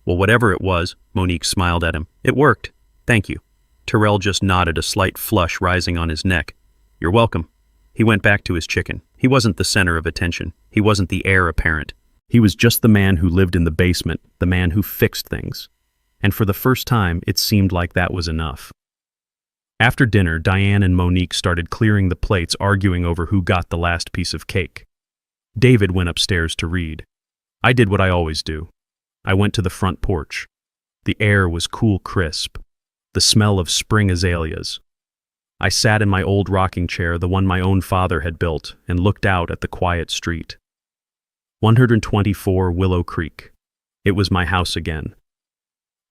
"Well, whatever it was," Monique smiled at him. "It worked. Thank you." Terrell just nodded, a slight flush rising on his neck. "You're welcome." He went back to his chicken. He wasn't the center of attention. He wasn't the heir apparent. He was just the man who lived in the basement, the man who fixed things. And for the first time, it seemed like that was enough. After dinner, Diane and Monique started clearing the plates, arguing over who got the last piece of cake. David went upstairs to read. I did what I always do. I went to the front porch. The air was cool, crisp. The smell of spring azaleas. I sat in my old rocking chair, the one my own father had built, and looked out at the quiet street. 124 Willow Creek. It was my house again.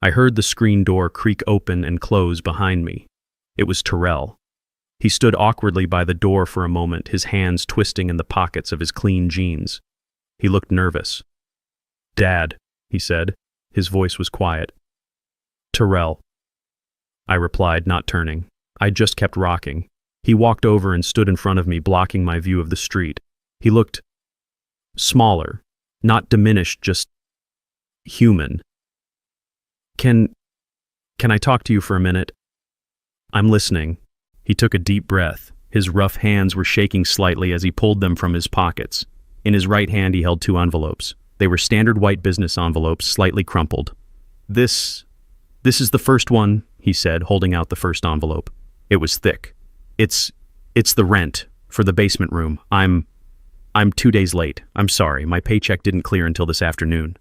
I heard the screen door creak open and close behind me. It was Terrell. He stood awkwardly by the door for a moment, his hands twisting in the pockets of his clean jeans. He looked nervous. "Dad," he said. His voice was quiet. "Terrell," I replied, not turning. I just kept rocking. He walked over and stood in front of me, blocking my view of the street. He looked smaller, not diminished, just human. Can I talk to you for a minute?" "I'm listening." He took a deep breath. His rough hands were shaking slightly as he pulled them from his pockets. In his right hand he held 2 envelopes. They were standard white business envelopes, slightly crumpled. This is the first one," he said, holding out the first envelope. It was thick. It's the rent for the basement room. I'm 2 days late. I'm sorry, my paycheck didn't clear until this afternoon."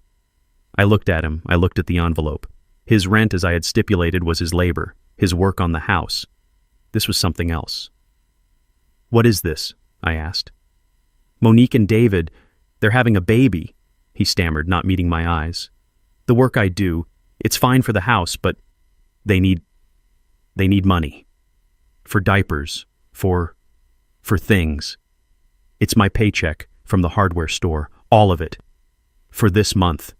I looked at him. I looked at the envelope. His rent, as I had stipulated, was his labor, his work on the house. This was something else. "What is this?" I asked. "Monique and David, they're having a baby," he stammered, not meeting my eyes. "The work I do, it's fine for the house, but they need money. For diapers, for things. It's my paycheck from the hardware store, all of it. For this month.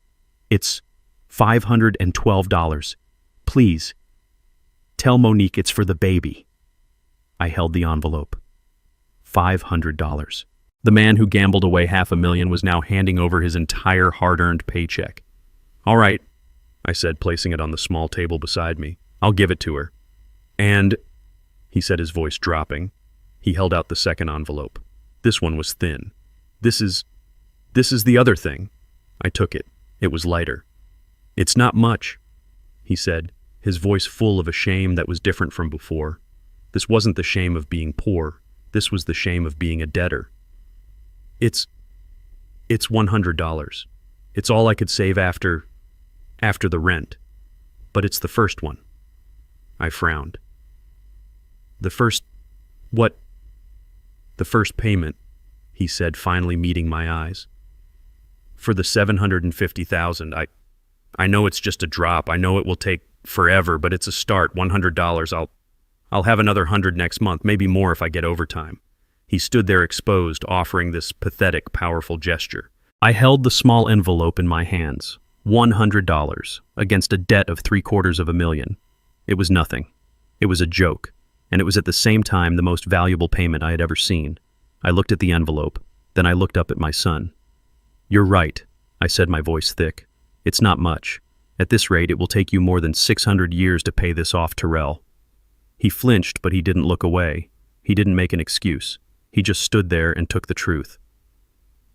It's $512. Please, tell Monique it's for the baby." I held the envelope. $500. The man who gambled away $500,000 was now handing over his entire hard-earned paycheck. "All right," I said, placing it on the small table beside me. "I'll give it to her." "And," he said, his voice dropping. He held out the second envelope. This one was thin. This is the other thing." I took it. It was lighter. "It's not much," he said, his voice full of a shame that was different from before. This wasn't the shame of being poor. This was the shame of being a debtor. It's $100. It's all I could save after the rent. But it's the first one." I frowned. "The first what?" "The first payment," he said, finally meeting my eyes. "For the $750,000. I know it's just a drop. I know it will take forever, but it's a start. $100. I'll have another 100 next month, maybe more if I get overtime." He stood there exposed, offering this pathetic, powerful gesture. I held the small envelope in my hands. $100 against a debt of $750,000. It was nothing. It was a joke, and it was at the same time the most valuable payment I had ever seen. I looked at the envelope, then I looked up at my son. "You're right," I said, my voice thick. "It's not much. At this rate, it will take you more than 600 years to pay this off, Terrell." He flinched, but he didn't look away. He didn't make an excuse. He just stood there and took the truth.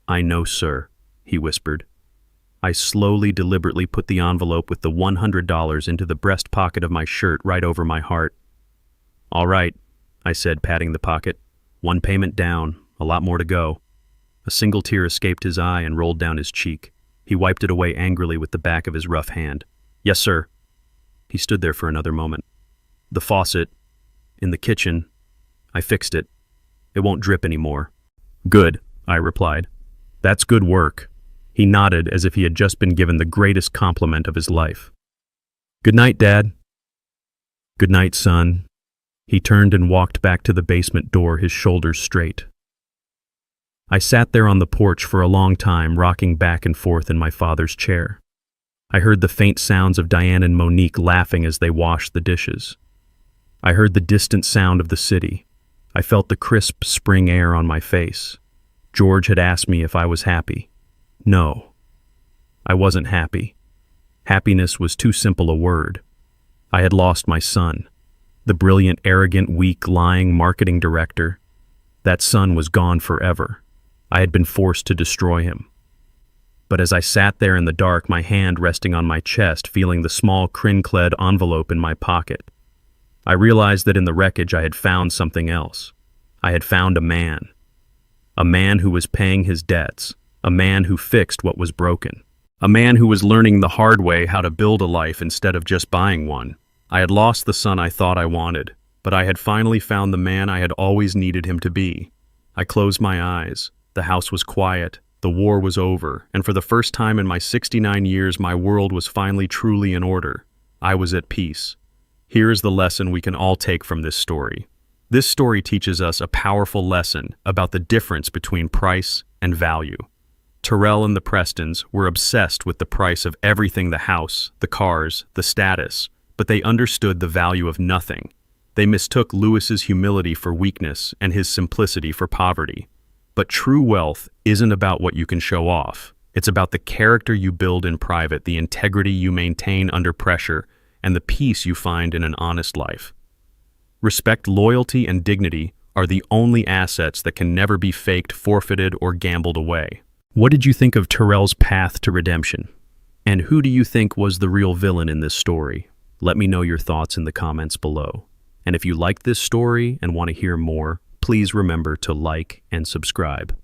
"I know, sir," he whispered. I slowly, deliberately put the envelope with the $100 into the breast pocket of my shirt right over my heart. "All right," I said, patting the pocket. "One payment down, a lot more to go." A single tear escaped his eye and rolled down his cheek. He wiped it away angrily with the back of his rough hand. "Yes, sir." He stood there for another moment. "The faucet, in the kitchen, I fixed it. It won't drip anymore." "Good," I replied. "That's good work." He nodded as if he had just been given the greatest compliment of his life. "Good night, Dad." "Good night, son." He turned and walked back to the basement door, his shoulders straight. I sat there on the porch for a long time, rocking back and forth in my father's chair. I heard the faint sounds of Diane and Monique laughing as they washed the dishes. I heard the distant sound of the city. I felt the crisp spring air on my face. George had asked me if I was happy. No, I wasn't happy. Happiness was too simple a word. I had lost my son, the brilliant, arrogant, weak, lying marketing director. That son was gone forever. I had been forced to destroy him. But as I sat there in the dark, my hand resting on my chest, feeling the small crin-clad envelope in my pocket, I realized that in the wreckage I had found something else. I had found a man who was paying his debts, a man who fixed what was broken, a man who was learning the hard way how to build a life instead of just buying one. I had lost the son I thought I wanted, but I had finally found the man I had always needed him to be. I closed my eyes. The house was quiet. The war was over, and for the first time in my 69 years, my world was finally truly in order. I was at peace. Here is the lesson we can all take from this story. This story teaches us a powerful lesson about the difference between price and value. Terrell and the Prestons were obsessed with the price of everything: the house, the cars, the status, but they understood the value of nothing. They mistook Lewis's humility for weakness and his simplicity for poverty. But true wealth isn't about what you can show off. It's about the character you build in private, the integrity you maintain under pressure, and the peace you find in an honest life. Respect, loyalty, and dignity are the only assets that can never be faked, forfeited, or gambled away. What did you think of Terrell's path to redemption? And who do you think was the real villain in this story? Let me know your thoughts in the comments below. And if you liked this story and want to hear more, please remember to like and subscribe.